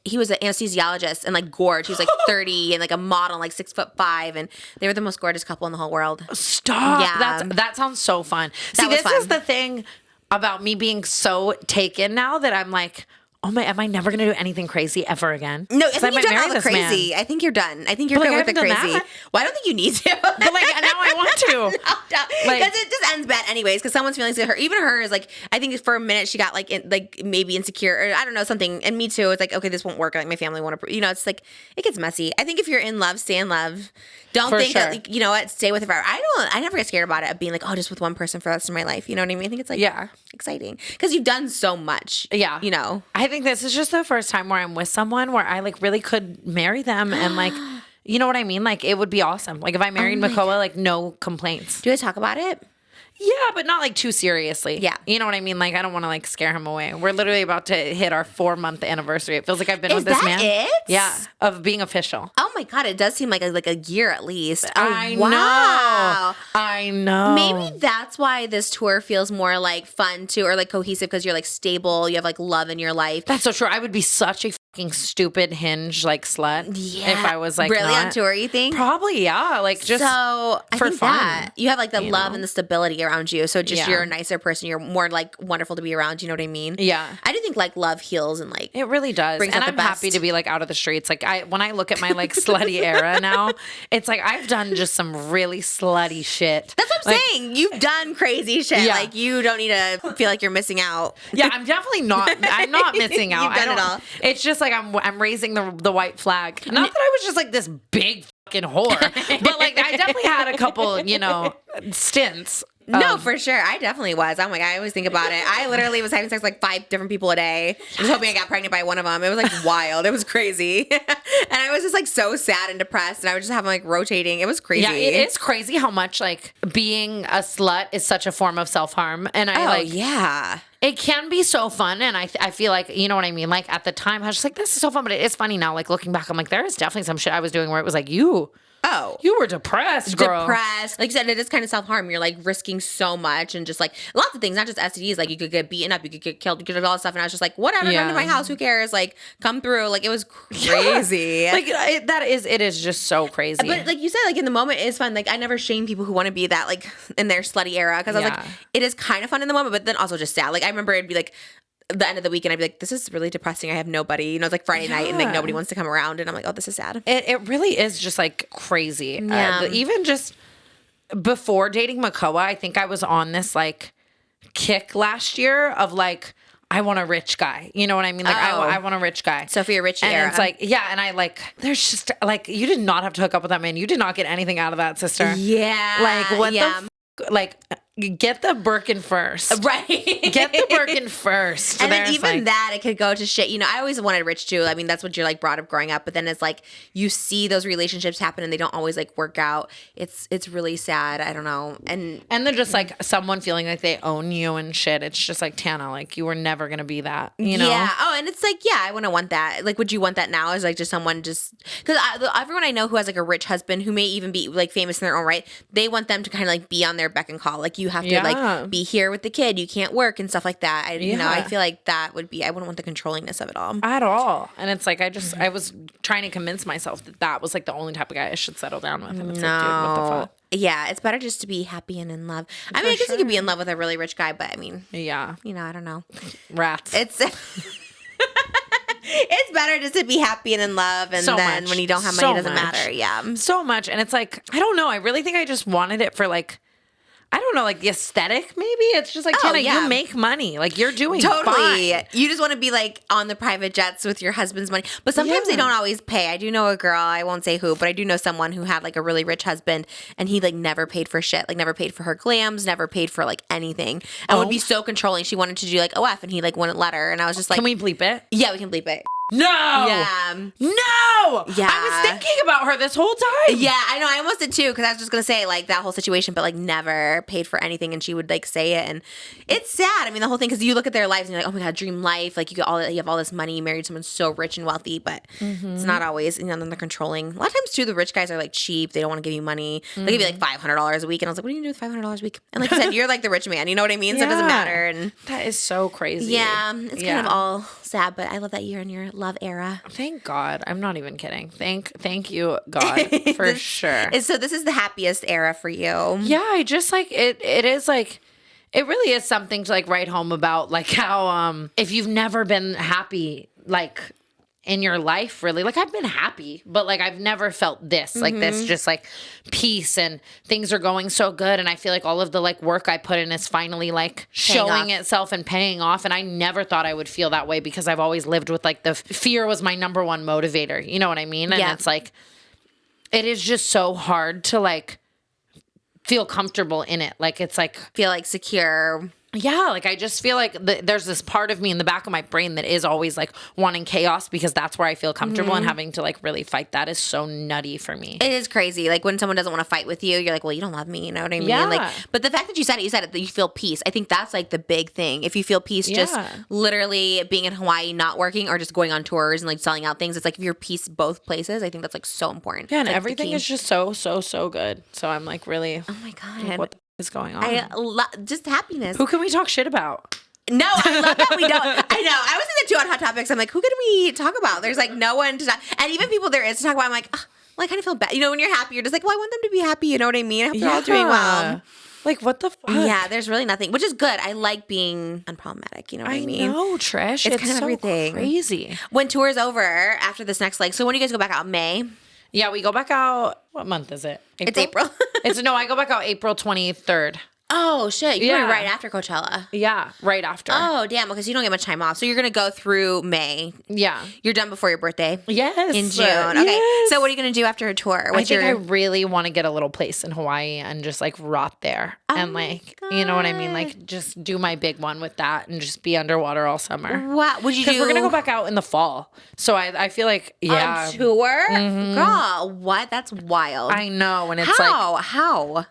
he was an anesthesiologist and like gorge. He was like 30 and like a model, like 6'5", and they were the most gorgeous couple in the whole world.
Stop.
Yeah.
That sounds so fun. See,
was
this
fun.
is the thing about me being so taken now that I'm like, oh my, am I never gonna do anything crazy ever again?
No, I
'Cause
think
might
you've done
marry
all the
this man.
crazy. I think you're done. I think you're
But,
done
like,
with the
I haven't
crazy.
done
Well, I don't think you need to.
But like now I want to.
Because it just ends bad anyways. Because someone's feelings to her, even her is like, I think for a minute she got like maybe insecure or I don't know something. And me too. It's like, okay, this won't work. Like my family won't approve. You know, it's like it gets messy. I think if you're in love, stay in love. Don't
For
think
sure.
that like, you know what, stay with it forever. I never get scared about it of being like, oh, just with one person for the rest of my life. You know what I mean? I think it's like exciting because you've done so much.
Yeah.
You know.
I think this is just the first time where I'm with someone where I like really could marry them and like, you know what I mean? Like it would be awesome. Like if I married Makoa, like no complaints.
Do you guys talk about it?
Yeah, but not like too seriously.
Yeah.
You know what I mean? Like I don't want to like scare him away. We're literally about to hit our 4-month anniversary. It feels like I've been with this man.
Is that it?
Yeah. Of being official.
Oh my God, it does seem like a year at least. Oh,
I
wow.
know. I know.
Maybe that's why this tour feels more like fun too, or like cohesive because you're like stable. You have like love in your life.
That's so true. I would be such a fucking stupid hinge like slut if I was like
really
not.
on tour. You think?
Probably, yeah. Like just
so I
for
think
fun.
that you have like the love
know?
and the stability around you. So just
Yeah.
you're a nicer person. You're more like wonderful to be around. You know what I mean?
Yeah.
I do think like love heals and like
It really does.
brings
And
out
I'm
the
happy
best.
to be like out of the streets. Like when I look at my like slutty era now, it's like I've done just some really slutty shit.
That's what I'm saying. You've done crazy shit.
Yeah.
Like you don't need to feel like you're missing out.
Yeah, I'm definitely not. I'm not missing out.
You've done
I
it
don't-
all.
It's just like I'm raising the white flag. Not that I was just like this big fucking whore, but like I definitely had a couple, stints.
No, for sure. I definitely was. I'm like, I always think about it. I literally was having sex with like 5 different people a day. Just hoping I got pregnant by one of them. It was like wild. It was crazy. And I was just like so sad and depressed. And I would just have them like rotating. It was crazy.
Yeah, it is crazy how much like being a slut is such a form of self-harm. And I
Oh,
like,
yeah.
it can be so fun. And I feel like, you know what I mean? Like at the time, I was just like, this is so fun. But it is funny now, like looking back, I'm like, there is definitely some shit I was doing where it was like, you were depressed, girl.
Depressed. Like you said, it is kind of self-harm. You're like risking so much and just like lots of things, not just STDs. Like you could get beaten up, you could get killed, you could do all this stuff. And I was just like, whatever, come to my house, who cares? Like come through. Like it was crazy.
Like it is just so crazy.
But like you said, like in the moment it is fun. Like I never shame people who want to be that like in their slutty era because I was like, it is kind of fun in the moment, but then also just sad. Like I remember it'd be like the end of the weekend, I'd be like, this is really depressing. I have nobody. You know, it's like Friday night and like nobody wants to come around, and I'm like, oh, this is sad.
It really is just like crazy.
Yeah.
Even just before dating Makoa, I think I was on this like kick last year of like, I want a rich guy. You know what I mean? Like I want a rich guy.
Sophia Richie
and
era.
it's like, yeah, and I like, there's just like, you did not have to hook up with that man. You did not get anything out of that, sister.
Yeah.
Like what the like get the Birkin first.
Right.
Get the Birkin first.
And then
There's,
even
like,
that, it could go to shit. You know, I always wanted rich too. I mean, that's what you're like brought up growing up. But then it's like you see those relationships happen and they don't always like work out. It's really sad. I don't know. And
they're just like someone feeling like they own you and shit. It's just like, Tana, like you were never gonna be that, you know?
Yeah. Oh, and it's like, yeah, I wouldn't want that. Like, would you want that now? As like just someone just because everyone I know who has like a rich husband who may even be like famous in their own right, they want them to kind of like be on their beck and call. Like you have to like be here with the kid. You can't work and stuff like that. You know, I feel like that would be. I wouldn't want the controllingness of it all
at all. And it's like I was trying to convince myself that was like the only type of guy I should settle down with. And it's like, dude, what the fuck?
Yeah, it's better just to be happy and in love. I mean, I guess you could be in love with a really rich guy, but I mean,
yeah,
you know, I don't know.
Rats.
It's It's better just to be happy and in love, and
So
then
much.
when you don't have money,
So
it doesn't
much.
matter. Yeah.
So much. And it's like, I don't know. I really think I just wanted it for like, I don't know, like the aesthetic, maybe? It's just like, Tana,
yeah.
you make money. Like, you're doing
Totally.
fine.
You just want to be like on the private jets with your husband's money. But sometimes they
Yeah.
don't always pay. I do know a girl, I won't say who, but I do know someone who had like a really rich husband and he like never paid for shit. Like never paid for her glams, never paid for like anything. And would be so controlling. She wanted to do like OF and he like wouldn't let her. And I was just like,
Can we bleep it?
yeah, we can bleep it.
No.
Yeah.
No.
Yeah.
I was thinking about her this whole time.
Yeah, I know. I almost did too because I was just gonna say like that whole situation, but like never paid for anything, and she would like say it, and it's sad. I mean, the whole thing because you look at their lives and you're like, oh my god, dream life. Like you have all this money, you married someone so rich and wealthy, but it's not always. You know, then they're controlling. A lot of times too, the rich guys are like cheap. They don't want to give you money. They give you like $500 a week, and I was like, what are you gonna do with $500 a week? And like you said, you're like the rich man. You know what I mean? So it doesn't matter. And
that is so crazy.
yeah, it's kind of all sad, but I love that you're in your love era.
Thank God. I'm not even kidding. Thank you, God, for sure.
So this is the happiest era for you.
Yeah, I just like it is like it really is something to like write home about, like how if you've never been happy like in your life, really, like I've been happy, but like I've never felt this, like this just like peace and things are going so good, and I feel like all of the like work I put in is finally like showing itself and paying off, and I never thought I would feel that way because I've always lived with like the fear was my number one motivator, you know what I mean? And it's like it is just so hard to like feel comfortable in it. Like it's like
Feel like secure.
yeah, like I just feel like there's this part of me in the back of my brain that is always like wanting chaos because that's where I feel comfortable, and having to like really fight that is so nutty for me.
It is crazy. Like when someone doesn't want to fight with you, you're like, well, you don't love me. You know what I mean?
Yeah.
Like, but the fact that you said it, that you feel peace. I think that's like the big thing. If you feel peace, just literally being in Hawaii, not working, or just going on tours and like selling out things. It's like if you're peace both places, I think that's like so important.
Yeah, and
Like,
everything is just so good. So I'm like really,
oh my God.
like, what the is going on?
Just happiness.
Who can we talk shit about?
No, I love that we don't. I know. I was in the 2 on Hot Topics. I'm like, who can we talk about? There's like no one to talk. And even people there is to talk about, I'm like, oh, well, I kind of feel bad. You know, when you're happy, you're just like, well, I want them to be happy. You know what I mean? I hope they're all doing well.
Like, what the fuck?
Yeah, there's really nothing, which is good. I like being unproblematic. You know what I mean?
I know, Trish.
It's kind of
so
everything.
crazy.
When tour's over, after this next leg, so when do you guys go back out? May?
Yeah, we go back out. What month is it?
It's April.
I go back out April 23rd.
Oh, shit. You're going right after Coachella.
Yeah, right after.
Oh, damn, because you don't get much time off. So you're going to go through May.
Yeah.
You're done before your birthday.
Yes.
In June. Okay.
Yes.
So what are you going to do after a tour?
I think I really want to get a little place in Hawaii and just like rot there. And like, you know what I mean? Like just do my big one with that and just be underwater all summer.
What would you do?
Because we're going to go back out in the fall. So I feel like, yeah.
On tour? Girl, what? That's wild.
I know. And it's
How?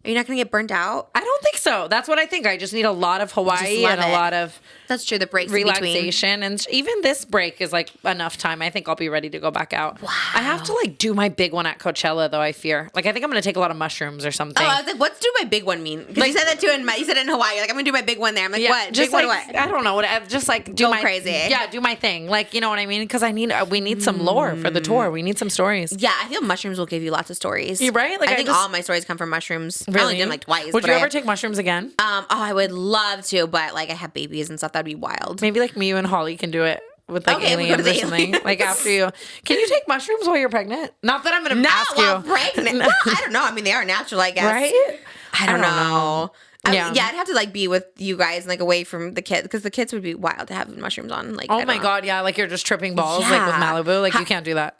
Are you not going to get burnt out?
I don't think so. That's what I think. I just need a lot of Hawaii and a lot of
That's true. The breaks
relaxation.
in between.
And even this break is like enough time. I think I'll be ready to go back out. Wow. I have to like do my big one at Coachella though, I fear. Like I think I'm going to take a lot of mushrooms or something.
Oh, I was like, what's do my big one mean? Because you said that too you said it in Hawaii. You're like, I'm going to do my big one there. I'm like, what?
Just
big
like,
what?
I don't know. What, just like do
Go
my
crazy.
Yeah, do my thing. Like, you know what I mean? Because we need some lore for the tour. We need some stories.
Yeah, I feel mushrooms will give you lots of stories.
You're right? Like
I think all my stories come from mushrooms.
Really?
I only did them like twice.
Would you ever take mushrooms again?
I would love to, but like I have babies and stuff. That'd be wild.
Maybe like me, you and Holly can do it with like aliens or something. Like after you. Can you take mushrooms while you're pregnant? Not that I'm going to ask you.
Pregnant. Well, I don't know. I mean, they are natural, I guess.
Right?
I don't know.
Yeah.
I'd have to like be with you guys and like away from the kids because the kids would be wild to have mushrooms on. Like,
oh my God, yeah, like you're just tripping balls like with Malibu. Like you can't do that.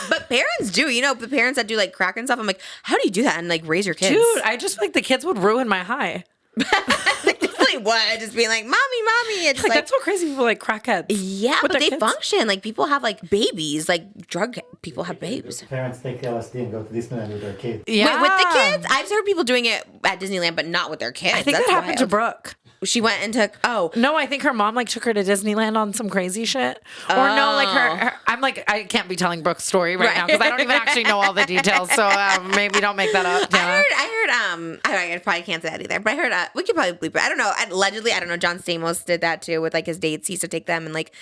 But parents do, the parents that do like crack and stuff. I'm like, how do you do that and like raise your kids?
Dude, I just feel like the kids would ruin my high.
They definitely would just be like, mommy. It's
like that's so crazy. People like crackheads.
Yeah, but they function. Like people have like babies. Like drug people have babies.
Parents take LSD and go to Disneyland with their kids.
Yeah.
Wait, with the kids? I've heard people doing it at Disneyland, but not with their kids.
I think that happened to Brooke.
She went and took. Oh
no, I think her mom like took her to Disneyland on some crazy shit. Or no, like her. I'm like I can't be telling Brooke's story right now because I don't even actually know all the details. So maybe don't make that up.
I heard. I probably can't say that either. But I heard. We could probably bleep it. I don't know. Allegedly, I don't know. John Stamos did that too with like his dates. He used to take them and like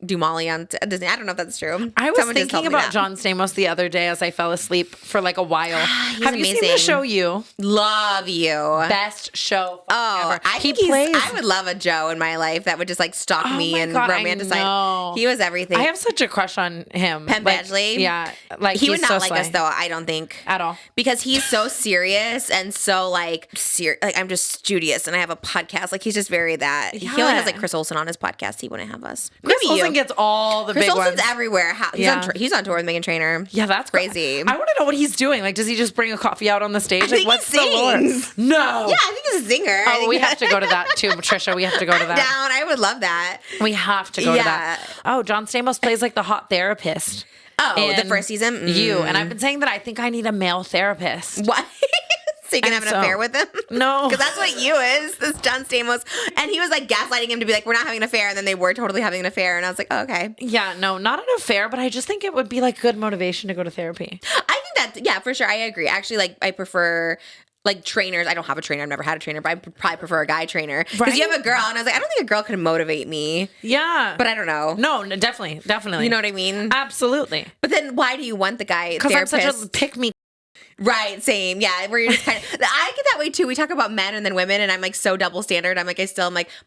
do Molly on Disney. I don't know if that's true.
I was
Someone just
thinking
told me
about
that.
John Stamos the other day as I fell asleep for like a while. Have you seen the
amazing.
show You?
Love You.
Best show
Oh,
ever.
I think I would love a Joe in my life that would just like stalk me
my
and
God, I
romanticize.
know.
He was everything.
I have such a crush on him.
Penn
Like,
Badgley?
Yeah. Like
he would
he's
not
so
like us
slay.
though, I don't think.
At all.
Because he's so serious and so like like I'm just studious and I have a podcast. Like he's just very that. He only has like Chris Olsen on his podcast. He wouldn't have us.
Chris
Maybe
Olsen
you.
gets all the
Chris
big
Olsen's
ones.
everywhere. He's on tour with Meghan Trainor.
Yeah, that's
crazy.
I want to know what he's doing. Like, does he just bring a coffee out on the stage?
I think
what's
he
the lore?
sings.
No.
Yeah, I think he's a singer.
Oh, we have to go to that too, Trisha. We have to go to that.
Down. I would love that.
We have to go to that. Oh, John Stamos plays like the hot therapist.
Oh, the
in
first season?
You. And I've been saying that I think I need a male therapist.
What? So you can have an affair with him?
No.
Because that's what you is. This John Stamos. And he was like gaslighting him to be like, we're not having an affair. And then they were totally having an affair. And I was like, oh, okay.
Yeah, no, not an affair, but I just think it would be like good motivation to go to therapy.
I think that, yeah, for sure. I agree. Actually, like, I prefer like trainers. I don't have a trainer. I've never had a trainer, but I probably prefer a guy trainer. Because you have a girl. And I was like, I don't think a girl can motivate me.
Yeah.
But I don't know.
No, definitely.
You know what I mean?
Absolutely.
But then why do you want the guy
Because I'm
therapist?
such a pick-me.
Right, same. Yeah, where you're just kind of, I get that way too. We talk about men and then women, and I'm like so double standard. I'm like,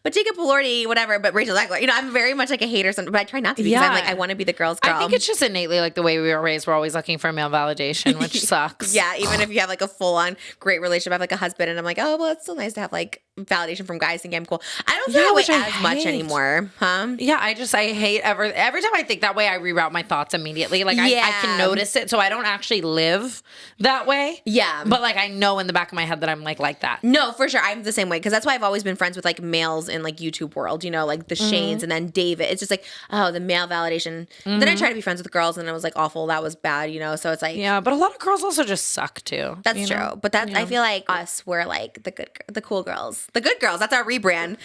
but Jacob Elordi, whatever, but Rachel Zegler. You know, I'm very much like a hater, but I try not to be because I'm like, I want to be the girl's girl.
I think it's just innately like the way we were raised. We're always looking for male validation, which sucks.
Yeah, even if you have like a full on great relationship, I have like a husband, and I'm like, oh, well, it's still nice to have like validation from guys think I'm cool. I don't feel that way as much anymore, huh?
Yeah, I hate every time I think that way, I reroute my thoughts immediately. Like I can notice it, so I don't actually live that way.
Yeah.
But like I know in the back of my head that I'm like that.
No, for sure. I'm the same way because that's why I've always been friends with like males in like YouTube world, you know, like the Shanes and then David. It's just like, oh, the male validation. Then I try to be friends with girls and it was like awful. That was bad, you know? So it's like.
Yeah, but a lot of girls also just suck too.
That's true. But that's, I feel like us, we're like the cool girls. The good girls. That's our rebrand.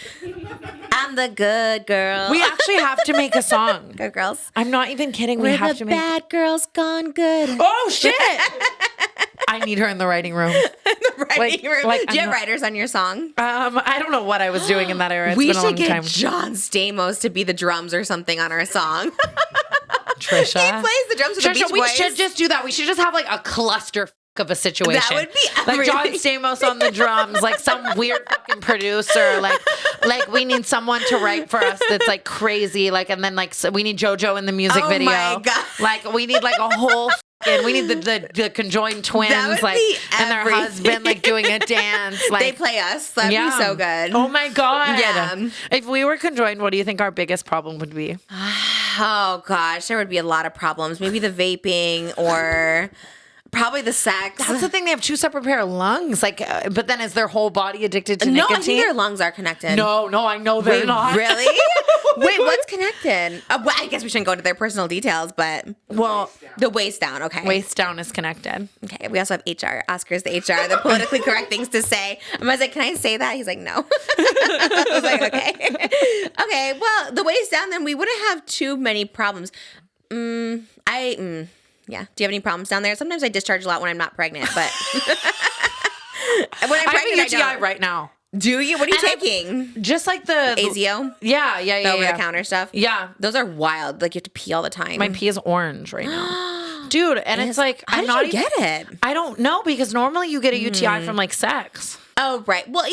I'm the good girl.
We actually have to make a song.
Good girls.
I'm not even kidding. We
We're
have
the
to make.
bad girls gone good.
Oh shit! I need her in the writing room.
Writing room.
like,
Do you have writers on your song?
I don't know what I was doing in that era. It's
We
been a long
should get
time.
John Stamos to be the drums or something on our song.
Trisha.
He plays the drums with the
Trisha,
Beach
we
Boys.
should just do that. We should just have like a cluster of a situation.
That would be
like John
everything.
Stamos on the drums, like some weird fucking producer. Like we need someone to write for us that's like crazy. Like and then like so we need JoJo in the music video.
Oh my God.
Like we need like a whole. And we need the conjoined twins, like, and their husband, like, doing a dance. Like,
they play us. That'd be so good.
Oh my God.
Yeah.
If we were conjoined, what do you think our biggest problem would be?
Oh gosh, there would be a lot of problems. Maybe the vaping or probably the sex.
That's the thing. They have two separate pair of lungs. Like, but then is their whole body addicted to nicotine?
No, I think their lungs are connected.
No, I know they're
Wait,
not.
Really? Wait, what's connected? Well, I guess we shouldn't go into their personal details, but the waist down. Okay,
Waist down is connected.
Okay, we also have HR. Oscar's the HR, the politically correct things to say. And I was like, can I say that? He's like, no. I was like, okay. Okay, well, the waist down, then we wouldn't have too many problems. Yeah. Do you have any problems down there? Sometimes I discharge a lot when I'm not pregnant, but when I'm pregnant,
I have a UTI right now.
Do you? What are you taking?
Just like the
ASIO?
Yeah.
The over-the-counter stuff?
Yeah.
Those are wild. Like, you have to pee all the time.
My pee is orange right now. Dude, and it's like,
How did you get it?
I don't know, because normally you get a UTI from like sex.
Oh, right. Well,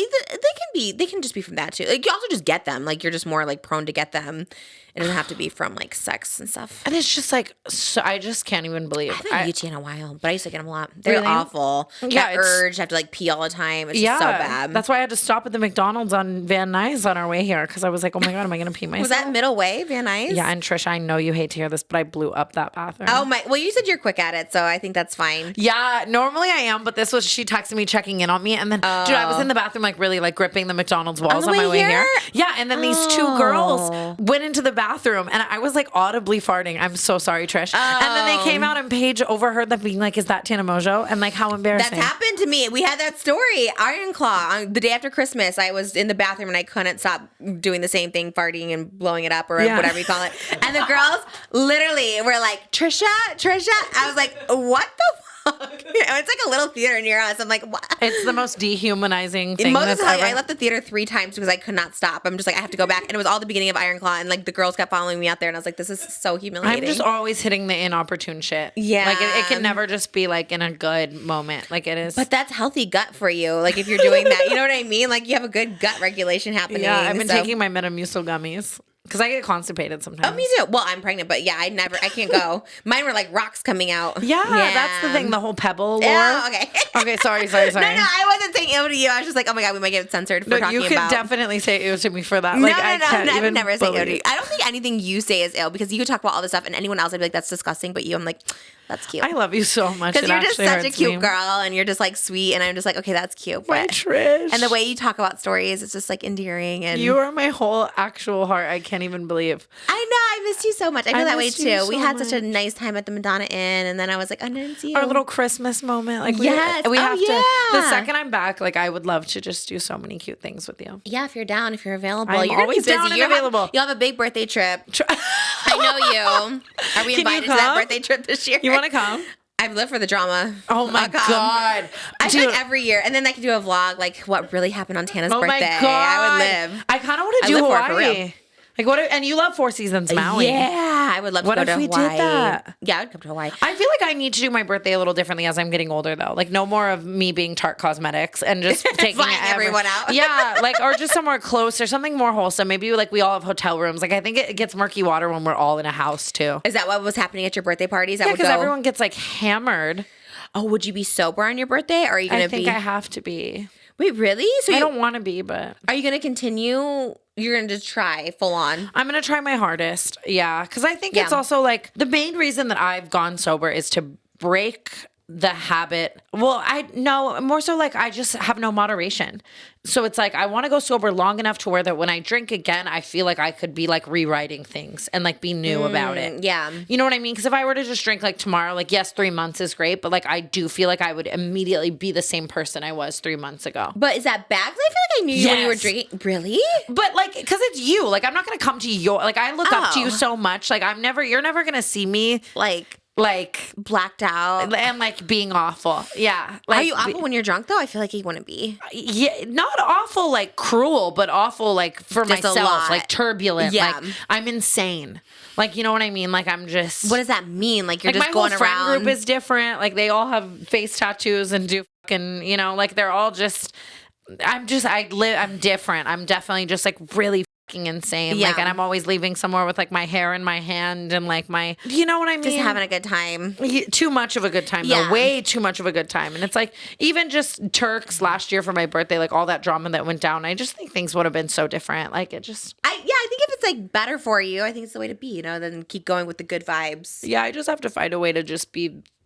they can just be from that too. Like, you also just get them. Like, you're just more like prone to get them. It doesn't have to be from like sex and stuff.
And it's just like, so I just can't even believe.
I haven't had UTI in a while, but I used to get them a lot. They're
Really?
awful.
Yeah,
That urge to have to like pee all the time. It's just so bad.
That's why I had to stop at the McDonald's on Van Nuys on our way here, because I was like, oh my God, am I going to pee myself?
Was that middle way, Van Nuys?
Yeah, and Trisha, I know you hate to hear this, but I blew up that bathroom.
Oh my. Well, you said you're quick at it, so I think that's fine.
Yeah, normally I am, but this was, she texted me checking in on me, and then, dude, I was in the bathroom like really like gripping the McDonald's walls on my way here. Yeah, and then these two girls went into the bathroom, and I was like audibly farting. I'm so sorry, Trish. And then they came out and Paige overheard them being like, is that Tana Mongeau? And like, how embarrassing.
That's happened to me. We had that story. Iron Claw. On the day after Christmas, I was in the bathroom and I couldn't stop doing the same thing, farting and blowing it up or whatever you call it. And the girls literally were like, Trisha? I was like, what the fuck? It's like a little theater near us. I'm like, what?
It's the most dehumanizing thing
Most of
that's
the time,
ever.
I left the theater 3 times because I could not stop. I'm just like, I have to go back. And it was all the beginning of Iron Claw, and like the girls kept following me out there, and I was like, this is so humiliating.
I'm just always hitting the inopportune shit.
Yeah.
Like it can never just be like in a good moment. Like it is.
But that's healthy gut for you. Like if you're doing that, you know what I mean? Like you have a good gut regulation happening.
Yeah, I've been taking my Metamucil gummies. Because I get constipated sometimes.
Oh, me too. Well, I'm pregnant, but yeah, I can't go. Mine were like rocks coming out.
Yeah, that's the thing. The whole pebble lore.
Yeah, okay.
Okay, sorry.
No, I wasn't saying ew to you. I was just like, oh my God, we might get censored for talking
you could
about.
definitely say ew to me for that.
No,
Like,
I would never say ew to you.
believe-
I don't think anything you say is ill because you could talk about all this stuff and anyone else would be like, that's disgusting. But you, I'm like, that's cute.
I love you so much.
Because
It
you're just
actually
such a
hurts
cute
me.
girl and you're just like sweet. And I'm just like, okay, that's cute.
My
But,
Trish.
and the way you talk about stories, it's just like endearing. And
You are my whole actual heart. I can't even believe.
I know. I missed you so much. I feel that way
missed you
too. We
so
had such a
much.
nice time at the Madonna Inn. And then I was like, I didn't see you.
Our little Christmas moment. Like
Yes.
we
Oh,
have to.
yeah.
The second I'm back, like I would love to just do so many cute things with you.
Yeah, if you're down, if you're available.
I'm
You're gonna be
always
busy.
down and
You'll
available.
You'll have a big birthday trip. I know you. Are we
Can you
invited to that
come?
birthday trip this year?
You want to come?
I've lived for the drama.
Oh my
I'll come.
God.
I
Dude.
think every year, and then I can do a vlog like what really happened on Tana's
Oh
birthday.
my God.
I would live.
I kind of want
I
to do
live for it, for
Hawaii.
real.
Like what? And you love Four Seasons Maui.
Yeah, I would love to
What
go
if
to
we did
Hawaii.
that?
Yeah, I would come to Hawaii.
I feel like I need to do my birthday a little differently as I'm getting older, though. Like, no more of me being Tarte Cosmetics and just taking
Flying everyone out.
Yeah, like, or just somewhere close or something more wholesome. Maybe like we all have hotel rooms. Like, I think it gets murky water when we're all in a house too.
Is that what was happening at your birthday parties? That
Yeah,
would
because
go-
everyone gets like hammered.
Oh, would you be sober on your birthday? Or are you going
I
to
think
be?
I have to be.
Wait, really? So
I
you,
don't want to be, but
are you going to continue? You're going to just try full on.
I'm going to try my hardest. Yeah. Because I think it's
Yeah.
also like the main reason that I've gone sober is to break the habit. Well, more so like I just have no moderation. So it's like I want to go sober long enough to where that when I drink again, I feel like I could be like rewriting things and like be new about it.
Yeah.
You know what I mean? Because if I were to just drink like tomorrow, like yes, 3 months is great, but like I do feel like I would immediately be the same person I was 3 months ago.
But is that bad? 'Cause I feel like I knew you when you were
Yes.
drinking. Really?
But like, because it's you. Like, I'm not gonna come to your. Like, I look up to
Oh.
you so much. Like, you're never gonna see me like
Blacked out.
and like being awful. Yeah. Like,
Are you awful when you're drunk though? I feel like you wouldn't be.
Yeah, not awful like cruel, but awful like for
Just a
myself,
lot.
like turbulent.
Yeah.
Like I'm insane. Like you know what I mean? Like I'm just.
What does that mean? Like you're
Like
just
my whole
going
friend
around.
group is different. Like they all have face tattoos and do fucking, like they're all just. I'm different. I'm definitely just like really fucking insane.
Yeah.
Like, and I'm always leaving somewhere with like my hair in my hand and like you know what I mean?
just having a good time.
Too much of a good time,
Yeah.
though. Way too much of a good time. And it's like, even just Turks last year for my birthday, like all that drama that went down, I just think things would have been so different. Like it just.
I think if it's like better for you, I think it's the way to be, than keep going with the good vibes.
Yeah, I just have to find a way to just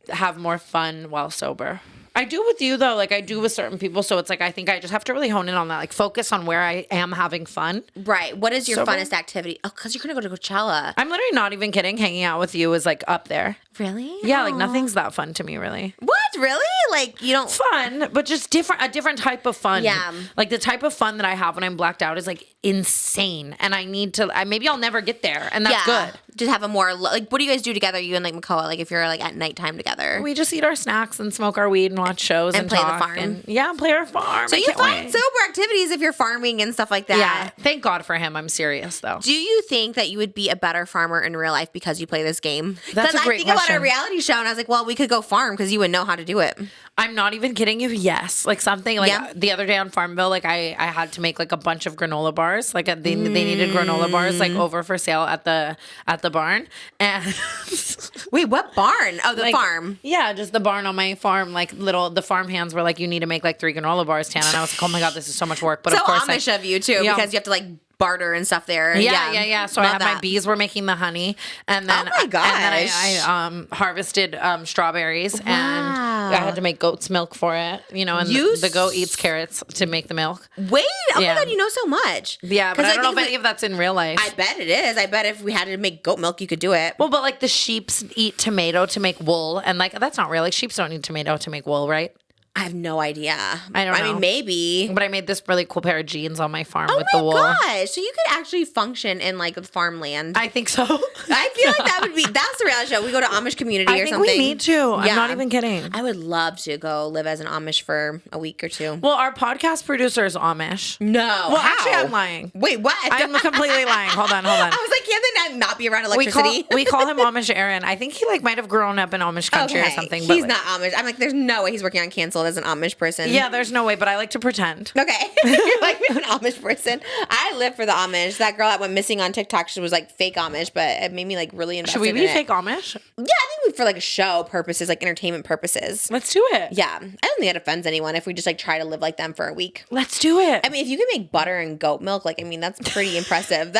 have more fun while sober. I do with you though, like I do with certain people. So it's like I think I just have to really hone in on that, like focus on where I am having fun.
Right. What is your
Sober?
funnest activity? Oh, because you're gonna go to Coachella.
I'm literally not even kidding. Hanging out with you is like up there.
Really?
Yeah, like
Aw.
nothing's that fun to me, really.
What? Really? Like you don't.
Fun, but just a different type of fun.
Yeah.
Like the type of fun that I have when I'm blacked out is like insane, and I need to. Maybe I'll never get there, and that's good.
Just have a more like. What do you guys do together? You and like Makoa. Like if you're like at nighttime together.
We just eat our snacks and smoke our weed and watch shows and
play the
talk
farm.
and play our farm.
so
I
you
can't
find
wait.
sober activities if you're farming and stuff like that.
Yeah, thank God for him. I'm serious though.
Do you think that you would be a better farmer in real life because you play this game?
That's a
I
great
think about
question.
a reality show and I was like, well, we could go farm because you would know how to do it.
I'm not even kidding you. Yes, like something like
Yeah.
the other day on Farmville, like I had to make like a bunch of granola bars. Like they needed granola bars like over for sale at the barn. And
Wait, what barn? Oh, the
like,
farm.
Yeah, just the barn on my farm. Like the farm hands were like, you need to make like 3 granola bars, Tana. And I was like, oh my God, this is so much work. But
So
of course,
Amish of you too,
Yeah.
because you have to like barter and stuff there.
Yeah. So I
Love
had my
that.
bees were making the honey, and then
Oh my
and then
gosh.
I harvested strawberries, and I had to make goat's milk for it. And
You
the goat eats carrots to make the milk.
Wait, oh
Yeah.
my God, you know so much.
Yeah, but
'Cause
I don't know if
think
any of that's in real life.
I bet it is. I bet if we had to make goat milk, you could do it.
Well, but like the sheeps eat tomato to make wool, and like that's not real. Like sheeps don't need tomato to make wool, right?
I have no idea.
I don't know.
I mean, maybe.
But I made this really cool pair of jeans on my farm
Oh
with the wool.
gosh. So you could actually function in like farmland.
I think so.
I feel like that's the reality show. We go to Amish community or something.
We need to. I'm not even kidding.
I would love to go live as an Amish for a week or two.
Well, our podcast producer is Amish.
No.
Well,
how?
actually, I'm lying.
Wait, what?
I'm completely lying. Hold on.
I was like, can they not be around electricity?
We call him Amish Aaron. I think he like might have grown up in Amish country or something.
He's
But like,
not Amish. I'm like, there's no way he's working on Canceled as an Amish person.
yeah, there's no way, but I like to pretend.
Okay. You're like an Amish person. I live for the Amish. That girl that went missing on TikTok, she was like fake Amish, but it made me like really invested
Should we
in
be
it.
fake Amish?
Yeah, I think for like show purposes, like entertainment purposes.
Let's do it.
Yeah. I don't think it offends anyone if we just like try to live like them for a week.
Let's do it.
I mean, if you can make butter and goat milk, like, I mean, that's pretty impressive.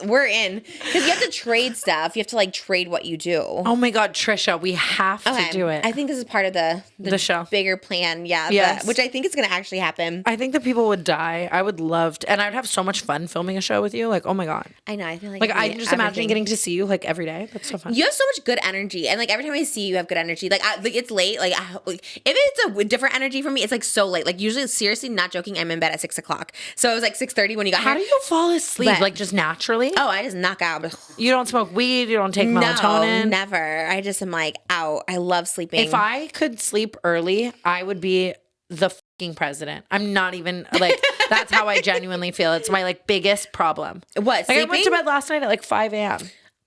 We're in. Because you have to trade stuff. You have to like trade what you do.
Oh my God, Trisha, we have to do it.
I think this is part of the
show.
bigger plan. Yeah.
Yes.
Which I think is going to actually happen.
I think that people would die. I would love to, and I'd have so much fun filming a show with you. Like, oh my God.
I know. I feel like
I'm just imagining getting to see you like every day. That's so fun.
You have so much good energy, and like every time I see you, you have good energy. Like, it's late. Like, if it's a different energy for me, it's like so late. Like usually, seriously, not joking, I'm in bed at 6 o'clock. So it was like 6:30 when you got
How
here.
do you fall asleep?
But-
like just naturally?
Oh, I just knock out.
You don't smoke weed. You don't take melatonin.
No, never. I just am like out. I love sleeping.
If I could sleep early, I would be the fucking president. I'm not even like, that's how I genuinely feel. It's my like biggest problem.
What,
Like
sleeping?
I went to bed last night at like 5 a.m.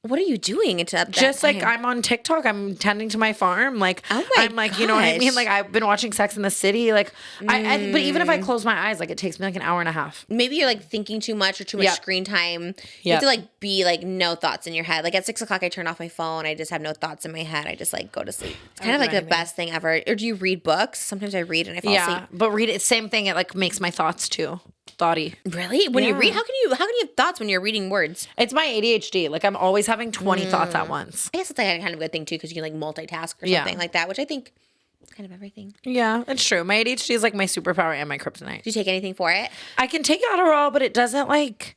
What are you doing into that
Just like
time?
I'm on TikTok, I'm tending to my farm. Like
Oh my
I'm like, you know what I mean?
gosh.
Like I've been watching Sex in the City. Like but even if I close my eyes, like it takes me like an hour and a half.
Maybe you're like thinking too much or too much
Yep.
screen time. You
Yep.
have to like be like no thoughts in your head. Like at 6 o'clock, I turn off my phone. I just have no thoughts in my head. I just like go to sleep. It's kind of like the best thing ever. Or do you read books? Sometimes I read and I fall asleep.
But read it, same thing. It like makes my thoughts too thoughty.
Really? When you
Yeah.
read, how can you have thoughts when you're reading words?
It's my ADHD. Like I'm always having 20 thoughts at once.
I guess it's like a kind of good thing too because you can like multitask or
Yeah.
something like that, which I think is kind of everything.
Yeah, it's true. My ADHD is like my superpower and my kryptonite.
Do you take anything for it?
I can take Adderall, but it doesn't like.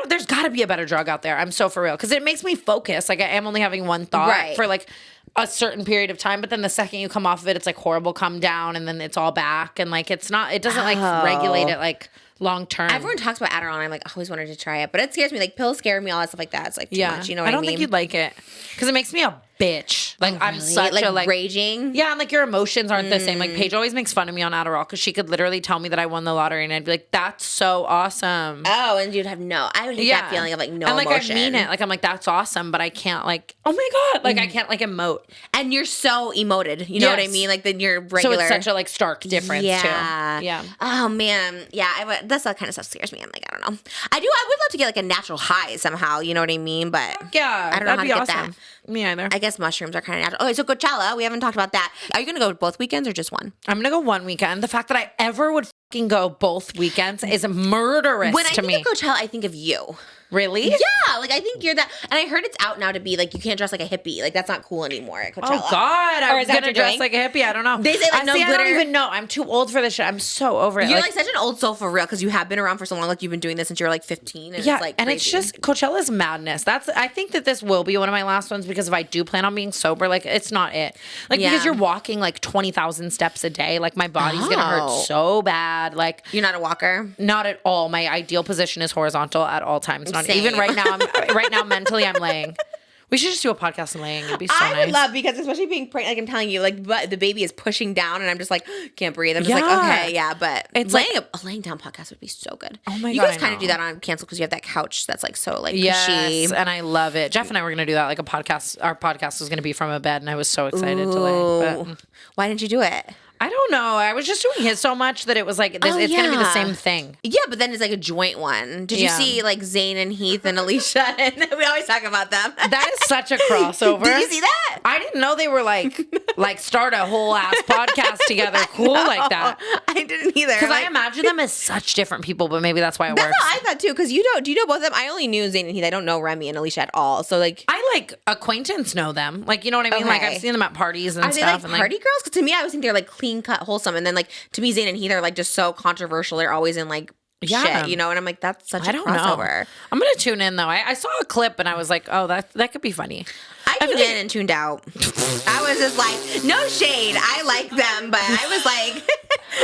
There's got to be a better drug out there. I'm so for real because it makes me focus. Like I am only having one thought
Right.
for like a certain period of time, but then the second you come off of it, it's like horrible come down, and then it's all back, and like it's not. It doesn't like regulate it like long term.
Everyone talks about Adderall, and I'm like, I always wanted to try it, but it scares me. Like pills scare me, all that stuff like that. It's like too much. You know what I mean?
I don't think you'd like it because it makes me a bitch. Like I'm
Really?
such a like
raging.
Yeah, and like your emotions aren't the same. Like Paige always makes fun of me on Adderall because she could literally tell me that I won the lottery, and I'd be like, "That's so awesome."
Oh, and you'd have I would hate that feeling of like no
and like
emotion.
I mean it. Like I'm like, "That's awesome," but I can't like, oh my God, like I can't like emote.
And you're so emoted. You know what I
Yes.
mean? Like then you're regular.
So it's such a like stark difference
yeah.
too. Yeah.
Oh man. Yeah. That's that kind of stuff scares me. I'm like, I don't know. I would love to get like a natural high somehow. You know what I mean? But
Yeah,
I don't know how
that'd
to
be
get
awesome.
that.
Me either.
I guess mushrooms are kind of natural. Okay, so Coachella, we haven't talked about that. Are you going to go both weekends or just one?
I'm gonna go one weekend. The fact that I ever would fucking go both weekends is murderous
When I
to
think
me.
of Coachella, I think of you.
Really?
Yeah, like I think you're that. And I heard it's out now to be like you can't dress like a hippie. Like that's not cool anymore at Coachella.
Oh God,
Or
I'm
is that
gonna
what you're
dress
doing?
like a hippie. I don't know.
They say, like, no
I
glitter.
don't even know. I'm too old for this shit. I'm so over it.
You're like such an old soul for real because you have been around for so long. Like you've been doing this since you were like 15. And
yeah,
it's like
and it's
crazy.
just Coachella's madness. I think that this will be one of my last ones because if I do plan on being sober, like it's not it. Like
Yeah.
because you're walking like 20,000 steps a day. Like my body's gonna hurt
Oh.
so bad. Like
You're not a walker.
not at all. My ideal position is horizontal at all times. Not
Same.
even right now. Right now mentally I'm laying. We should just do a podcast and laying. It'd be so
I
nice.
would love because especially being pregnant, like I'm telling you, like but the baby is pushing down and I'm just like can't breathe. I'm just like
Yeah.
okay, yeah, but
It's
laying a laying down podcast would be so good.
Oh my
you
God,
guys
I
kind of do
know.
that on Cancel because you have that couch that's like so like
Yes,
cushy.
and I love it. Jeff and I were gonna do that like a podcast. Our podcast was gonna be from a bed, and I was so excited to lay. But
Ooh. Why didn't you do it?
I don't know. I was just doing his so much that it was like this, it's gonna be the
yeah.
same thing.
Yeah, but then it's like a joint one. Did you
Yeah.
see like Zayn and Heath and Alicia? And we always talk about them.
That is such a crossover.
Did you see that?
I didn't know they were like start a whole ass podcast together, cool like that.
I didn't either.
Because I
Like,
imagine them as such different people, but maybe that's why it
that's
works.
what I thought too. Because do you know both of them? I only knew Zayn and Heath. I don't know Remy and Alicia at all. So like,
I like acquaintance know them. Like you know what I mean? Like
Okay.
I've seen them at parties and
are they
stuff.
like
and
party girls? Because to me, I always think they're like clean cut, wholesome. And then like to me, Zayn and Heath are like just so controversial. They're always in like
Yeah.
shit, you know. And I'm like, that's such
I
a
don't
crossover.
know. I'm gonna tune in though. I saw a clip and I was like, oh, that could be funny.
I I tuned in and tuned out. I was just like, no shade. I like them, but I was like...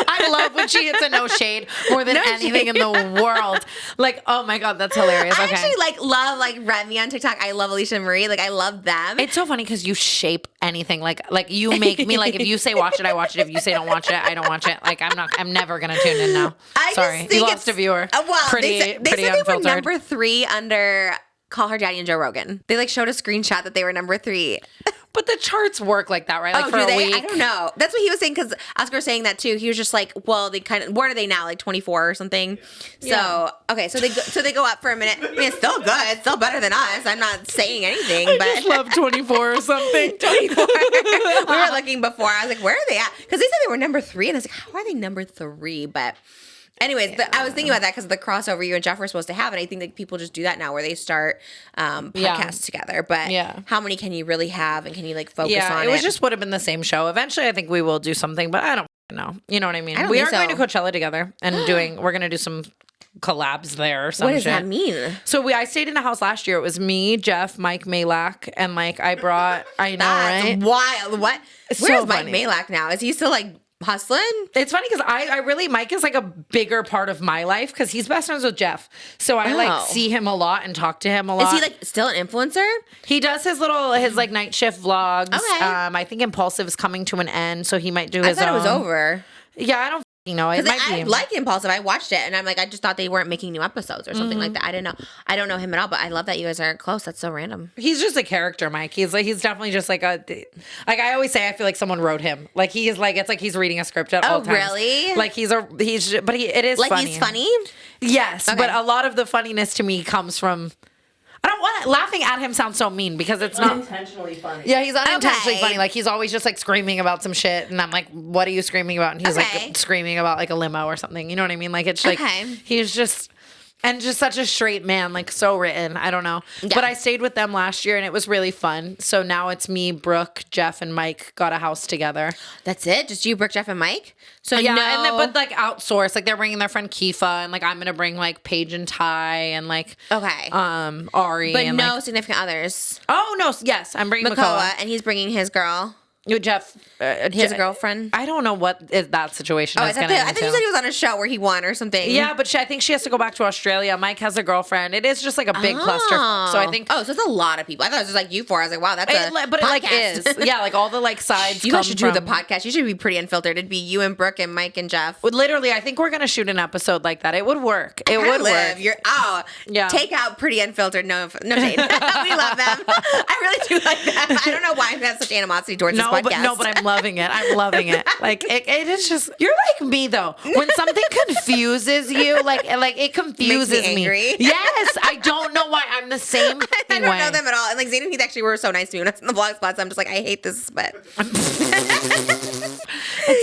I love when she hits a no shade more than anything in the world. Like, oh my God, that's hilarious.
I
Okay.
actually love Remy on TikTok. I love Alicia Marie. Like, I love them.
It's so funny because you shape anything. Like you make me like, if you say watch it, I watch it. If you say don't watch it, I don't watch it. Like, I'm never gonna tune in now. Sorry, you lost a viewer.
Well,
pretty
they said
unfiltered.
they were number 3 under Call Her Daddy and Joe Rogan. They showed a screenshot that they were number 3.
But the charts work like that, right? Like for
do
a
they?
week.
I don't know. That's what he was saying because Oscar was saying that too. He was just like, well, they kind of, what are they now? Like 24 or something. So, okay. So they go up for a minute. I mean, it's still good. It's still better than us. I'm not saying anything, but
I just love 24 or something.
24. We were looking before. I was like, where are they at? Because they said they were number 3. And I was like, how are they number 3? But anyways, I was thinking about that because of the crossover you and Jeff were supposed to have. And I think that people just do that now where they start podcasts together. But how many can you really have? And can you focus on it?
It was just would have been the same show. Eventually, I think we will do something, but I don't know. You know what I mean? We are going to Coachella together and we're going to do some collabs there or something.
What does that mean?
So I stayed in a house last year. It was me, Jeff, Mike Malak, and I brought, I know,
That's
right?
wild. What?
It's
Where's
so
Mike
funny.
Malak now? Is he still hustling?
It's funny because I really, Mike is a bigger part of my life because he's best friends with Jeff. So I see him a lot and talk to him a lot.
Is he still an influencer?
He does his night shift vlogs.
Okay.
I think Impulsive is coming to an end, so he might do his own.
I thought it was over.
Yeah, I don't know. It might
I
be.
like Impulsive. I watched it and I'm I just thought they weren't making new episodes or something like that. I didn't know. I don't know him at all, but I love that you guys are close. That's so random.
He's just a character, Mike. He's definitely just I always say I feel like someone wrote him. It's he's reading a script at all times.
Oh, really?
It is funny.
He's funny?
Yes,
Okay.
but a lot of the funniness to me comes from laughing at him sounds so mean because it's not
Unintentionally funny.
Yeah, he's unintentionally
Okay.
funny. He's always just screaming about some shit, and I'm like, "What are you screaming about?" And he's
Okay.
screaming about a limo or something. You know what I mean? It's
Okay.
he's just such a straight man, so written. I don't know,
Yeah.
but I stayed with them last year, and it was really fun. So now it's me, Brooke, Jeff, and Mike got a house together.
That's it? Just you, Brooke, Jeff, and Mike? So
Yeah,
no.
and then, but outsourced. They're bringing their friend Kifa, and I'm gonna bring Paige and Ty, and
Okay.
Ari,
But
and
no significant others.
oh no, yes, I'm bringing
Makoa,
Makoa.
and he's bringing his girl,
Jeff,
his girlfriend.
I don't know what that situation
Oh,
is
I
going to
thought you said he was on a show where he won or something.
Yeah, but I think she has to go back to Australia. Mike has a girlfriend. It is just a big cluster. So I think.
Oh, so it's a lot of people. I thought it was just you four. I was like, wow, that's a podcast.
Is. Yeah, all the sides.
You
come
guys should do the
from-
podcast. You should be pretty unfiltered. It'd be you and Brooke and Mike and Jeff.
Literally, I think we're gonna shoot an episode like that. It would work. It
Kinda
would
live.
work.
You're
Yeah.
Take out pretty unfiltered. No shade. We love them. I really do like them. I don't know why I have such animosity towards this podcast.
But I'm loving it. I'm loving it. It is just you're like me though. When something confuses you, it confuses
Makes me
me.
angry.
Yes, I don't know why I'm the same.
I don't know them at all. And Zane and Heath actually were so nice to me when I was in the vlog spots. I'm just I hate this, but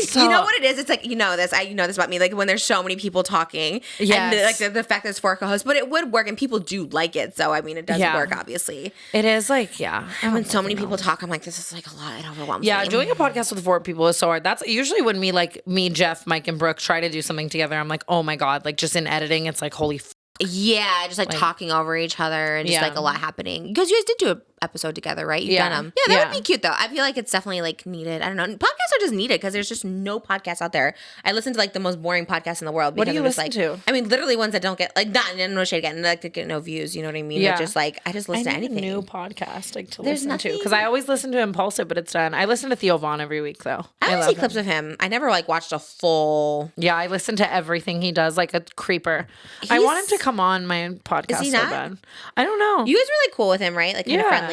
So,
you know what it is? It's you know this. You know this about me. When there's so many people talking,
Yes.
and the fact that there's 4 co-hosts, but it would work, and people do like it. So I mean, it does work, obviously.
It is yeah.
And when so many people talk, I'm this is a lot. It overwhelms
Yeah,
me.
doing a podcast with 4 people is so hard. That's usually when me, Jeff, Mike, and Brooke try to do something together. I'm oh my God, just in editing, it's holy
Yeah, just talking over each other and just a lot happening. Because you guys did do an episode together, right? You've done them. Yeah, that would be cute though. I feel like it's definitely needed. I don't know. Podcasts are just needed because there's just no podcasts out there. I listen to the most boring podcast in the world.
What do you
I'm just,
listen to?
I mean, literally ones that don't get no shade again, to get no views. You know what I mean?
Yeah.
Just I just listen to anything.
A new podcast to
There's
listen to
nothing-
because I always listen to Impulsive, but it's done. I listen to Theo Vaughn every week though.
I always
love
see clips
him.
of him. I never watched a full.
Yeah, I listen to everything he does like a creeper. I
He's-
want him to come on my podcast
Is he
so
not?
bad. I don't know.
You guys are really cool with him, right? Kind of friendly.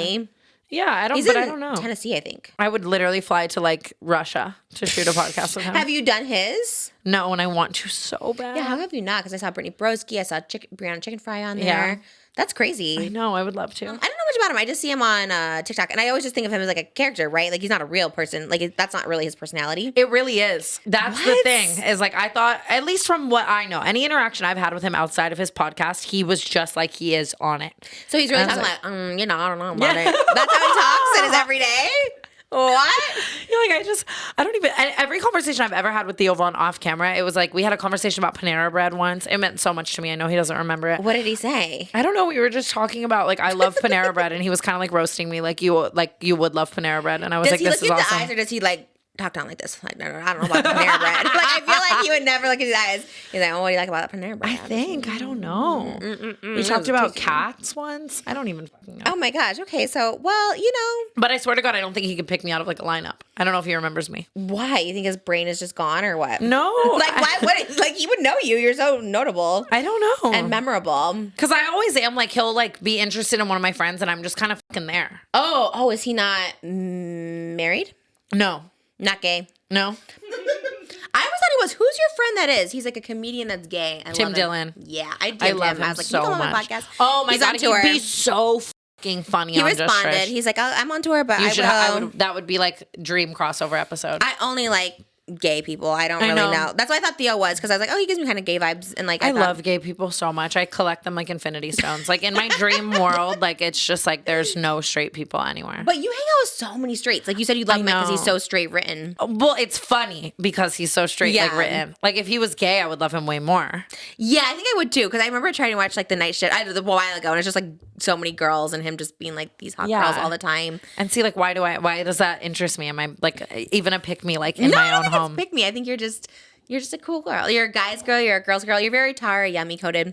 Yeah, I don't.
He's
But
in
I don't know.
Tennessee, I think.
I would literally fly to Russia to shoot a podcast with him.
Have you done his?
No, and I want to so bad.
Yeah, how have you not? Because I saw Brittany Broski, I saw Brianna Chicken Fry on there.
Yeah.
That's crazy.
I know. I would love to.
I don't know much about him. I just see him on TikTok, and I always just think of him as a character, right? He's not a real person. That's not really his personality.
It really is. That's the
What?
thing. Is I thought, at least from what I know, any interaction I've had with him outside of his podcast, he was just like he is on it.
So he's really
I was
talking I don't know about it. That's how he talks in his everyday. What?
You're I don't even, every conversation I've ever had with Theo Von off camera, it was like, we had a conversation about Panera Bread once. It meant so much to me. I know he doesn't remember it.
What did he say?
I don't know. We were just talking about like, I love Panera Bread. And he was kind of like roasting me like you would love Panera Bread. And I was
Does
like,
he
this
look
is
in
awesome.
the eyes or does he like talk down like this? Like, no, I don't know about the Panera Bread. Like, I feel like he would never look in his eyes. He's like, oh, what do you like about that Panera Bread?
I don't know. We talked about cats once. I don't even know.
Oh my gosh. Okay. So, well, you know.
But I swear to God, I don't think he could pick me out of like a lineup. I don't know if he remembers me.
Why? You think his brain is just gone or what?
No.
Like, why would like he would know you? You're so notable.
I don't know.
And memorable.
Because I always am like, he'll like be interested in one of my friends and I'm just kind of fucking there.
Oh, is he not married?
No.
Not gay?
No.
I always thought he was. Who's your friend that is? He's like a comedian that's gay. I
Tim
love him.
Dillon.
Yeah, I
love him.
I was like,
so
you come on my
much.
podcast.
Oh my
He's
God,
on tour.
he'd be so fucking funny
He
on Just
responded.
Trish.
He's like, I'm on tour, but
You should. I
will.
would. That would be like dream crossover episode.
I only like gay people. I don't
I
really
know.
know. That's why I thought Theo was, because I was like, oh, he gives me kind of gay vibes, and like
I
thought,
love gay people so much. I collect them like infinity stones. Like in my dream world, like it's just like there's no straight people anywhere.
But you hang out with so many straights. Like you said, you love him because he's
know.
so straight written.
Well, it's funny because he's so straight, like
Yeah.
written. Like if he was gay, I would love him way more.
Yeah, I think I would too, because I remember trying to watch like the night shift a while ago, and it's just like so many girls and him just being like these hot
Yeah.
girls all the time.
And see, like, why does that interest me? Am I like even a pick me like in my own home?
Pick me. I think you're just a cool girl. You're a guy's girl. You're a girl's girl. You're very Tara Yummy coded.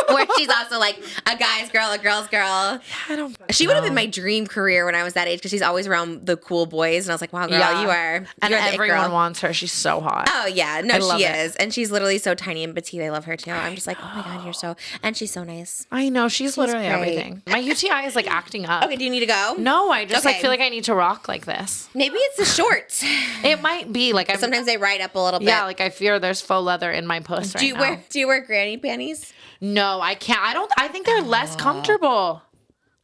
Where she's also like a guy's girl, a girl's girl.
I don't.
She would have been my dream career when I was that age because she's always around the cool boys, and I was like, wow, girl, you are.
And
you're the it
everyone
girl.
wants her. She's so hot.
Oh yeah, no,
I love
she
it.
is, and she's literally so tiny and petite. I love her too. I'm just like, oh my god, you're so, and she's so nice.
I know. She's literally
great.
everything. My UTI is like acting up.
Okay, do you need to go?
No, I just like
Okay.
feel like I need to rock like this.
Maybe it's the shorts.
It might be like I'm.
Sometimes they ride up a little bit.
Yeah, like I fear there's faux leather in my puss right
Do you
now.
wear granny panties?
No, I can't. I think they're less comfortable.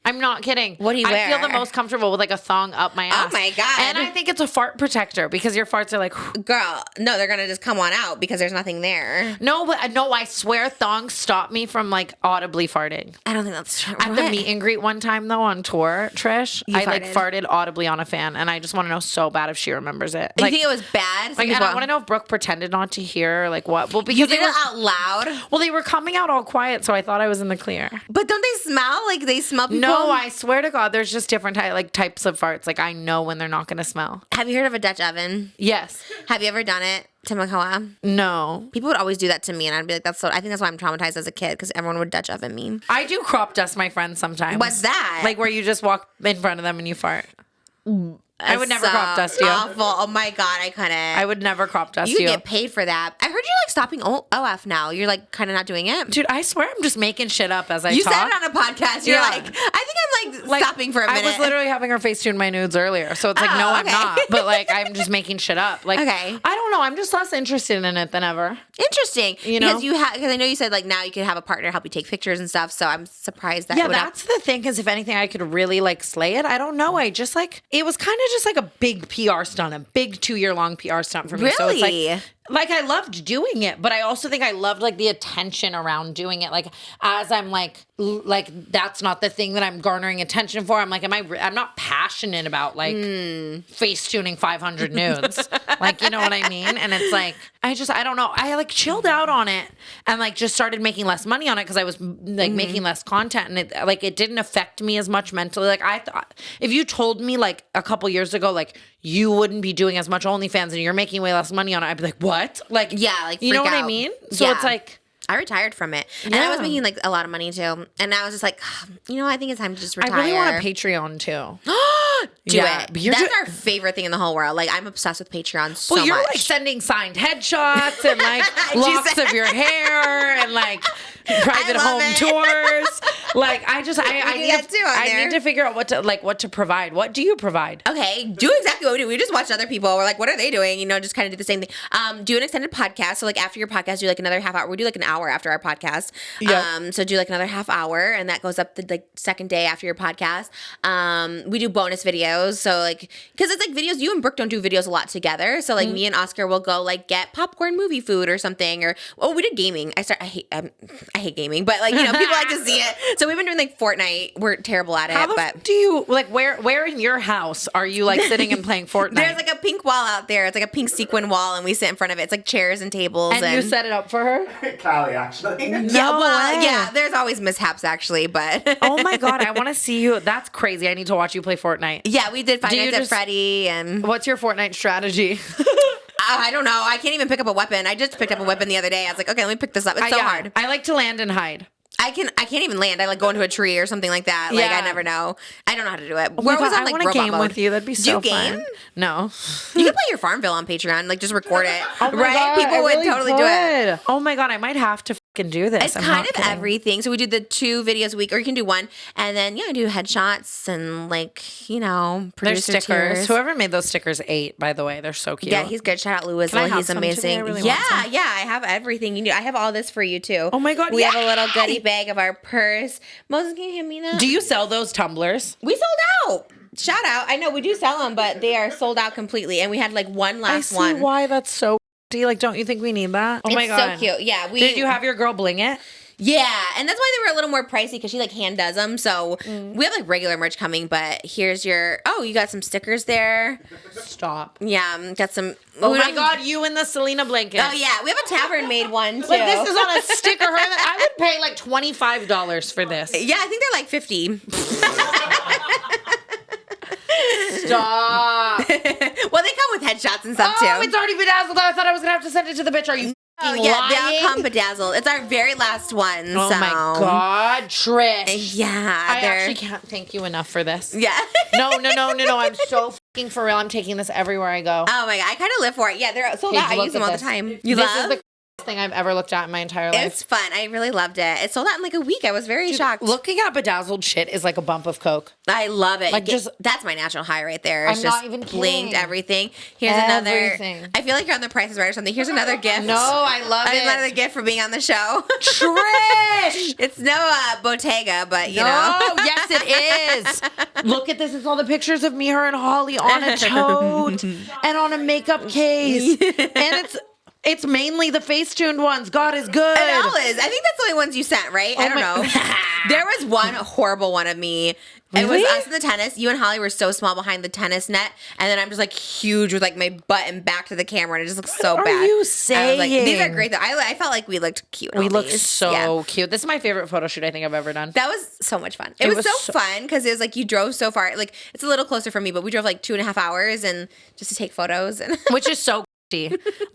I'm not kidding.
What do you
I feel
wear?
the most comfortable with like a thong up my ass.
Oh my God.
And I think it's a fart protector because your farts are like,
Girl, no, they're gonna just come on out because there's nothing there.
no, I swear thongs stop me from like audibly farting.
I don't think that's true.
At the meet and greet one time though on tour, Trish, I like
farted?
farted audibly on a fan, and I just want to know so bad if she remembers it.
You
Like,
think it was bad?
like, and I want to know if Brooke pretended not to hear, or like what? Well, because
You
they
did
were
it out loud,
well, they were coming out all quiet, so I thought I was in the clear.
but don't they smell like they smell people?
No, I swear to God, there's just different types of farts. Like I know when they're not gonna smell.
Have you heard of a Dutch oven?
Yes.
Have you ever done it to Makoa?
No.
People would always do that to me, and I'd be like, "That's so." I think that's why I'm traumatized as a kid because everyone would Dutch oven me.
I do crop dust my friends sometimes.
What's that?
Like where you just walk in front of them and you fart. I would never
So
crop dust you.
Awful. Oh my god, I couldn't.
I would never crop dust
You
you.
get paid for that. I heard you're like stopping OF now. You're like kind of not doing it.
Dude, I swear I'm just making shit up as I
You
talk.
said it on a podcast. You're
Yeah.
like, I think I'm like stopping for a minute.
I was literally having her face tune my nudes earlier. So it's like,
Oh,
no, I'm
okay.
not. But like, I'm just making shit up. Like,
Okay.
I don't know. I'm just less interested in it than ever.
Interesting.
You know?
Because I know you said like now you could have a partner help you take pictures and stuff. So I'm surprised that
Yeah,
would
that's the thing. Because if anything, I could really like slay it. I don't know. I just like, it was kind of just like a big PR stunt, a big 2-year-long PR stunt for me. So it's
Really?
like I loved doing it, but I also think I loved like the attention around doing it. Like as I'm like that's not the thing that I'm garnering attention for. I'm like, I'm not passionate about like face tuning 500 nudes. Like, you know what I mean? And it's like, I don't know. I like chilled out on it and like just started making less money on it because I was like making less content, and it didn't affect me as much mentally. Like I thought, if you told me like a couple years ago, like you wouldn't be doing as much OnlyFans and you're making way less money on it, I'd be like, what? Like,
Yeah, like
you know
freak
what I
out.
mean? So
Yeah.
it's like,
I retired from it, and I was
Yeah.
making like a lot of money too. And I was just like, I think it's time to just retire.
I really want a Patreon too.
Do
Yeah,
it.
but you're
That's
ju-
our favorite thing in the whole world. Like I'm obsessed with Patreon so
Well, you're
much.
like sending signed headshots and like
She
locks
said-
of your hair and like private
love
home
it.
tours. Like I
do that too on there.
need to figure out what to provide. What do you provide?
Okay, do exactly what we do. We just watch other people. We're like, what are they doing? Just kind of do the same thing. Do an extended podcast. So like after your podcast, do like another half hour. We do like an hour after our podcast.
Yeah.
So do like another half hour, and that goes up the like second day after your podcast. We do bonus videos. So like, because it's like videos. You and Brooke don't do videos a lot together. So like me and Oscar will go like get popcorn movie food or something. Or we did gaming. I I hate gaming, but like, people like to see it. So we've been doing like Fortnite. We're terrible at it.
How the
but
f- do you like where in your house are you like sitting and playing Fortnite?
There's like a pink wall out there. It's like a pink sequin wall, and we sit in front of it. It's like chairs and tables.
and you set it up for her?
Callie, actually.
Yeah, there's always mishaps actually, but
Oh my God, I want to see you. That's crazy. I need to watch you play Fortnite.
yeah, we did Five
Do you
Nights at
just-
Freddy, and
What's your Fortnite strategy?
I don't know. I can't even pick up a weapon. I just picked up a weapon the other day. I was like, okay, let me pick this up. It's so hard.
I like to land and hide.
I can't even land. I like go into a tree or something like that. Like I never know. I don't know how to do it.
Oh my
We're
God,
always on
I
like
want to
robot
game
mode.
with you. That'd be so
Do you
fun.
game?
No.
You can play your Farmville on Patreon. Like just record it.
Oh my
right?
God,
People
I
would
really
totally do it.
could. Oh my God, I might have to fucking do this.
It's
I'm
kind
not
of
kidding.
everything. So we do the 2 videos a week, or you can do 1, and then do headshots and like
There's
producer
stickers.
tiers.
Whoever made those stickers ate, by the way. They're so cute.
Yeah, he's good. Shout out Lou as
Can I
well.
have
He's
some today?
amazing.
I really want
Yeah,
some.
yeah. I have everything you need. I have all this for you too.
Oh my God,
We have a
yay!
little goodie bag of our purse. Moses, can you hand me that?
Do you sell those tumblers?
We sold out. Shout out. I know we do sell them, but they are sold out completely. And we had like one
I
last
see
one.
why that's so like, don't you think we need that? Oh my
It's
God.
so cute. Yeah.
Did you have your girl bling it?
Yeah, and that's why they were a little more pricey because she like hand does them. So we have like regular merch coming, but here's your. Oh, you got some stickers there.
Stop.
Yeah, got some.
Oh
we
my
don't-
God, you and the Selena blanket.
Oh yeah, we have a tavern made one too.
Like this is on a sticker. I would pay like $25 for this.
Yeah, I think they're like 50.
Stop.
Well, they come with headshots and stuff too.
Oh, it's already bedazzled. I thought I was gonna have to send it to the bitch. Are you
Oh
f***ing
yeah, they all
lying?
come bedazzled. It's our very last one.
Oh
so.
my God, Trish.
Yeah,
I
they're.
actually can't thank you enough for this.
Yeah.
No. I'm so fucking for real. I'm taking this everywhere I go.
Oh my God, I kind of live for it. Yeah, they're sold
Paige,
out. I
look
use them
at
all
this.
the time.
This
You
is
love?
the thing I've ever looked at in my entire life.
It's fun. I really loved it. It sold out in like a week. I was very shocked.
Looking at bedazzled shit is like a bump of coke.
I love it.
Like, just-
that's my natural high right there. It's
I'm
just
not even
blinked
kidding.
everything. Here's
Everything.
another. I feel like you're on The Price is Right or something. Here's another gift.
No, I love
Another
it.
gift for being on the show.
Trish!
It's no Bottega, but you
No,
know.
yes it is. Look at this. It's all the pictures of me, her, and Holly on a tote and on a makeup case. And it's mainly the face-tuned ones. God is good.
It all is. I think that's the only ones you sent, right? I don't know. There was one horrible one of me. It was
Really?
us in the tennis. You and Holly were so small behind the tennis net, and then I'm just like huge with like my butt and back to the camera, and it just looks so
What are
bad.
you
I was like, these are
saying?
great though. I felt like we looked cute. in
We
all
look
these.
so
Yeah.
cute. This is my favorite photo shoot I think I've ever done.
That was so much fun. It was so fun because it was like you drove so far. Like it's a little closer for me, but we drove like 2.5 hours and just to take photos and.
Which is so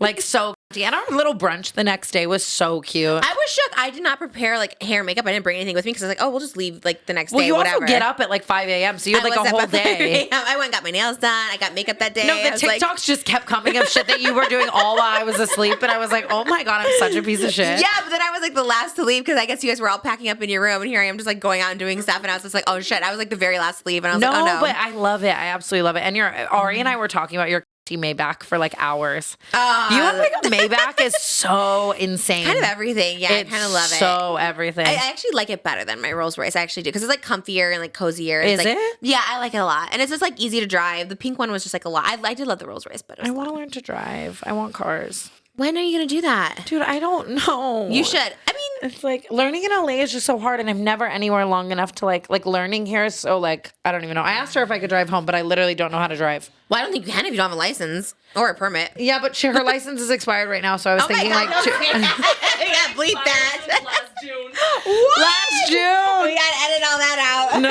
like so and our little brunch the next day was so cute.
I was shook. I did not prepare like hair and makeup. I didn't bring anything with me because I was like, oh, we'll just leave like the next day.
you
whatever.
also get up at like 5 a.m. so you had like
was
a
up
whole
at 5
day.
a.m. I went and got my nails done. I got makeup that day.
No,
I
the
was
TikToks
like,
just kept coming of shit that you were doing all while I was asleep, and I was like, "Oh my God, I'm such a piece of shit."
yeah, but then I was like the last to leave because I guess you guys were all packing up in your room, and here I am just like going out and doing stuff, and I was just like, oh shit, I was like the very last to leave, and I was
No,
like, oh no.
but I love it. I absolutely love it. And Ari and I were talking about your Maybach for like hours. You have like a Maybach is so insane.
kind of everything. Yeah, I kind of love it.
So everything.
I actually like it better than my Rolls Royce. I actually do because it's like comfier and like cozier.
Is
it's like,
it?
Yeah, I like it a lot, and it's just like easy to drive. The pink one was just like a lot. I did love the Rolls Royce, but it was
I
a
want to
lot.
learn to drive. I want cars.
When are you gonna do that?
Dude, I don't know.
You should. I mean,
It's like learning in LA is just so hard, and I'm never anywhere long enough to like learning here is so like I don't even know. I asked her if I could drive home, but I literally don't know how to drive.
well, I don't think you can if you don't have a license or a permit.
Yeah, but her license is expired right now, so I was thinking like
yeah, bleep that.
Last June.
last June.
We gotta edit all that out.
No,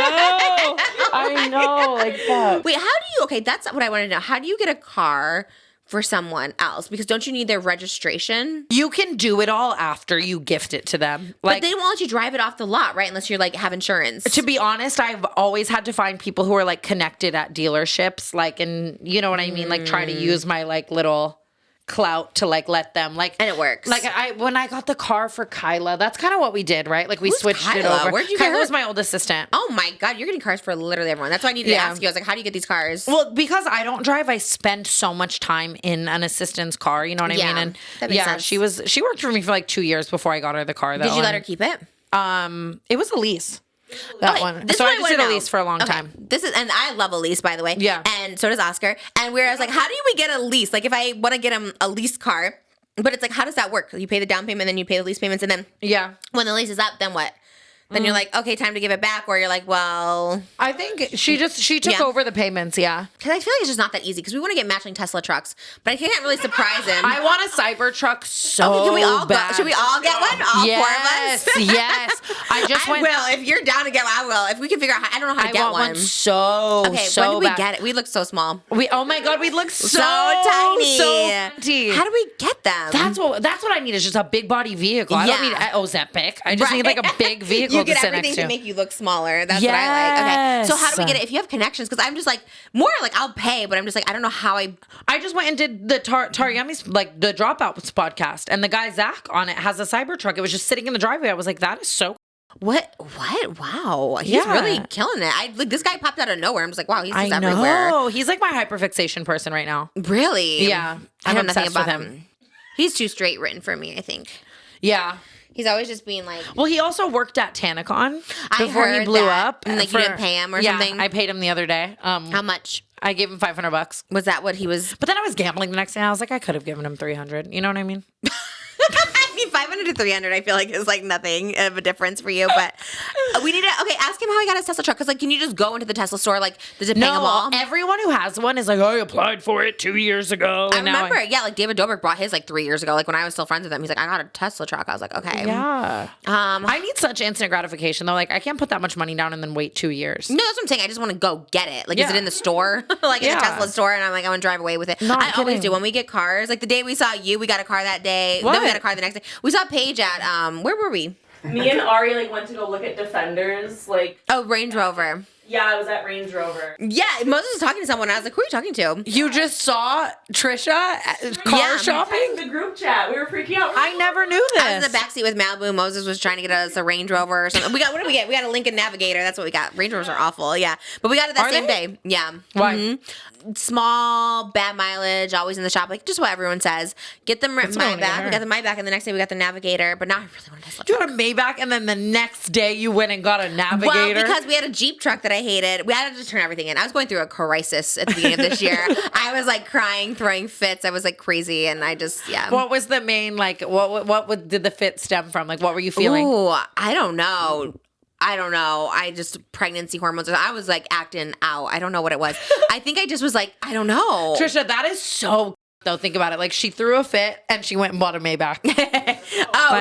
I know, like fuck.
Wait, how do you? Okay, that's what I want to know. How do you get a car for someone else? Because don't you need their registration?
You can do it all after you gift it to them.
But they won't let you drive it off the lot, right? Unless you're like have insurance.
to be honest, I've always had to find people who are like connected at dealerships, like, and you know what I mean? Like try to use my like little clout to like let them like,
And it works.
Like when I got the car for Kyla, that's kind of what we did, right? Like we
Who's
switched it
Kyla?
over.
Where'd you get
Kyla
her?
was my old assistant.
Oh my God, you're getting cars for literally everyone. That's why I needed to ask you. I was like, how do you get these cars?
Well, because I don't drive, I spend so much time in an assistant's car. You know what I
Yeah,
mean? And
that makes sense.
she worked for me for like 2 years before I got her the car.
Did you let her keep it?
It was a lease. That
Okay,
one.
this
So
is
I
what
just did a
wanna
lease
know.
for a long
Okay,
time.
This is, and I love a lease, by the way.
Yeah.
And so does Oscar. And I was like, how do we get a lease? Like, if I want to get him a lease car, But it's like, how does that work? You pay the down payment, then you pay the lease payments, and then when the lease is up, then what? Then you're like, okay, time to give it back. Or you're like, well,
I think she took over the payments. Yeah,
because I feel like it's just not that easy. Because we want to get matching Tesla trucks, but I can't really surprise him.
I want a cyber truck so
can we all
bad.
Should we all get one? All four of us.
Yes. I
will. If you're down to get one, I will. If we can figure out, I don't know how to get
want one so
okay,
so
when do we
bad.
get it? We look so small.
Oh my God, we look so
tiny.
So tiny.
How do we get them?
That's what I need is just a big body vehicle. I don't need Ozempic. I just need like a big vehicle
you get
to sit
everything
next to.
to make you look smaller. That's what I like. Okay. So how do we get it? If you have connections, because I'm just like more like I'll pay, but I'm just like I don't know how I
just went and did the Taryami's like the Dropouts podcast, and the guy Zach on it has a Cybertruck. It was just sitting in the driveway. I was like, that is so.
What? Wow. He's really killing it. This guy popped out of nowhere. I'm just like, wow, he's just everywhere.
Oh, he's like my hyper-fixation person right now.
Really?
Yeah.
I know
I'm
nothing
obsessed
about
with
him. He's too straight written for me, I think.
Yeah.
He's always just being like.
Well, he also worked at TanaCon
I
before
heard
he blew
that.
up.
And like you didn't pay him or something?
I paid him the other day.
How much?
I gave him $500.
Was that what he was?
But then I was gambling the next day. I was like, I could have given him $300. You know what I mean?
I mean, 500 to 300, I feel like is like nothing of a difference for you. But we need to ask him how he got his Tesla truck. Because like, can you just go into the Tesla store? Like, does it ping them all?
Everyone who has one is like, I applied for it 2 years ago.
I remember, like David Dobrik brought his like 3 years ago. Like when I was still friends with him, he's like, I got a Tesla truck. I was like, okay.
Yeah. I need such instant gratification though. Like I can't put that much money down and then wait 2 years.
No, that's what I'm saying. I just want to go get it. Like, is it in the store? Like in a Tesla store? And I'm like, I want to drive away with it. I always do. When we get cars, like the day we saw you, we got a car that day.
What?
Then we got a car the next day. We saw Paige at where were we?
Me and Ari like went to go look at Defenders. Like,
oh, Range Rover.
yeah, I was at Range Rover.
Yeah, Moses was talking to someone. I was like, who are you talking to?
You just saw Trisha car shopping?
The group chat. We were freaking out.
I never knew this.
I was in the backseat with Malibu. Moses was trying to get us a Range Rover or something. What did we get? We got a Lincoln Navigator. That's what we got. Range Rovers are awful. Yeah. But we got it that same day. Yeah.
Why?
Mm-hmm. Small, bad mileage, always in the shop. Like just what everyone says. Get the Maybach. We got the Maybach, and the next day we got the Navigator. But now I really want a Tesla
You
truck.
had a Maybach, and then the next day you went and got a Navigator?
Well, because we had a Jeep truck that I hated. We had to turn everything in. I was going through a crisis at the beginning of this year. I was like crying, throwing fits. I was like crazy, and I just,
What was the main, like, did the fit stem from? Like, what were you feeling?
Ooh, I don't know. I just pregnancy hormones. I was like acting out. I don't know what it was. I think I just was like, I don't know.
Trisha, that is so though. Think about it. Like she threw a fit and she went and bought a Maybach.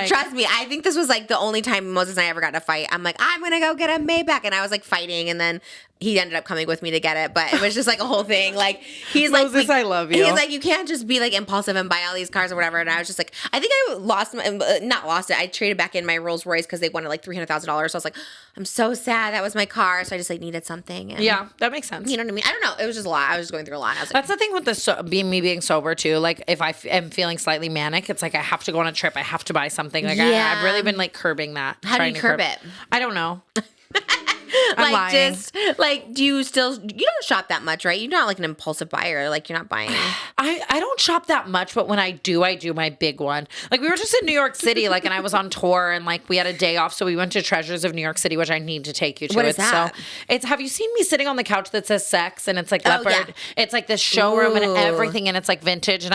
Trust me. I think this was like the only time Moses and I ever got in a fight. I'm like, I'm going to go get a Maybach. And I was like fighting. And then he ended up coming with me to get it. But it was just like a whole thing. Like he's
Moses,
like,
I love you.
He's like, you can't just be like impulsive and buy all these cars or whatever. And I was just like, I think I not lost it. I traded back in my Rolls Royce because they wanted like $300,000. So I was like, I'm so sad. That was my car. So I just like needed something. And,
yeah, that makes sense.
You know what I mean? I don't know. It was just a lot. I was just going through a lot. I was like,
that's the thing with me being sober too. Like if I am feeling slightly manic, it's like I have to go on a trip. I have to buy something. Like I've really been like curbing that.
How do you curb it?
I don't know.
like
lying.
just like do you don't shop that much, right? You're not like an impulsive buyer. Like you're not buying.
I don't shop that much, but when I do my big one. Like we were just in New York City, like, and I was on tour and like we had a day off, so we went to Treasures of New York City, which I need to take you to.
What is that?
So have you seen me sitting on the couch that says sex and it's like leopard?
Yeah.
It's like this showroom and
Ooh.
everything, and it's like vintage. And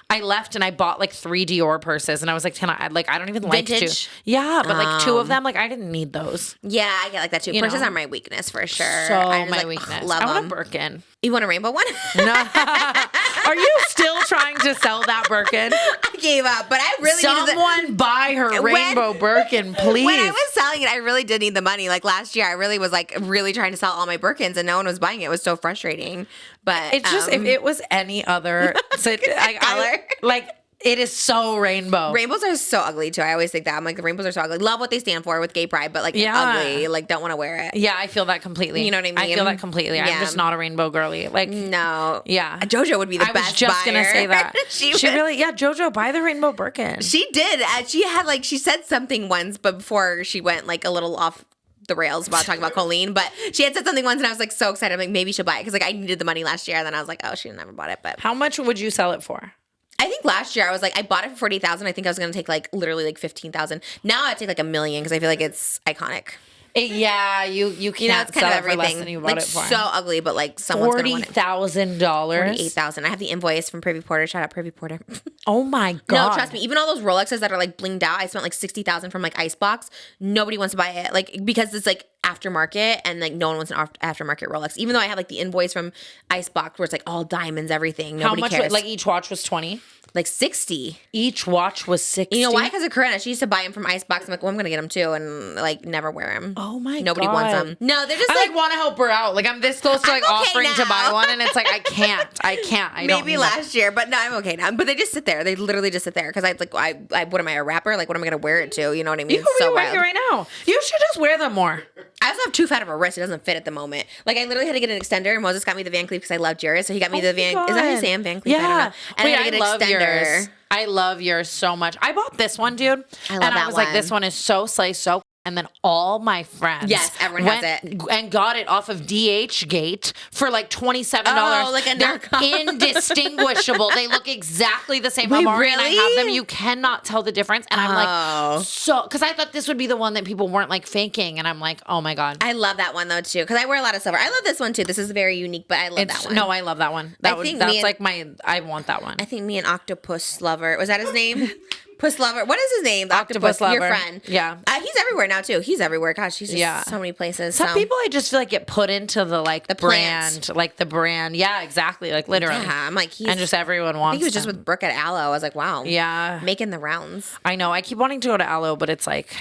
I left and I bought like 3 Dior purses, and I was like, Tana, I don't even like
Vintage?
to. Yeah, but like 2 of them, like I didn't need those.
Yeah, I get like that too.
You
Purses
know.
are my weakness for sure.
So
I just,
my
like,
weakness.
love
I want
them.
a Birkin.
You want a rainbow one?
No. Are you still trying to sell that Birkin?
I gave up, but I really needed
Someone buy her rainbow Birkin, please.
When I was selling it, I really did need the money. Like last year, I really was like really trying to sell all my Birkins, and no one was buying it. It was so frustrating. But
It's just if it was any other
color.
It is so rainbow.
Rainbows are so ugly too. I always think that. I'm like, the rainbows are so ugly. Love what they stand for with gay pride, but like ugly. Like don't want to wear it.
Yeah, I feel that completely.
You know what I mean?
I feel that completely.
Yeah.
I'm just not a rainbow girly. Like
no.
Yeah.
JoJo would be the best.
I was just gonna say that.
she
really, JoJo, buy the rainbow Birkin.
She did. She had like she said something once, but before she went like a little off the rails about talking about Colleen, but she had said something once, and I was like so excited. I'm like, maybe she'll buy it because like I needed the money last year, and then I was like, oh, she never bought it. But
how much would you sell it for?
I think last year I was like, I bought it for 40,000. I think I was gonna take like literally like 15,000. Now I take like $1 million because I feel like it's iconic.
Yeah, you can't
You know, it's kind
sell
of
it for less
everything.
than you bought
Like
it for.
so ugly, but like someone's gonna want it.
$40,000.
$48,000. I have the invoice from Privy Porter. Shout out Privy Porter.
Oh my god!
No, trust me. Even all those Rolexes that are like blinged out, I spent like $60,000 from like Icebox. Nobody wants to buy it, like because it's like aftermarket, and like no one wants an aftermarket Rolex. Even though I have like the invoice from Icebox where it's like all diamonds, everything. Nobody
How much?
cares.
Like each watch was 20.
Like 60.
Each watch was 60.
You know why? Because of Corinna. She used to buy them from Icebox. I'm like, well, I'm gonna get them too, and like never wear them.
Oh my god!
Nobody wants them. No, they're just
I like want to help her out. Like I'm this close to like
I'm okay
offering to buy
now.
one, and it's like I can't. I don't
maybe
need
last year, but no, I'm okay now. But they just sit there. They literally just sit there because I like I what am I, a rapper? Like what am I gonna wear it to? You know what I mean?
You can wear it right now. You should just wear them more.
I also have too fat of a wrist. It doesn't fit at the moment. Like I literally had to get an extender. And Moses got me the Van Cleef because I love Jared, so he got me the Van. Is that how you say him? Van Cleef?
Yeah.
I don't know. And
Wait,
I had to get an
love
extender.
yours. I love yours so much. I bought this one, dude.
I love
and I
that
was like, this
one.
one is so slay, so. And then all my friends,
Yes, everyone has it.
and got it off of DH Gate for like $27.
Oh, like a
They're
knockoff.
indistinguishable. They look exactly the same.
Wait,
Amari and I have
really?
them. You cannot tell the difference. And I'm like, so because I thought this would be the one that people weren't like faking, and I'm like, oh my god.
I love that one though too because I wear a lot of silver. I love this one too. This is very unique, but I love that one.
No, I love that one. That's like my. I want that one.
I think me and Octopus Lover, was that his name? Puss Lover. What is his name? The
Octopus
Your
Lover.
friend.
Yeah.
He's everywhere now too. He's everywhere. Gosh, he's just so many places.
Some people I just feel like get put into the like
The
brand,
plant.
like the brand. Yeah, exactly. Like literally.
Yeah, I'm like,
and just everyone
I
wants.
think he was just
them.
with Brooke at Aloe. I was like, wow.
Yeah.
Making the rounds.
I know. I keep wanting to go to Aloe, but it's like,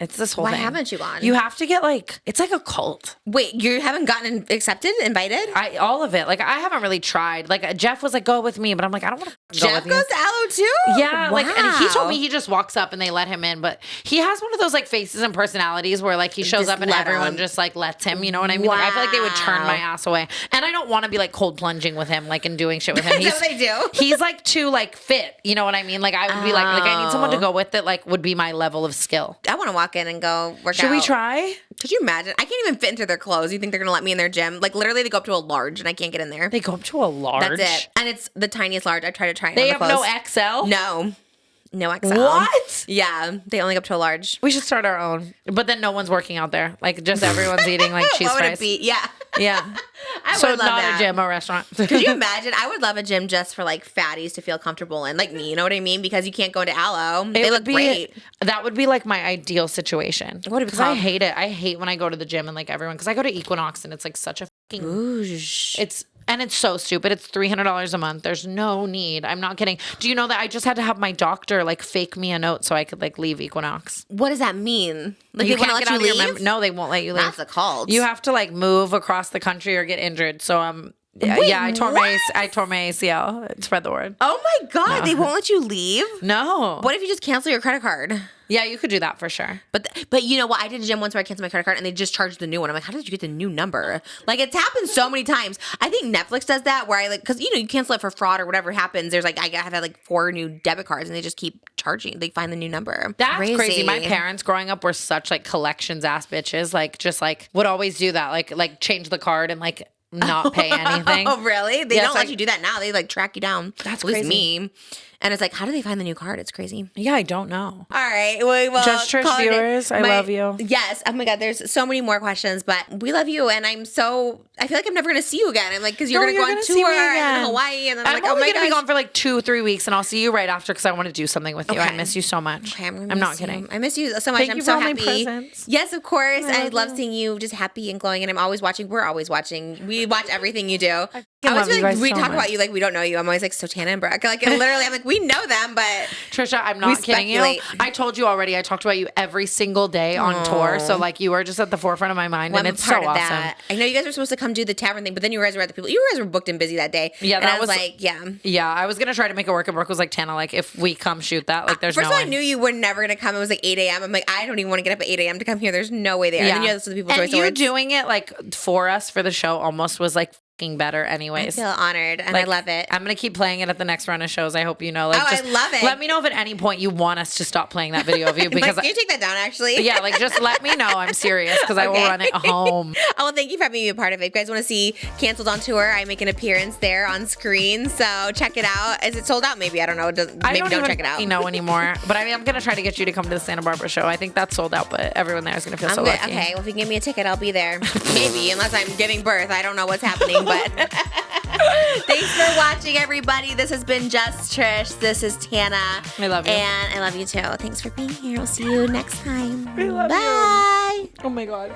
it's this whole
Why
thing.
haven't you gone?
You have to get like, it's like a cult.
Wait, you haven't gotten accepted, invited?
All of it. Like I haven't really tried. Like Jeff was like, go with me, but I'm like, I don't want to go
Jeff
with
goes
you.
to Aloe too?
Yeah, like and he told me
Wow.
he just walks up and they let him in, but he has one of those like faces and personalities where like he shows
Just
up and
let
everyone
him.
just like lets him. You know what I mean? Like I feel like they would turn my
Wow.
ass away, and I don't want to be like cold plunging with him, like and doing shit with him.
Is that what they do?
He's like too like fit. You know what I mean? Like I would be like I need someone to go with that like would be my level of skill.
I want to walk in and go work out.
Should we try?
Could you imagine? I can't even fit into their clothes. You think they're going to let me in their gym? Like, literally, they go up to a large, and I can't get in there.
They go up to a large.
That's it. And it's the tiniest large. I tried to try it
They
on
have
the
no
clothes.
XL.
No XL.
What?
Yeah, they only go up to a large.
We should start our own, but then no one's working out there. Like just everyone's eating like cheese
What would
fries.
it be? Yeah.
Yeah.
I
So
would love
not
that.
a gym, a restaurant.
Could you imagine? I would love a gym just for like fatties to feel comfortable in, like me. You know what I mean? Because you can't go into Aloe. They look great.
That would be like my ideal situation.
What would it
Because I
become?
hate it. I hate when I go to the gym and like everyone. Because I go to Equinox and it's like such a fucking.
Boosh.
It's so stupid. It's $300 a month. There's no need. I'm not kidding. Do you know that I just had to have my doctor like fake me a note so I could like leave Equinox?
What does that mean? Like
You
they want to let
can't get
you
out of your
leave?
No, they won't let you leave.
That's a cult.
You have to like move across the country or get injured. So
Wait,
I tore my
what?
ACL. Spread the word.
Oh my God, they won't let you leave?
No.
What if you just cancel your credit card?
Yeah, you could do that for sure.
But you know what? I did a gym once where I canceled my credit card and they just charged the new one. I'm like, how did you get the new number? Like it's happened so many times. I think Netflix does that where I like, because you cancel it for fraud or whatever happens. There's like, I have had like 4 new debit cards and they just keep charging. They find the new number.
That's crazy. My parents growing up were such like collections ass bitches. Like just like would always do that. Like change the card and like not pay anything.
Oh, really? They
Yes,
don't let you do that now. They like track you down.
That's
At least
crazy.
me. And it's like, how do they find the new card? It's crazy.
Yeah, I don't know.
All right. Well,
Just Trish
call it a day.
viewers, I love you.
Yes. Oh my God. There's so many more questions, but we love you. And I feel like I'm never going to see you again. I'm like, because you're
No,
going to go
you're
on
gonna see me
tour and
again.
in Hawaii. And then I'm
I'm
like, oh
only
my
gonna be
gosh.
gone for like 2-3 weeks, and I'll see you right after because I want to do something with you. I
Okay.
miss you so much.
Okay, I'm
not
miss you.
kidding.
I miss you so much.
Thank
I'm
you
so
for all my
happy.
presents.
Yes, of course. And I
love
love
you.
seeing you just happy and glowing. And I'm always watching. We're always watching. We watch everything you do. I always
love you
feel like
guys
we
so
talk
much.
about you like we don't know you. I'm always like, so Tana and Brooke. Like literally, I'm like, we know them, but
Trisha, I'm not kidding you.
speculate.
I told you already. I talked about you every single day on tour, so like you are just at the forefront of my mind,
well,
and
I'm
it's
a part
so
of
awesome.
that. I know you guys were supposed to come do the tavern thing, but then you guys were at the people. You guys were booked and busy that day.
Yeah,
and
that
I was
was-
like, yeah.
Yeah, I was gonna try to make it work, and Brooke was like, Tana, like if we come shoot that, like there's
First
no
of all, I
way.
knew you were never gonna come. It was like 8 a.m. I'm like, I don't even want to get up at 8 a.m. to come here. There's no way there. And then you had the People's
and
Choice
you
Awards.
doing it like for us for the show almost was like better anyways.
I feel honored and I love it.
I'm going to keep playing it at the next run of shows. I hope you know. Like,
I love it.
Let me know if at any point you want us to stop playing that video of you. Because
can you take that down, actually?
Yeah, like just let me know. I'm serious because I will run it home.
Oh, well, thank you for having me a part of it. If you guys want to see Canceled on Tour, I make an appearance there on screen. So check it out. Is it sold out? Maybe. I don't know. Maybe don't check it out.
I don't know anymore. But I mean, I'm going to try to get you to come to the Santa Barbara show. I think that's sold out, but everyone there is going to feel so lucky.
Okay, well, if you give me a ticket, I'll be there. Maybe, unless I'm giving birth. I don't know what's happening, but... Thanks for watching, everybody. This has been Just Trish. This is Tana.
I love you.
And I love you, too. Thanks for being here. We'll see you next time.
I love
Bye.
you. Oh, my God.